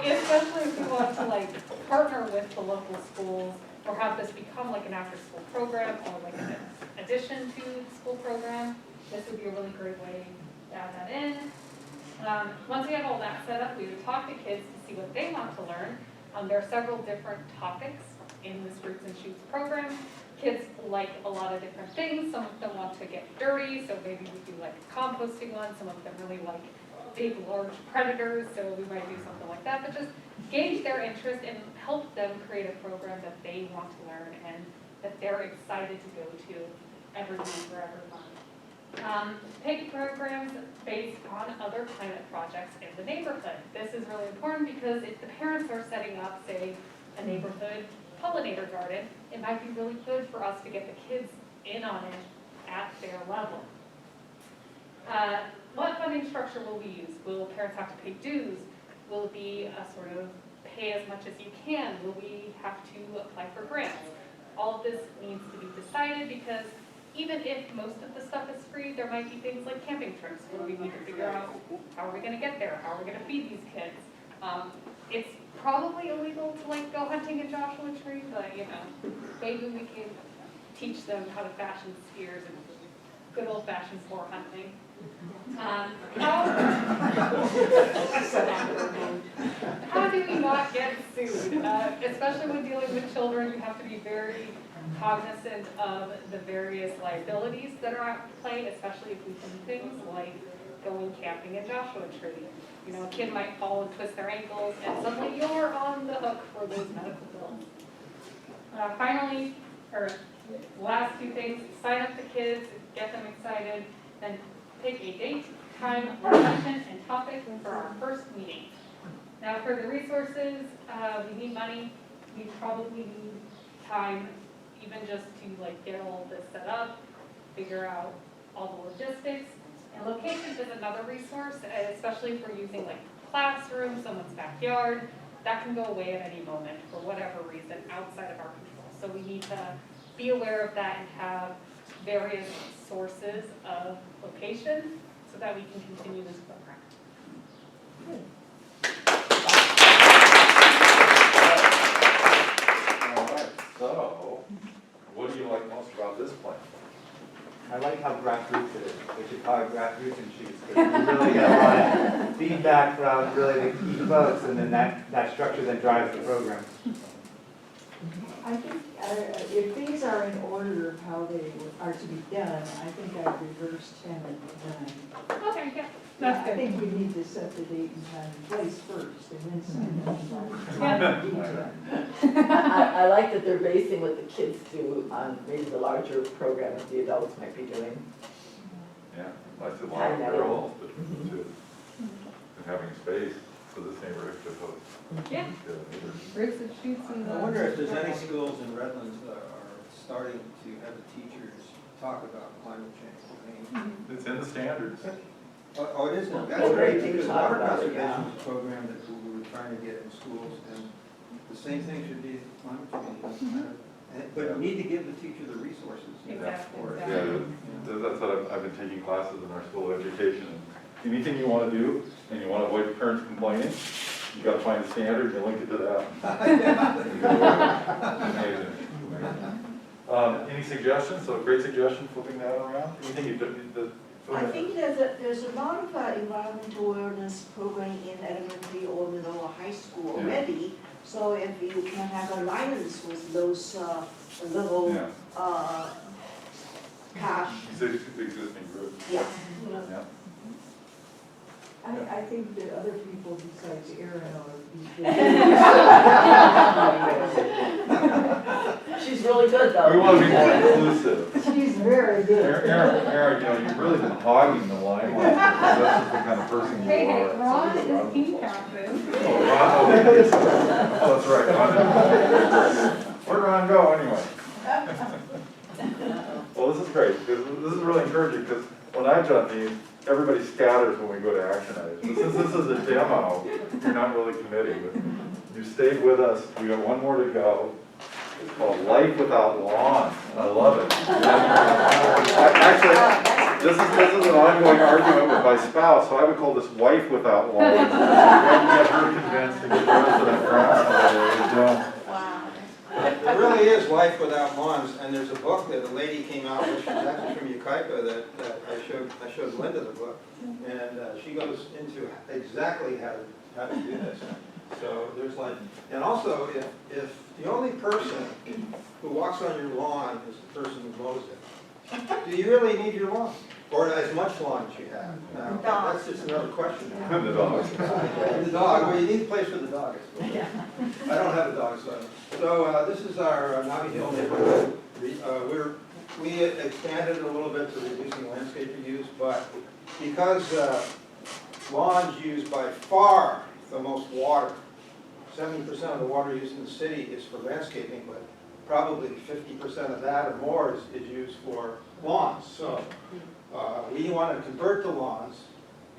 especially if you want to like partner with the local schools or have this become like an after-school program or like an addition to the school program, this would be a really great way add that in. Once we have all that set up, we would talk to kids to see what they want to learn. There are several different topics in this Roots and Shoots program. Kids like a lot of different things. Some of them want to get dirty, so maybe we do like a composting one. Some of them really like big, large predators, so we might do something like that. But just gauge their interest and help them create a program that they want to learn and that they're excited to go to every week or every month. Pick programs based on other climate projects in the neighborhood. This is really important because if the parents are setting up, say, a neighborhood pollinator garden, it might be really good for us to get the kids in on it at their level. What funding structure will we use? Will parents have to pay dues? Will it be a sort of pay as much as you can? Will we have to apply for grants? All of this needs to be decided because even if most of the stuff is free, there might be things like camping trips where we need to figure out how are we going to get there? How are we going to feed these kids? It's probably illegal to like go hunting in Joshua Tree, but you know, maybe we can teach them how to fashion spears and good old-fashioned boar hunting. How do we not get sued? Especially when dealing with children, you have to be very cognizant of the various liabilities that are at play, especially if we do things like going camping in Joshua Tree. You know, a kid might fall and twist their ankles, and suddenly you're on the hook for those medical bills. Finally, or last two things, sign up the kids, get them excited, then pick a date, time, location, and topic for our first meeting. Now for the resources, we need money. We probably need time, even just to like get all this set up, figure out all the logistics. And location is another resource, especially if we're using like classroom, someone's backyard. That can go away at any moment for whatever reason outside of our control. So we need to be aware of that and have various sources of location so that we can continue this program. All right, so what do you like most about this plan? I like how grassroots it is. We should call it grassroots and shoots, because we really get a lot of feedback from really the key folks, and then that structure then drives the program. I think if things are in order of how they are to be done, I think I'd reverse 10 and 9. Okay, yeah, Yeah, that's I good. think we need to set the date and time and place first, and then sign up. I like that they're basing what the kids do on maybe the larger program that the adults might be doing. Yeah, I see a lot of parallels between the two. And having space for this neighborhood to host. Yeah. Roots and Shoots and I wonder if there's any schools in Redlands that are starting to have the teachers talk about climate change. I mean, It's in the standards. oh, it is, Oh, that's great, they because talk water about it, conservation yeah. is a program that we were trying to get in schools, and the same thing should be climate change. But we need to give the teacher the resources. Exactly. for it. Yeah, that's what I've been taking classes in our school of education. Anything you want to do and you want to avoid parents complaining, you got to find the standard and link it to that. Amazing. Any suggestions? So great suggestion, flipping that around. Anything you did? I think there's a lot of environmental awareness program in elementary or middle or high school already. So if you can have alliance with those little cash. Existing groups. Yeah. Yeah. I think that other people besides Erin She's really good though. We want to be more inclusive. She's very good. Aaron, you know, you've really been hogging the limelight. That's just the kind of person you Hey, are. Ron is team captain. Oh, that's right. Ron. Where'd Ron go anyway? Well, this is great, because this is really encouraging, because when I've done these, everybody scatters when we go to action items. But since this is a demo, you're not really committing. But you stayed with us. We got one more to go. It's called Life Without Lawns. I love it. Actually, this is an ongoing argument with my spouse, so I would call this Wife Without Lawns. We haven't get her convinced to get rid of that grass. Wow. There really is life without lawns, and there's a book that a lady came out with, she's actually from Ukaipa, that I showed Linda the book, and she goes into exactly how to do this. So there's life. And also, if the only person who walks on your lawn is the person who mows it, do you really need your lawn? Or as much lawn as you have? No, that's just another question. The dog. The dog, well, you need a place for the dog. I don't have a dog, so this is our Navi Hill neighborhood. We expanded a little bit to reducing landscape use, but because lawns use by far the most water, 70% of the water used in the city is for landscaping, but probably 50% of that or more is used for lawns. So we want to convert the lawns,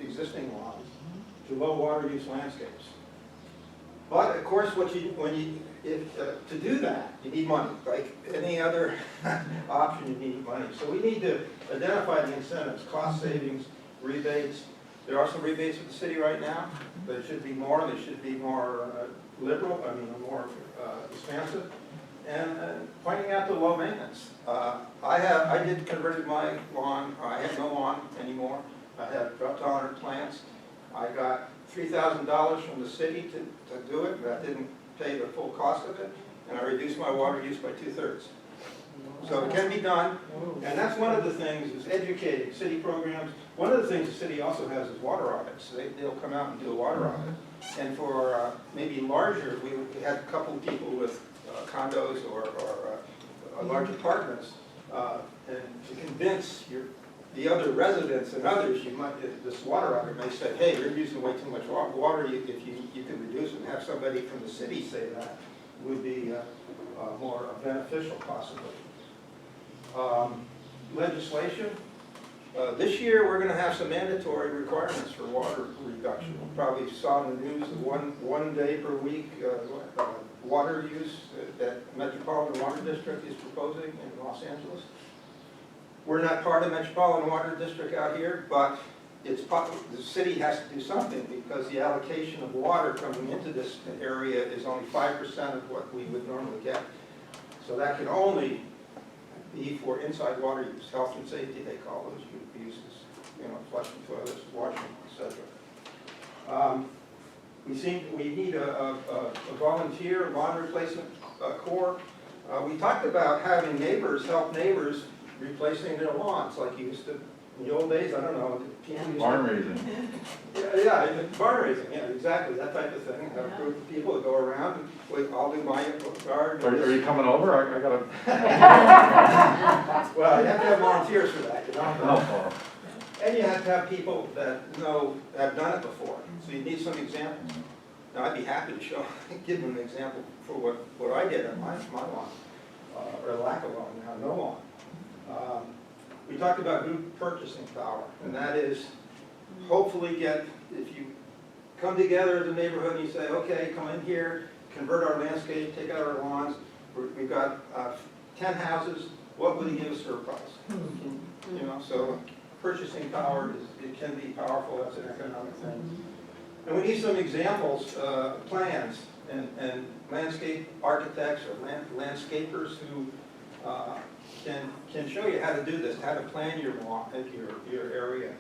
existing lawns, to low water use landscapes. But of course, to do that, you need money. Like any other option, you need money. So we need to identify the incentives, cost savings, rebates. There are some rebates with the city right now. There should be more. They should be more liberal. I mean, more expansive. And pointing out the low maintenance. I did converted my lawn. I have no lawn anymore. I have drought tolerant plants. I got $3,000 from the city to do it, but I didn't pay the full cost of it, and I reduced my water use by 2/3. So it can be done, and that's one of the things is educating city programs. One of the things the city also has is water audits. They'll come out and do a water audit. And for maybe larger, we had a couple of people with condos or large apartments, and to convince the other residents and others, this water audit may say, hey, you're using way too much water. If you could reduce it and have somebody from the city say that would be more beneficial possibly. Legislation. This year we're going to have some mandatory requirements for water reduction. You probably saw in the news the one day per week water use that Metropolitan Water District is proposing in Los Angeles. We're not part of Metropolitan Water District out here, but the city has to do something because the allocation of water coming into this area is only 5% of what we would normally get. So that can only be for inside water use, health and safety they call those uses, flushing toilets, washing, etc. We need a volunteer lawn replacement corps. We talked about having neighbors help neighbors replacing their lawns like you used to in the old days. I don't know. Barn raising. Yeah, barn raising. Yeah, exactly that type of thing. Have a group of people that go around. I'll do my garden. Are you coming over? I gotta. Well, you have to have volunteers for that. Oh. And you have to have people that have done it before. So you need some examples. Now, I'd be happy to give them an example for what I did on my lawn, or lack of lawn, now no lawn. We talked about group purchasing power, and that is hopefully if you come together as a neighborhood and you say, okay, come in here, convert our landscape, take out our lawns, we've got 10 houses, what would you give us for a price? So purchasing power, it can be powerful, that's an economic thing. And we need some examples, plans, and landscape architects or landscapers who can show you how to do this, how to plan your area.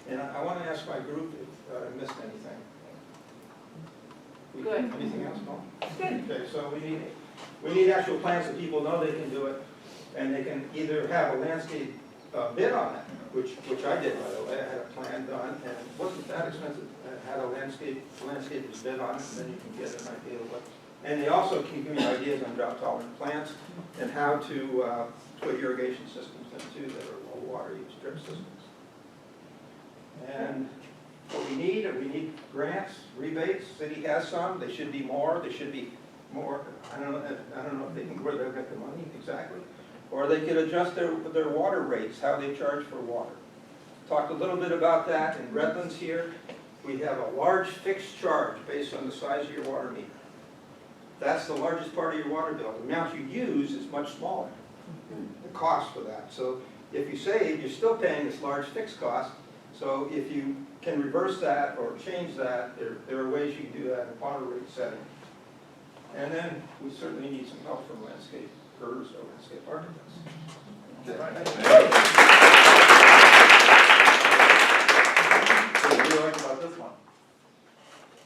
And I want to ask my group if I missed anything. Good. Anything else? No? Good. Okay, so we need actual plans so people know they can do it, and they can either have a landscape bid on it, which I did, by the way. I had a plan done, and it wasn't that expensive. I had a landscaper's bid on it, and then you can get an idea of what. And they also can give you ideas on drought-tolerant plants and how to put irrigation systems in too that are low water use drip systems. And what we need grants, rebates. City has some. They should be more. They should be more. I don't know if they can where they'll get the money exactly, or they could adjust their water rates, how they charge for water. Talked a little bit about that in Redlands here. We have a large fixed charge based on the size of your water meter. That's the largest part of your water bill. The amount you use is much smaller, the cost for that. So if you save, you're still paying this large fixed cost. So if you can reverse that or change that, there are ways you can do that in water rate setting. And then we certainly need some help from landscapers or landscape architects. So what do you like about this one?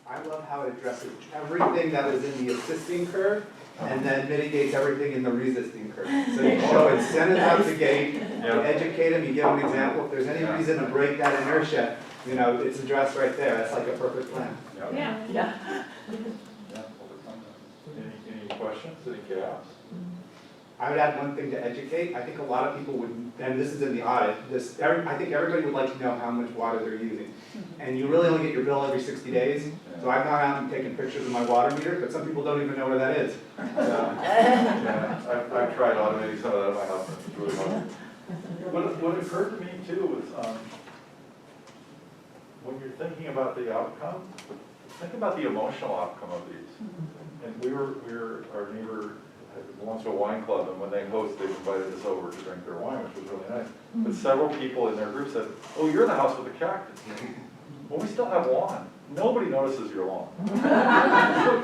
I love how it addresses everything that was in the assisting curve and then mitigates everything in the resisting curve. So you show incentives out the gate, you educate them, you give them an example. If there's any reason to break that inertia, you know, it's addressed right there. That's like a perfect plan. Yeah. Yeah, overcome that. Any questions, any gaps? I would add one thing to educate. I think a lot of people would, and this is in the audit, I think everybody would like to know how much water they're using. And you really only get your bill every 60 days. So I've gone out and taken pictures of my water meter, but some people don't even know where that is. Yeah, I've tried automating some of that at my house, and it's really hard. What occurred to me too was, when you're thinking about the outcome, think about the emotional outcome of these. And our neighbor belongs to a wine club, and when they host, they invited us over to drink their wine, which was really nice. But several people in their group said, "Oh, you're the house with the cactus." Well, we still have lawn. Nobody notices your lawn.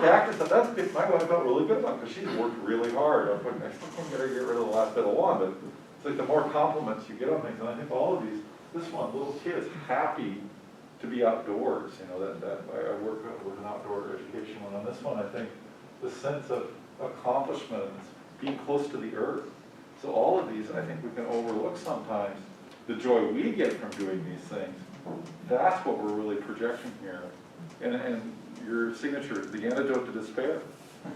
Cactus, that's good. My wife felt really good about it, because she's worked really hard. I still can't get her to get rid of the last bit of lawn, but it's like the more compliments you get on things, and I think all of these, this one, little kids happy to be outdoors, you know, that I work with an outdoor education one. On this one, I think the sense of accomplishment and being close to the earth. So all of these, I think we can overlook sometimes the joy we get from doing these things. That's what we're really projecting here. And your signature, the antidote to despair.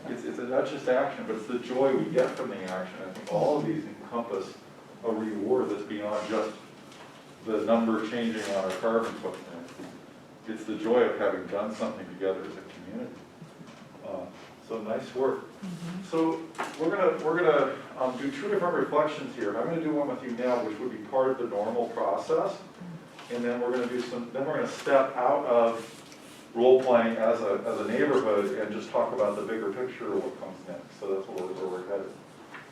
It's not just action, but it's the joy we get from the action. I think all of these encompass a reward that's beyond just the number changing on our carbon footprint. It's the joy of having done something together as a community. So nice work. So we're gonna do two different reflections here. I'm gonna do one with you now, which would be part of the normal process, and then we're gonna step out of role playing as a neighborhood and just talk about the bigger picture of what comes next. So that's where we're headed.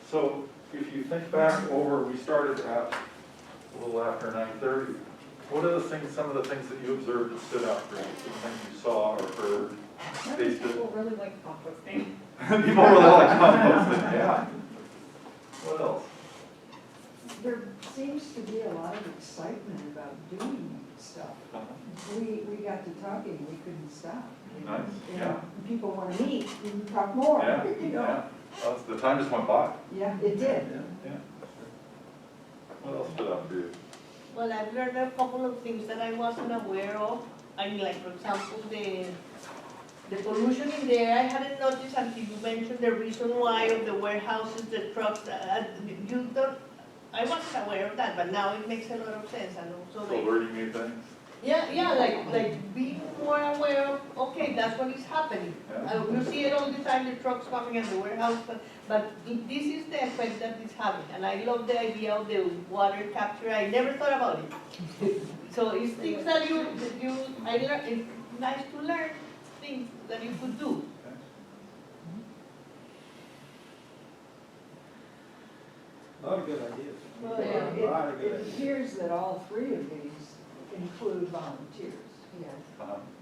So if you think back over, we started at a little after 9:30. What are some of the things that you observed that stood out for you? Some things you saw or heard? People really like composting. People really like composting, yeah. What else? There seems to be a lot of excitement about doing stuff. We got to talking, we couldn't stop. Nice, You yeah. know, people want to meet and talk more, Yeah, you know. yeah. Well, the time just went by. Yeah, it did. Yeah. What else stood out for you? Well, I've learned a couple of things that I wasn't aware of. I mean, like, for example, the pollution in there, I hadn't noticed until you mentioned the reason why of the warehouses, the trucks, I wasn't aware of that, but now it makes a lot of sense, and also So like. learning new things? Yeah, like being more aware of, okay, that's what is happening. Yeah. We see it all the time, the trucks coming in the warehouse, but this is the effect that it's having. And I love the idea of the water capture, I never thought about it. So it's things that it's nice to learn things that you could do. A lot of good ideas. Well, A lot of good it ideas. appears that all three of these include volunteers. Yes.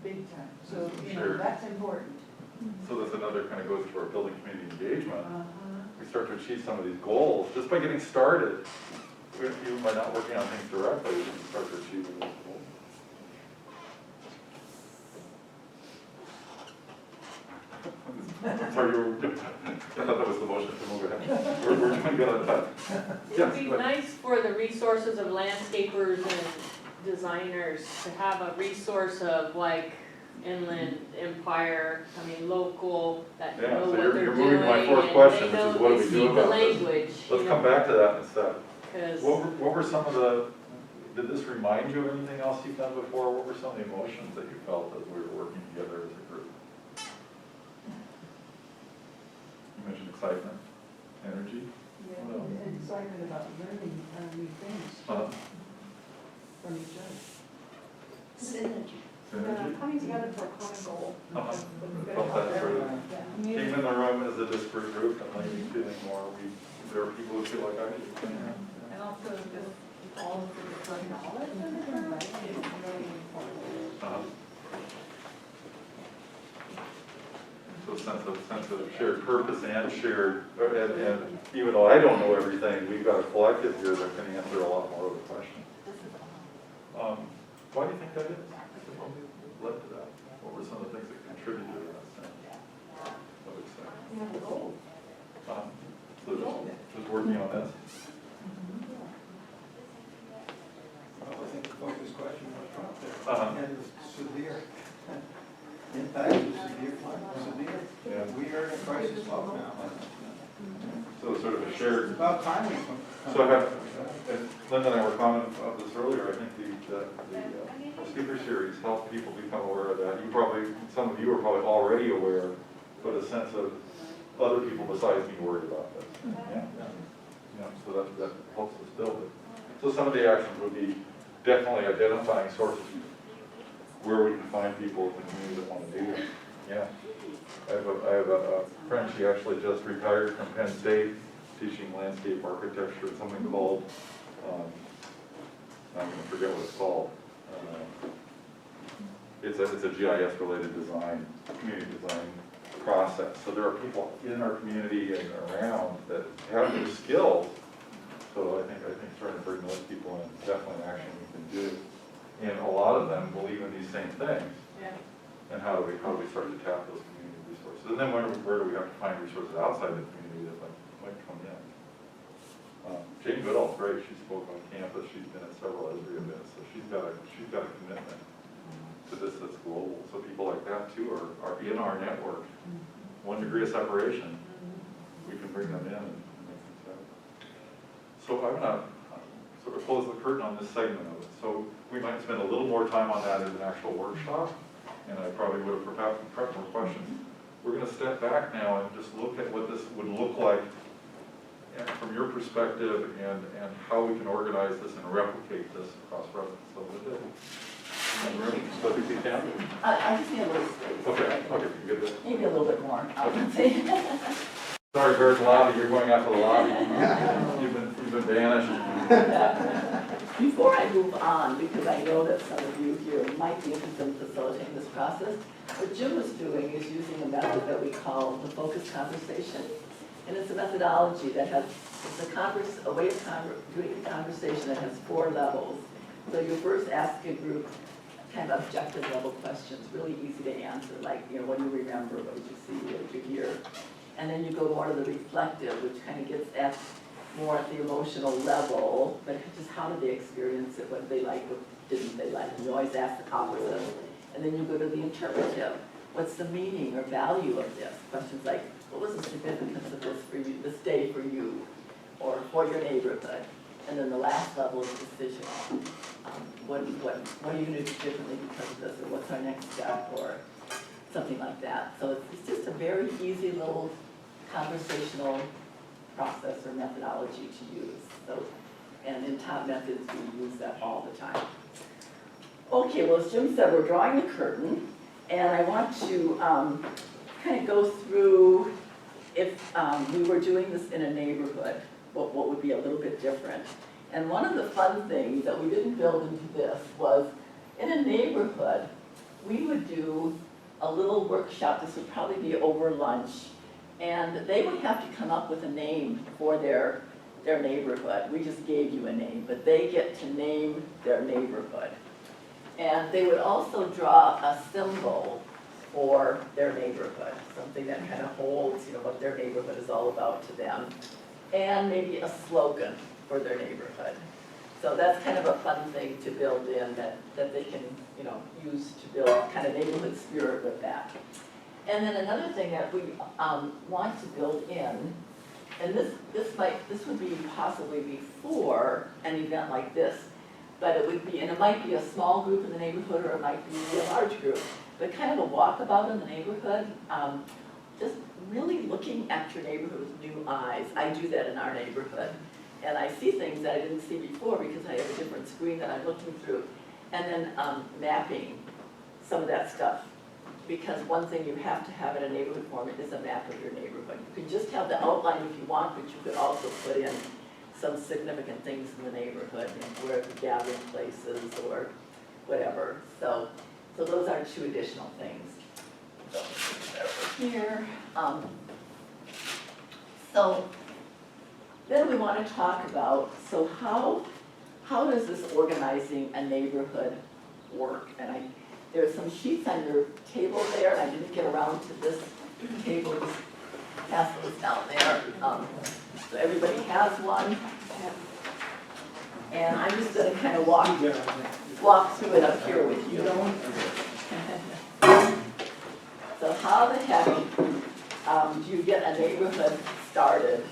Big time. So, you know, Sure. that's important. So that's another kind of goes to our building community engagement. Uh-huh. We start to achieve some of these goals just by getting started. Even by not working on things directly, we can start to achieve those goals. Sorry, I thought that was the motion to move ahead. We're trying to get on time. It'd be nice for the resources of landscapers and designers to have a resource of like Inland Empire, I mean, local, that Yeah, know so what you're they're moving doing, to my fourth and question, they which is know, what do they we do speak the about this? language. Let's come back to that instead. 'Cause What were some of the, did this remind you of anything else you've done before? What were some of the emotions that you felt as we were working together as a group? You mentioned excitement, energy. Yeah, What else? and excitement about learning new things from each other. Synergy. Synergy? Coming together for a common goal. Felt that sort of came in the room as a disparate group and maybe feeling more, there are people who feel like I do. And also just all of the different knowledge in the group is really important. So sense of shared purpose and shared, and even though I don't know everything, we've got a collective here that can answer a lot more of the questions. Why do you think that is? What led to that? What were some of the things that contributed to that sense? What would you say? So just working on this? Well, I think the focus question was out there. Uh-huh. And the severe impact of severe climate, severe. Yeah. We are in a crisis mode now. So sort of a shared. It's about time we So I have, and Linda and I were commenting about this earlier, I think the speaker series helped people become aware of that. You probably, some of you are probably already aware, but a sense of other people besides me worried about this. Yeah. Yeah, so that helps us build it. So some of the actions would be definitely identifying sources where we can find people in the community that want to do this. Yeah. I have a friend, she actually just retired from Penn State, teaching landscape architecture, something called, I'm going to forget what it's called. It's a GIS related design, community design process. So there are people in our community and around that have these skills. So I think trying to bring those people in is definitely an action we can do. And a lot of them believe in these same things. Yeah. And how do we start to tap those community resources? And then where do we have to find resources outside the community that might come in? Jane Goodall's great. She spoke on campus. She's been at several Esri events, so she's got a commitment to this that's global. So people like that too are in our network. 1 degree of separation, we can bring them in and make things happen. So I'm gonna sort of close the curtain on this segment of it. So we might spend a little more time on that as an actual workshop, and I probably would have perhaps prepped more questions. We're gonna step back now and just look at what this would look like from your perspective and how we can organize this and replicate this across residents. So with it, so if you can. I just need a little space. Okay, good. Maybe a little bit more. Sorry, Bird Lobby, you're going out to the lobby. You've been banished. Before I move on, because I know that some of you here might be interested in facilitating this process, what Jim was doing is using a method that we call the focused conversation. And it's a methodology that has, a way of doing a conversation that has 4 levels. So you first ask a group kind of objective level questions, really easy to answer, like, what do you remember, what did you see, what did you hear? And then you go more to the reflective, which kind of gets at more at the emotional level, but just how did they experience it, what did they like, what didn't they like? And you always ask the opposite. And then you go to the interpretive. What's the meaning or value of this? Questions like, what was the significance of this for you, this day for you, or for your neighborhood? And then the last level is decisional. What are you going to do differently because of this, or what's our next step, or something like that. So it's just a very easy little conversational process or methodology to use. So, and in top methods, we use that all the time. Okay, well, as Jim said, we're drawing the curtain, and I want to kind of go through if we were doing this in a neighborhood, what would be a little bit different. And one of the fun things that we didn't build into this was, in a neighborhood, we would do a little workshop. This would probably be over lunch, and they would have to come up with a name for their neighborhood. We just gave you a name, but they get to name their neighborhood. And they would also draw a symbol for their neighborhood, something that kind of holds, what their neighborhood is all about to them, and maybe a slogan for their neighborhood. So that's kind of a fun thing to build in that they can, use to build kind of neighborhood spirit with that. And then another thing that we want to build in, and this would be possibly before an event like this, but it would be, and it might be a small group in the neighborhood, or it might be a large group, but kind of a walkabout in the neighborhood, just really looking at your neighborhood with new eyes. I do that in our neighborhood. And I see things that I didn't see before because I have a different screen that I'm looking through. And then mapping some of that stuff. Because one thing you have to have in a neighborhood format is a map of your neighborhood. You can just have the outline if you want, but you could also put in some significant things in the neighborhood, where the gathering places or whatever. So those are 2 additional things. Here. So then we want to talk about, so how does this organizing a neighborhood work? And there's some sheets on your table there, and I didn't get around to this table, just pass those down there. So everybody has one. And I'm just gonna kind of walk through it up here with you. So how the heck do you get a neighborhood started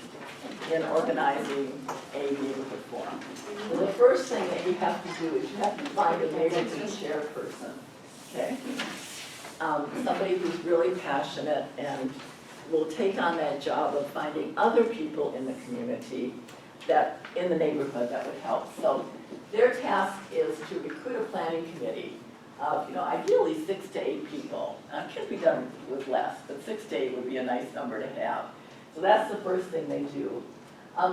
in organizing a neighborhood forum? So the first thing that you have to do is you have to find a neighborhood chairperson, okay? Somebody who's really passionate and will take on that job of finding other people in the community that, in the neighborhood, that would help. So their task is to recruit a planning committee of, ideally 6 to 8 people. It can be done with less, but 6 to 8 would be a nice number to have. So that's the first thing they do.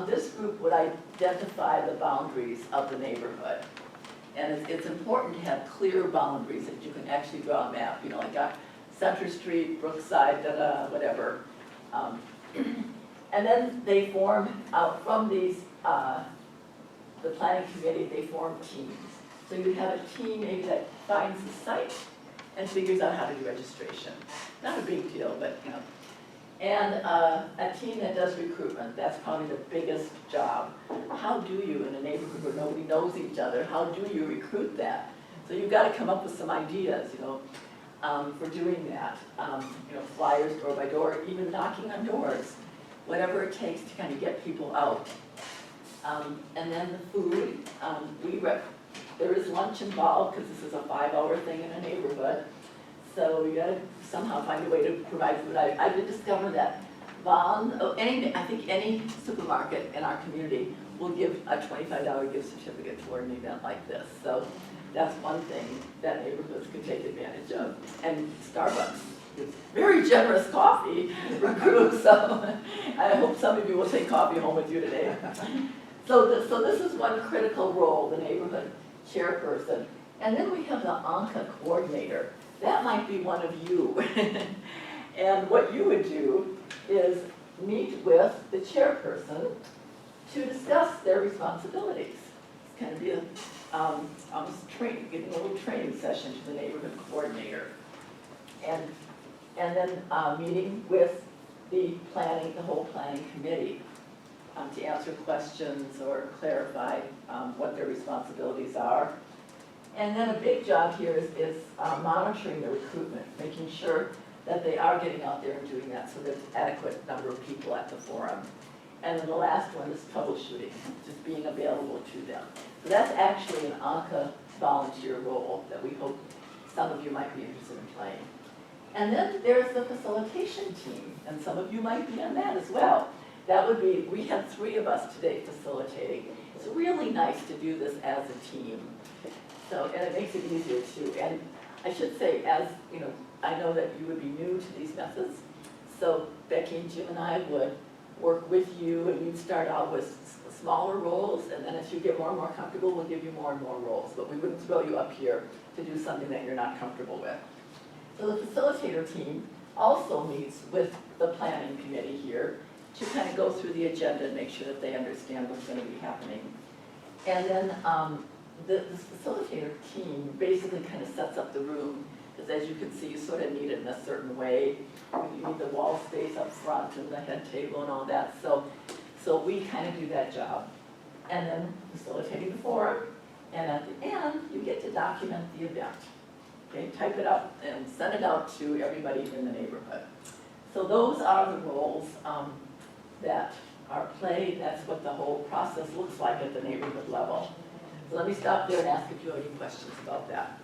This group would identify the boundaries of the neighborhood. And it's important to have clear boundaries that you can actually draw a map, like a Center Street, Brookside, whatever. And then they form, from these, the planning committee, they form teams. So you have a team maybe that finds the site and figures out how to do registration. Not a big deal, but And a team that does recruitment, that's probably the biggest job. How do you, in a neighborhood where nobody knows each other, how do you recruit that? So you've got to come up with some ideas, for doing that. Flyers door by door, even knocking on doors, whatever it takes to kind of get people out. And then the food, there is lunch involved because this is a 5-hour thing in a neighborhood. So you gotta somehow find a way to provide food. I did discover that I think any supermarket in our community will give a $25 gift certificate toward an event like this. So that's one thing that neighborhoods can take advantage of. And Starbucks gives very generous coffee for groups, so I hope some of you will take coffee home with you today. So this is one critical role, the neighborhood chairperson. And then we have the ANCA coordinator. That might be one of you. And what you would do is meet with the chairperson to discuss their responsibilities. It's kind of be almost giving a little training session to the neighborhood coordinator. And then meeting with the whole planning committee to answer questions or clarify what their responsibilities are. And then a big job here is monitoring the recruitment, making sure that they are getting out there and doing that so there's adequate number of people at the forum. And then the last one is troubleshooting, just being available to them. So that's actually an ANCA volunteer role that we hope some of you might be interested in playing. And then there's the facilitation team, and some of you might be on that as well. That would be, we have 3 of us today facilitating. It's really nice to do this as a team. So, and it makes it easier too. And I should say, I know that you would be new to these methods. So Becky and Jim and I would work with you, and you'd start out with smaller roles, and then as you get more and more comfortable, we'll give you more and more roles. But we wouldn't throw you up here to do something that you're not comfortable with. So the facilitator team also meets with the planning committee here to kind of go through the agenda and make sure that they understand what's going to be happening. And then the facilitator team basically kind of sets up the room, because as you can see, you sort of need it in a certain way. You need the wall space up front and the head table and all that. So we kind of do that job. And then facilitating the forum, and at the end, you get to document the event. Okay, type it up and send it out to everybody in the neighborhood. So those are the roles that are played. That's what the whole process looks like at the neighborhood level. So let me stop there and ask if you have any questions about that.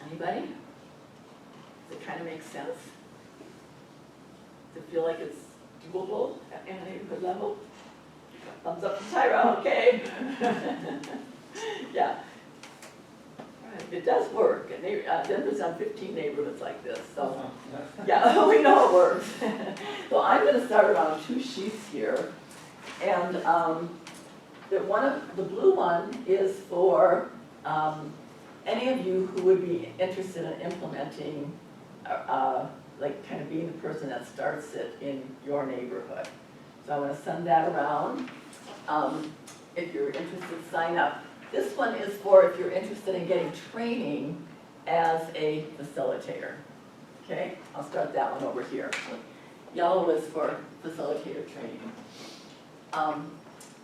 Anybody? Does it kind of make sense? Does it feel like it's doable at a neighborhood level? Thumbs up from Tyra, okay. Yeah. Right. It does work. And Denver's on 15 neighborhoods like this, so yeah, we know it works. So I'm going to start around 2 sheets here, and the blue one is for any of you who would be interested in implementing, like kind of being the person that starts it in your neighborhood. So I want to send that around. If you're interested, sign up. This one is for if you're interested in getting training as a facilitator. Okay, I'll start that one over here. Yellow is for facilitator training.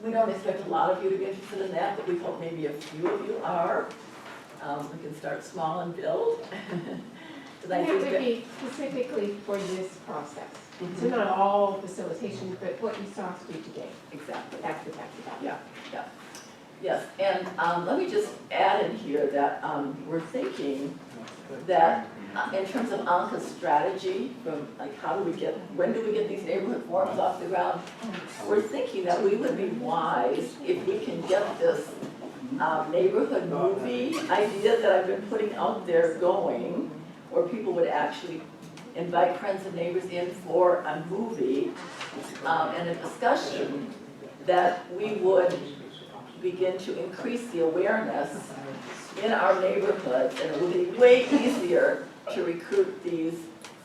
We don't expect a lot of you to be interested in that, but we hope maybe a few of you are. We can start small and build. And that would be specifically for this process. So not all facilitation, but what you saw us do today. Exactly. That's what that's about. Yeah, yeah. Yes, and let me just add in here that we're thinking that in terms of ANCA's strategy, from like how do we get, when do we get these neighborhood forums off the ground? We're thinking that we would be wise if we can get this neighborhood movie idea that I've been putting out there going, where people would actually invite friends and neighbors in for a movie and a discussion, that we would begin to increase the awareness in our neighborhoods, and it would be way easier to recruit these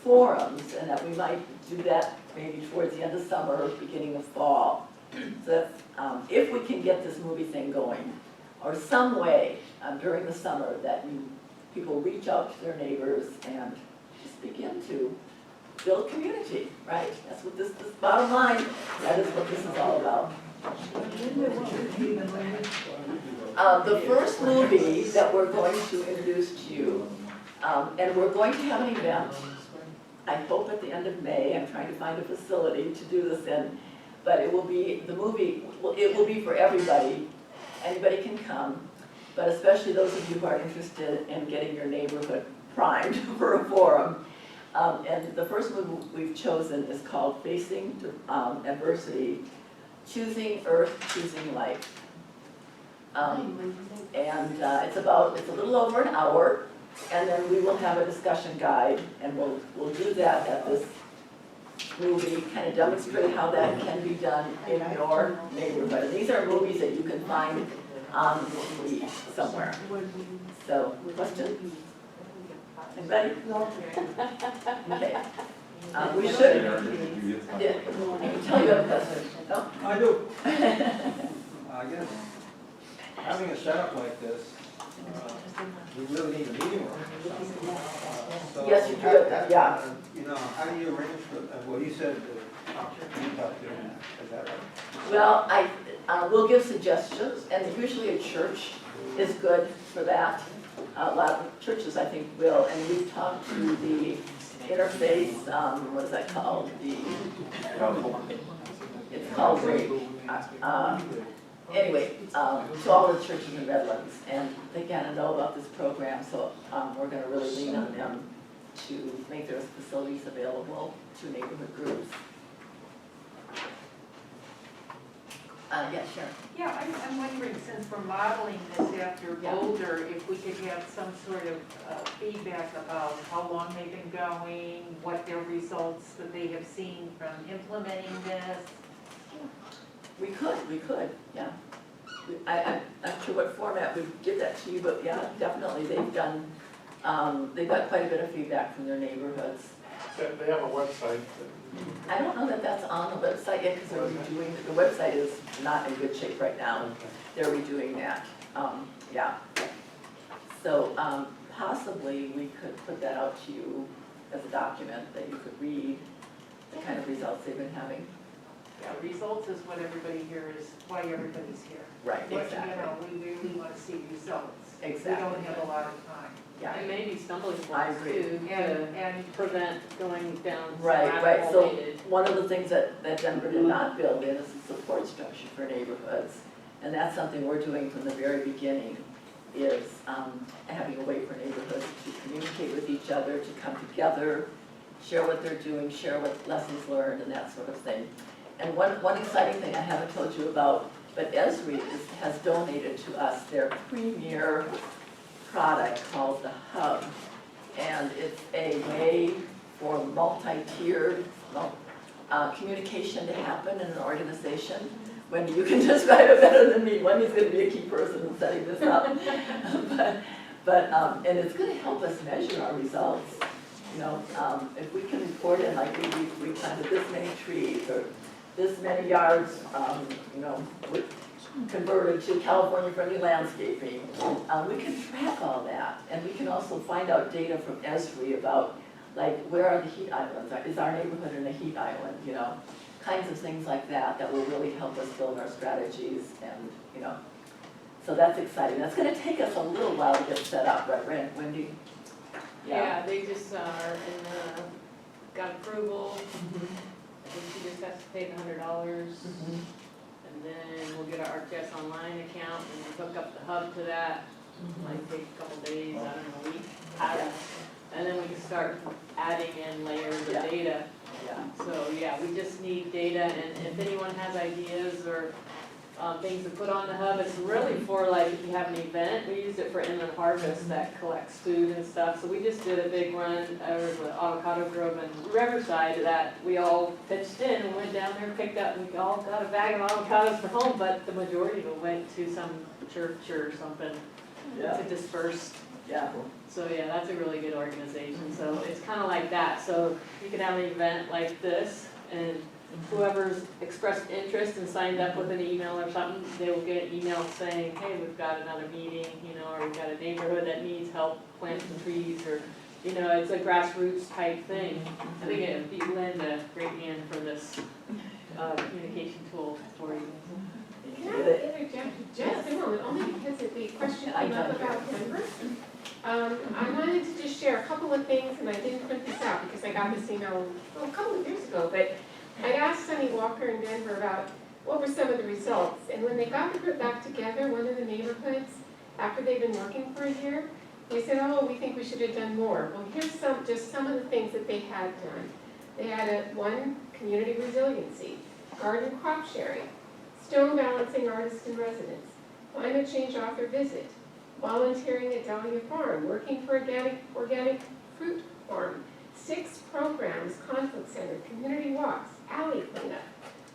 forums, and that we might do that maybe towards the end of summer or beginning of fall. So that's, if we can get this movie thing going, or some way during the summer that people reach out to their neighbors and just begin to build community, right? That's what this bottom line, that is what this is all about. The first movie that we're going to introduce to you, and we're going to have an event, I hope at the end of May. I'm trying to find a facility to do this in, but it will be, the movie, it will be for everybody. Anybody can come, but especially those of you who are interested in getting your neighborhood primed for a forum. And the first movie we've chosen is called Facing Adversity, Choosing Earth, Choosing Life. And it's a little over an hour, and then we will have a discussion guide, and we'll do that at this movie, kind of demonstrate how that can be done in your neighborhood. And these are movies that you can find on TV somewhere. So, questions? Anybody? Okay. We should. Yeah. I can tell you have a question. No? I do. I guess having a setup like this, we really need a meeting room. So Yes, you do, yeah. You know, how do you arrange for, well, you said you talked to them, is that right? Well, we'll give suggestions, and usually a church is good for that. A lot of churches, I think, will, and we've talked to the interface, what is that called? It's called anyway, to all the churches in Redlands, and they gotta know about this program, so we're gonna really lean on them to make their facilities available to neighborhood groups. Yeah, sure. Yeah, I'm wondering, since we're modeling this after Boulder, if we could have some sort of feedback about how long they've been going, what their results that they have seen from implementing this. We could, yeah. I'm not sure what format we'd give that to you, but yeah, definitely, they've got quite a bit of feedback from their neighborhoods. They have a website. I don't know that that's on the website yet, because they're redoing, the website is not in good shape right now. They're redoing that, yeah. So possibly we could put that out to you as a document that you could read, the kind of results they've been having. Yeah, results is what everybody here is, why everybody's here. Right, Exactly. You know, we really want to see results. Exactly. We don't have a lot of time. Yeah. And maybe stumbling I blocks agree. too, And prevent going down some Right. rabbit So hole related. one of the things that Denver did not build in is a support structure for neighborhoods. And that's something we're doing from the very beginning, is having a way for neighborhoods to communicate with each other, to come together, share what they're doing, share what lessons learned, and that sort of thing. And one exciting thing I haven't told you about, but Esri has donated to us their premier product called the Hub. And it's a way for multi-tiered communication to happen in an organization. Wendy, you can describe it better than me. Wendy's going to be a key person in setting this up. But, and it's gonna help us measure our results. You know, if we can report in, like, we planted this many trees, or this many yards, you know, converted to California-friendly landscaping, we can track all that. And we can also find out data from ESRI about, like, where are the heat islands? Is our neighborhood in a heat island, you know? Kinds of things like that, that will really help us build our strategies and, you know. So that's exciting. That's gonna take us a little while to get set up, right, Wendy? Yeah, they just are in the, got approval, I think she just has to pay the $100. And then we'll get our ArcGIS online account and hook up the hub to that. Might take a couple days, I don't know, a week. And then we can start adding in layers of data. So yeah, we just need data, and if anyone has ideas or things to put on the hub, it's really for like if you have an event. We used it for Inland Harvest that collects food and stuff. So we just did a big run over the avocado grove in Riverside that we all pitched in and went down there, picked up, and we all got a bag of avocados for home, but the majority of it went to some church or something to disperse. So yeah, that's a really good organization. So it's kind of like that. So you can have an event like this, and whoever's expressed interest and signed up with an email or something, they will get an email saying, hey, we've got another meeting, you know, or we've got a neighborhood that needs help planting trees, or, you know, it's a grassroots type thing. I think it'd be Linda, great hand for this communication tool for you. Can I interject just a moment, only because of the question came up about Denver? I wanted to just share a couple of things, and I didn't print this out because I got this email a couple of years ago, but I asked Sunny Walker in Denver about what were some of the results, and when they got the group back together, one of the neighborhoods, after they've been working for a year, they said, oh, we think we should have done more. Well, here's just some of the things that they had done. They had one, community resiliency, garden crop sharing, stone balancing artists and residents, climate change author visit, volunteering at Dahlia Farm, working for organic fruit farm, 6 programs, conflict center, community walks, alley cleanup,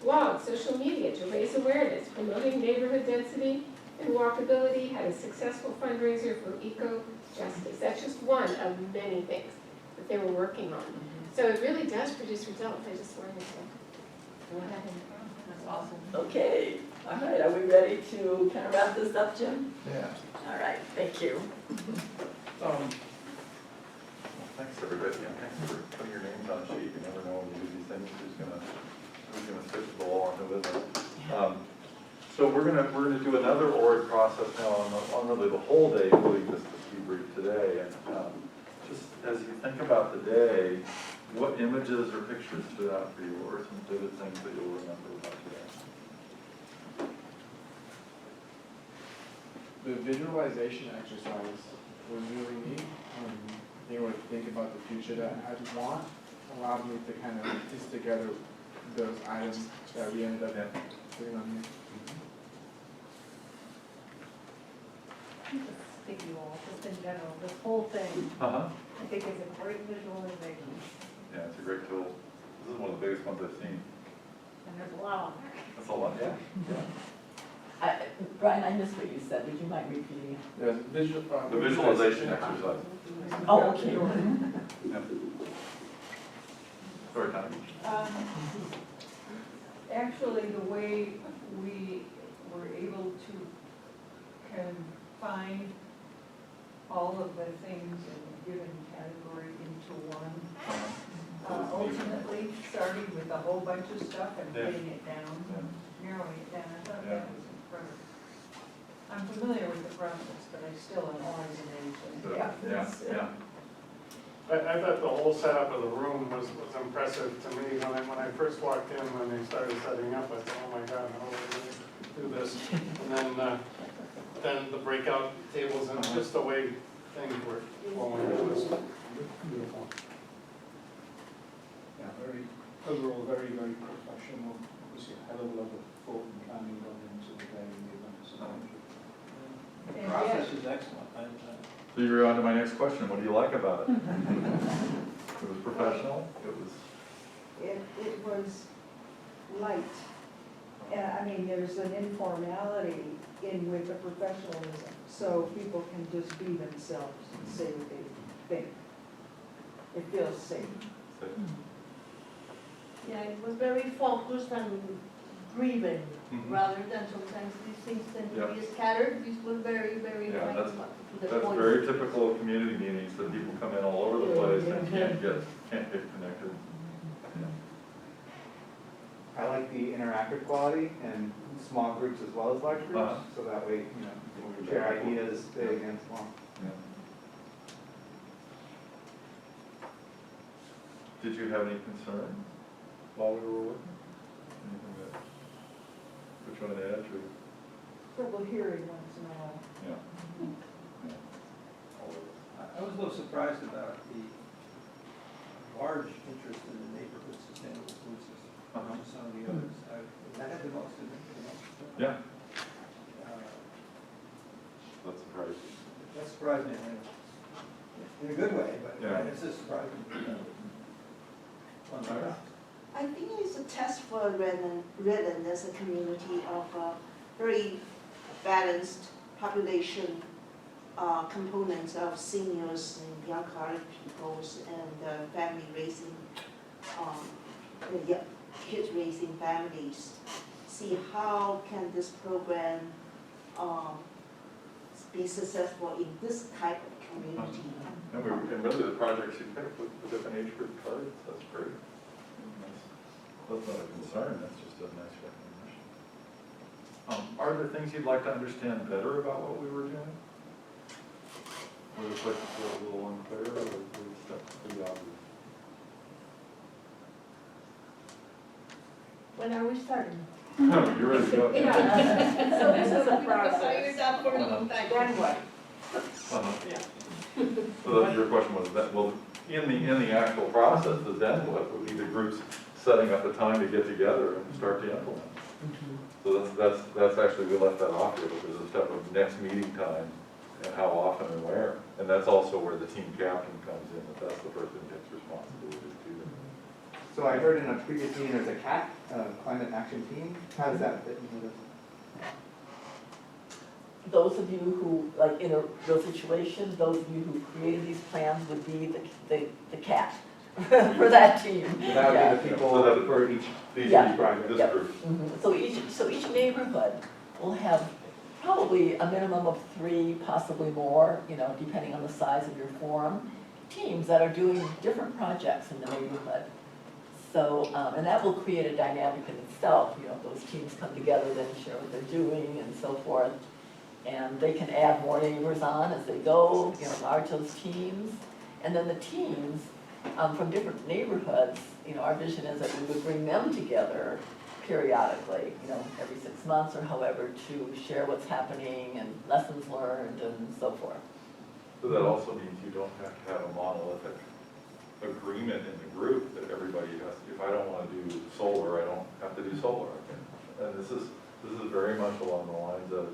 blog, social media to raise awareness, promoting neighborhood density and walkability, had a successful fundraiser for eco-justice. That's just one of many things that they were working on. So it really does produce results. I just wanted to go ahead and that's awesome. Okay, all right, are we ready to kind of wrap this up, Jim? Yeah. All right, thank you. Well, thanks everybody, and thanks for putting your names on a sheet. You never know when you do these things, who's gonna switch the ball on who isn't. So we're gonna do another org process now on really the whole day, really just to debrief today. And just as you think about the day, what images or pictures stood out for you? What are some vivid things that you'll remember about today? The visualization exercise was really neat. Being able to think about the future that I want allowed me to kind of piece together those items that we ended up putting on here. Sticky wall, just in general, this whole thing, I think is a great visualization. Yeah, it's a great tool. This is one of the biggest ones I've seen. And there's a lot on there. That's a lot, yeah. Brian, I missed what you said. Would you mind repeating? The visualization exercise. Oh, okay. Yeah. Sorry, Tommy. Actually, the way we were able to confine all of the things in a given category into one, ultimately starting with a whole bunch of stuff and putting it down, narrowing it down, I thought that was incredible. I'm familiar with the process, but I still am always amazed. Yeah. I thought the whole setup of the room was impressive to me. When I first walked in, when they started setting up, I thought, oh my God, how are we going to do this? And then the breakout tables and just the way things were flowing, it was beautiful. Yeah, overall very, very professional. Obviously a hell of a lot of thought and planning gone into the day and the event. So the process is excellent. So you're on to my next question. What do you like about it? It was professional. It was light. And I mean, there's an informality in with the professionalism, so people can just be themselves and say what they think. It feels safe. Yeah, it was very focused and driven, rather than sometimes these things tend to be scattered. This was very, very Yeah, like, that's, to the that's point. very typical of community meetings, that people come in all over the place and can't get connected. I like the interactive quality and small groups as well as large groups, so that way, share ideas big and small. Did you have any concerns while we were working? Anything that, which one to add to? Trouble hearing once in a while. Yeah. I was a little surprised about the large interest in the neighborhood sustainable food system versus some of the others. That had the most, Yeah. That's surprising. That surprised me, in a good way, but Yeah. it's just surprising. I think it's a test for Redland as a community of a very balanced population, components of seniors and young college peoples and family raising, kids raising families. See how can this program be successful in this type of community. And really the projects you picked with the different age group cards, that's great. That's not a concern, that's just a nice recognition. Are there things you'd like to understand better about what we were doing? Were there places that were a little unclear, or was stuff pretty obvious? When are we starting? You're ready to go. Yeah. So this is a Fired process. up for a long time. Then what? So that your question was that, well, in the actual process, the then what would be the groups setting up the time to get together and start to implement. So that's actually, we left that off here, but there's a step of next meeting time and how often and where. And that's also where the team captain comes in, if that's the person who takes responsibility to do that. So I heard in a previous meeting, there's a CAT, climate action team. How does that fit into this? Those of you who, like in a real situation, those of you who created these plans would be the cat for that team. That would be the people for each project. This group. So each neighborhood will have probably a minimum of 3, possibly more, depending on the size of your forum, teams that are doing different projects in the neighborhood. So, and that will create a dynamic in itself, those teams come together, then share what they're doing and so forth. And they can add more neighbors on as they go, enlarge those teams. And then the teams from different neighborhoods, our vision is that we would bring them together periodically, every 6 months or however, to share what's happening and lessons learned and so forth. So that also means you don't have to have a monolithic agreement in the group that everybody has, if I don't want to do solar, I don't have to do solar. And this is very much along the lines of,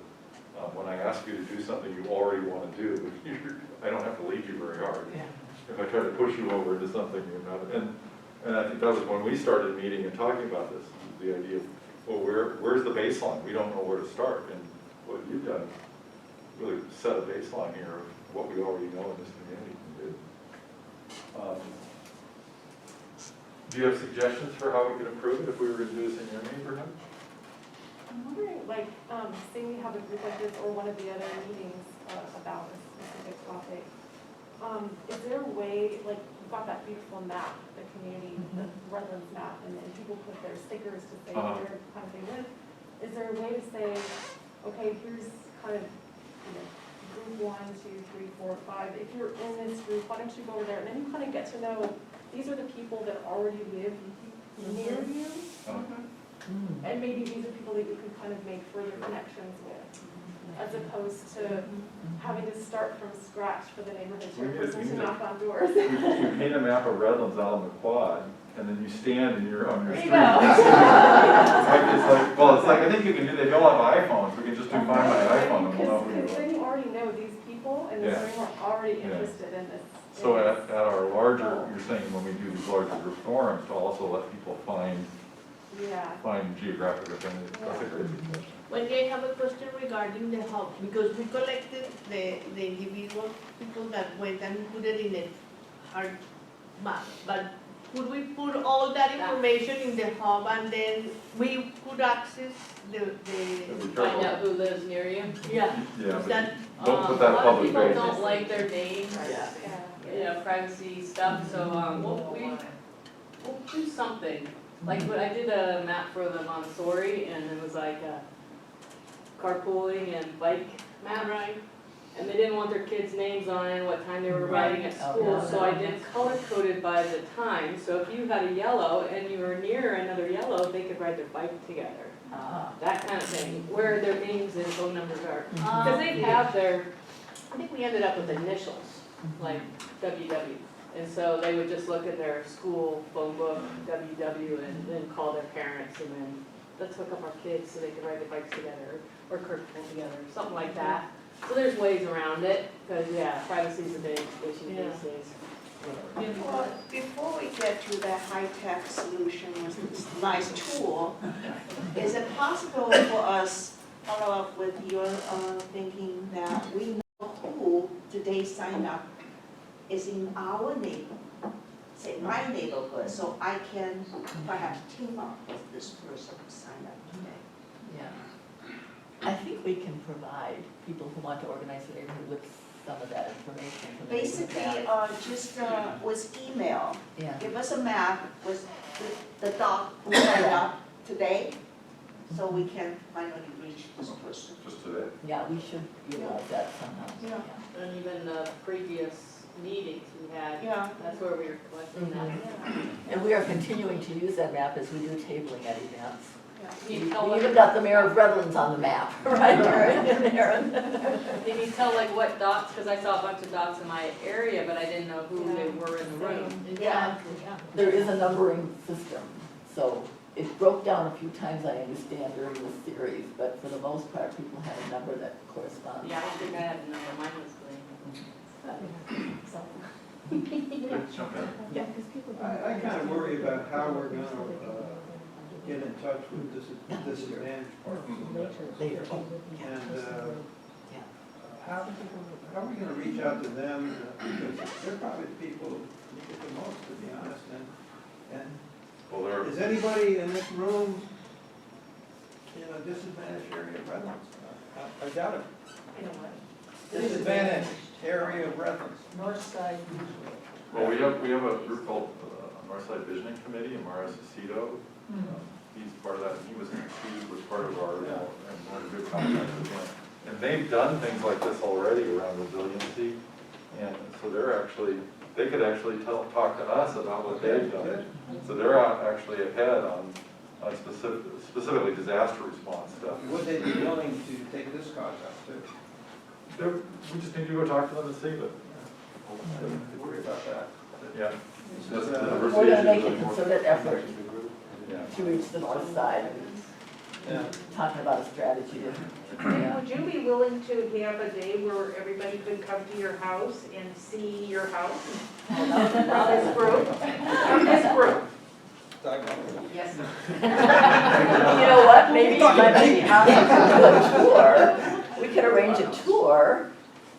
when I ask you to do something you already want to do, I don't have to lead you very hard. Yeah. If I try to push you over into something you're not, and I think that was when we started meeting and talking about this, the idea of, well, where's the baseline? We don't know where to start. And what you've done, really set a baseline here of what we already know in this community can do. Do you have suggestions for how we could improve it if we were going to do this in your neighborhood? I'm wondering, say we have a group like this or one of the other meetings about a specific topic. Is there a way, we've got that beautiful map, the community, the Redlands map, and people put their stickers to say where kind of they live. Is there a way to say, okay, here's kind of, group 1, 2, 3, 4, 5. If you're in this group, why don't you go over there? And then you kind of get to know, these are the people that already live near you. And maybe these are people that you can kind of make further connections with, as opposed to having to start from scratch for the neighborhood chairperson to knock on doors. You paint a map of Redlands out on the quad, and then you stand on your street. It's like, I think you can do that. They all have iPhones. We can just do Find My iPhone and we'll know who you Because are. then you already know these people, and they're already interested in this. So at our larger, you're saying when we do these larger group forums, to also let people find Yeah. find geographic affinity. That's a great suggestion. Well, I have a question regarding the hub, because we collected the individual people that went and put it in a hard map, but could we put all that information in the hub and then we could access the Find out who lives near you. yeah, Yeah, is that, but don't put that A lot of public people face. don't like their names, Yeah. you know, privacy stuff, so, we'll do something. Like, when I did a map for the Montessori, and it was like, carpooling and bike map. right? And they didn't want their kids' names on it and what time they were riding at school, so I did color coded by the time. So if you had a yellow and you were near another yellow, they could ride their bike together. That kind of thing, where their names and phone numbers are. Because they have their, I think we ended up with initials, like WW. And so they would just look at their school phone book, WW, and then call their parents, and then let's hook up our kids so they can ride their bikes together, or carpool together, something like that. So there's ways around it, because yeah, privacy is a big issue these days. Well, before we get to the high-tech solution with this nice tool, is it possible for us follow up with your thinking that we know who today signed up is in our neighborhood, say my neighborhood, so I can perhaps team up with this person who signed up today? Yeah. I think we can provide people who want to organize the neighborhood with some of that information. from the neighborhood Basically, guide. just with email, Yeah. give us a map with the dog who signed up today, so we can finally reach this person. Just today. Yeah, we should utilize that somehow. Yeah. And even the previous meetings we had, Yeah. that's where we were collecting that. And we are continuing to use that map as we do tabling at events. Can We you tell what, even got the mayor of Redlands on the map, right there in there. can you tell like what dots, because I saw a bunch of dots in my area, but I didn't know who they were in the room. Yeah. There is a numbering system, so it broke down a few times, I understand, during the series, but for the most part, people had a number that corresponds. Yeah, I don't think I had a number, mine was clean. Good, jump in. Yeah. I kind of worry about how we're gonna get in touch with disadvantaged parts of the Later. And how are we gonna reach out to them? Because they're probably the people who need it the most, to be honest. And Well, there, is anybody in this room in a disadvantaged area of Redlands? I doubt it. You know what? Disadvantaged area of Redlands. North side. well, we have a group called Northside Visioning Committee, and Mario Cicito. He's part of that, and he was part of our, and one of the good contacts with him. And they've done things like this already around resiliency, and so they could actually talk to us about what they've done. So they're actually ahead on specifically disaster response stuff. Would they be willing to take this cause up too? We just need to go talk to them and see, but, I worry about that. yeah. That's the We're diversity gonna issue make is a really important. concerted effort Yeah. to reach the north side, Yeah. talking about a strategy. Would you be willing to have a day where everybody could come to your house and see your house? From this group? From this group? Yes. You know what, maybe it might be on a tour, we could arrange a tour,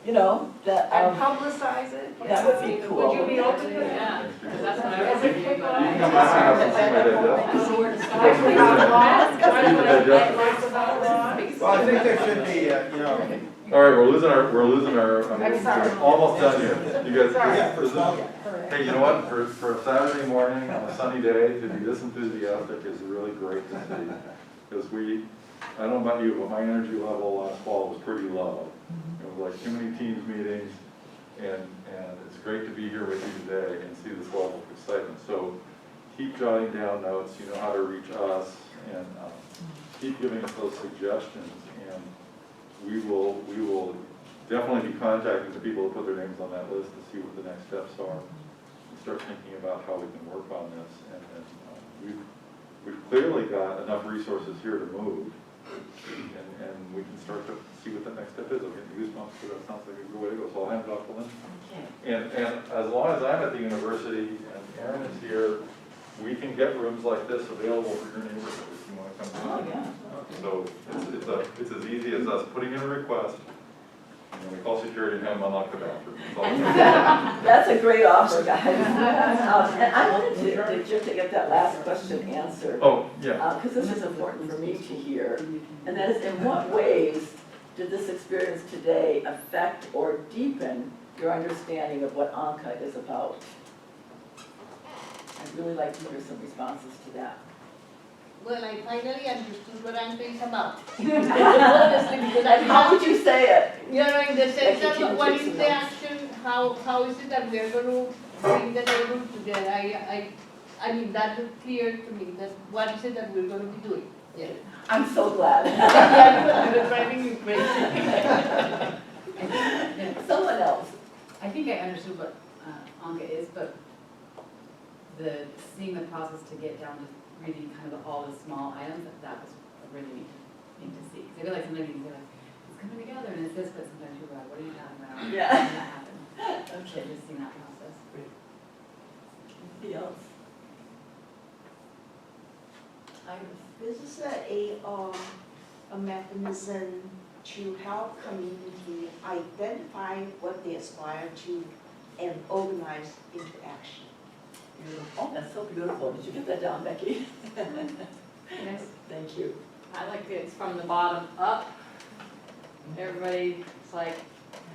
you know, that, And publicize it? that would be cool. Would you be open to that? Yeah, because that's what I As was a thinking. kickoff? You can come back and have some Well, I think there should be, you know. All right, we're losing our, I'm sorry. almost done here. You guys, Sorry. hey, you know what, for a Saturday morning on a sunny day, to be this enthusiastic is really great to see. Because I don't know about you, but my energy level last fall was pretty low. It was like too many teams meetings, and it's great to be here with you today and see this level of excitement. So keep jotting down notes, you know how to reach us, and keep giving us those suggestions, and we will definitely be contacting the people who put their names on that list to see what the next steps are, and start thinking about how we can work on this. And we've clearly got enough resources here to move, and we can start to see what the next step is. I'm getting goosebumps, so that sounds like a good way to go. So I'll hand it off to Lynn. And as long as I'm at the university and Aaron is here, we can get rooms like this available for your neighborhood if you want to come Oh, in. yeah. So it's as easy as us putting in a request, and then we call security and have them unlock the bathroom. That's all it is. That's a great offer, guys. And I wanted to just to get that last question answered. Oh, yeah. Because this is important for me to hear. And that is, in what ways did this experience today affect or deepen your understanding of what ANCA is about? I'd really like to hear some responses to that. Well, I finally understood what ANCA is about. Honestly, because I How would you say it? You know, in the sense Like, that what take is some the notes. action, how is it that we are going to bring the neighborhood together? I mean, that's clear to me, that what is it that we're going to be doing? Yeah. I'm so glad. Yeah, you're driving me crazy. Someone else. I think I understood what ANCA is, but seeing the process to get down to reading kind of all the small items, that was a really neat thing to see. Because I feel like sometimes you say like, it's coming together and it's this, but sometimes you're like, what are you talking about? Yeah. How did that happen? Okay. Just seeing that process. Anybody else? This is a mechanism to help community identify what they aspire to and organize into action. Beautiful. Oh, that's so beautiful. Did you get that down, Becky? Yes. Thank you. I like it's from the bottom up. Everybody, it's like,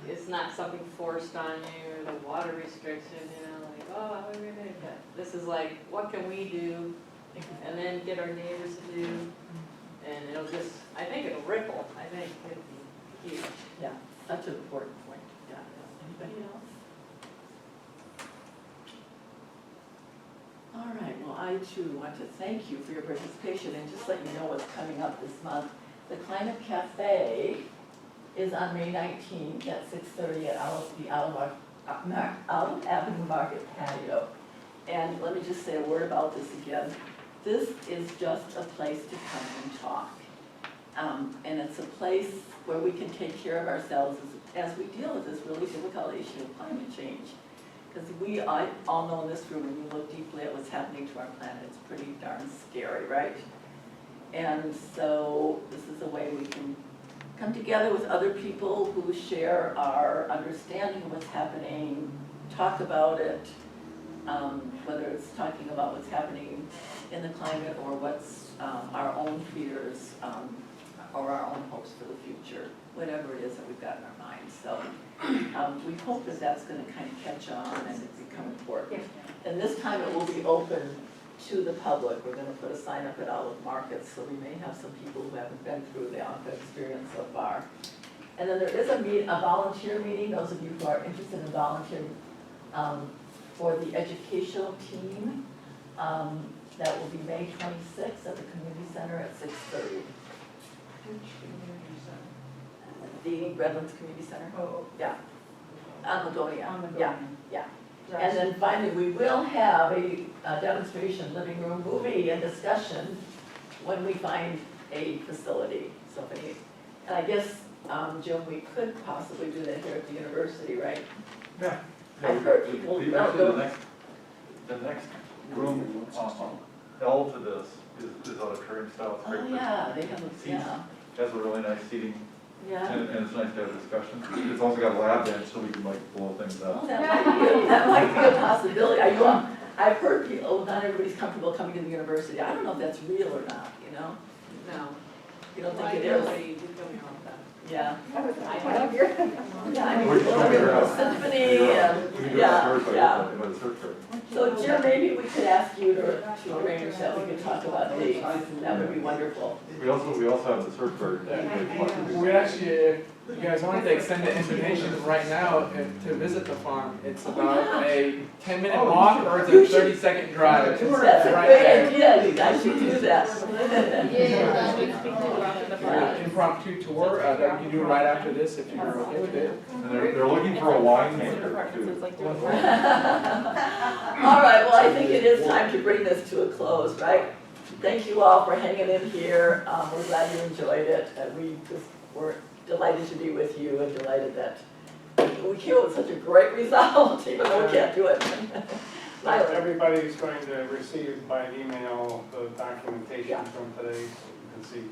it's not something forced on you or the water restriction, you know, like, oh, how are we gonna do that? This is like, what can we do? And then get our neighbors to do, and it'll just, I think it'll ripple. I think it'll be huge. Yeah, such an important point. Yeah. Anybody else? All right, well, I too want to thank you for your participation and just let you know what's coming up this month. The Climate Cafe is on May 19th at 6:30 at the Olive Avenue Market patio. And let me just say a word about this again. This is just a place to come and talk. And it's a place where we can take care of ourselves as we deal with this really difficult issue of climate change. Because I all know in this room, when you look deeply at what's happening to our planet, it's pretty darn scary, right? And so this is a way we can come together with other people who share our understanding of what's happening, talk about it, whether it's talking about what's happening in the climate or what's our own fears or our own hopes for the future, whatever it is that we've got in our minds. So we hope that that's going to kind of catch on and become important. And this time it will be open to the public. We're going to put a sign up at Olive Market, so we may have some people who haven't been through the ANCA experience so far. And then there is a volunteer meeting, those of you who are interested in volunteering for the educational team. That will be May 26th at the community center at 6:30. The Redlands Community Center. Oh, yeah. On Magonia. Yeah, yeah. And then finally, we will have a demonstration, living room movie and discussion when we find a facility. So, and I guess, Jim, we could possibly do that here at the university, right? Yeah. I've heard people. Actually, the next room L to this is auditorium style. It's great Oh, for yeah, they have, seats. yeah. Has a really nice seating. Yeah. And it's nice to have discussion. It's also got a lab bench so we can like blow things up. Oh, that might be a possibility. I've heard people, not everybody's comfortable coming to the university. I don't know if that's real or not, you know? No. You don't think Well, it I is? know you do tell me all that. Yeah. I have Yeah, I mean, We can figure it out. symphony We and, can do a yeah, search, yeah. by the search term. So Jim, maybe we could ask you to arrange that, we could talk about dates. That would be wonderful. We also have the search card. We actually, if you guys wanted to extend the invitation right now to visit the farm, it's about a 10-minute walk or it's a 30-second drive. It's That's a right great there. idea, I should do that. Impromptu tour that we can do right after this if you're okay with it. And they're looking for a winemaker too. All right, well, I think it is time to bring this to a close, right? Thank you all for hanging in here. We're glad you enjoyed it, and we're delighted to be with you and delighted that we came up with such a great result, even though we can't do it So everybody's going to receive by email the documentation from today, so you can see,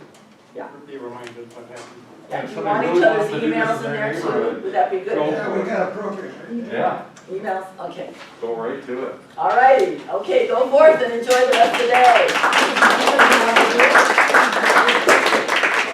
be reminded what happened. Yeah, do you want each other's emails in there too? Would that be good? Yeah, we got a program. Yeah, Emails, okay. go right to it. All righty, okay, go forth and enjoy the rest of the day.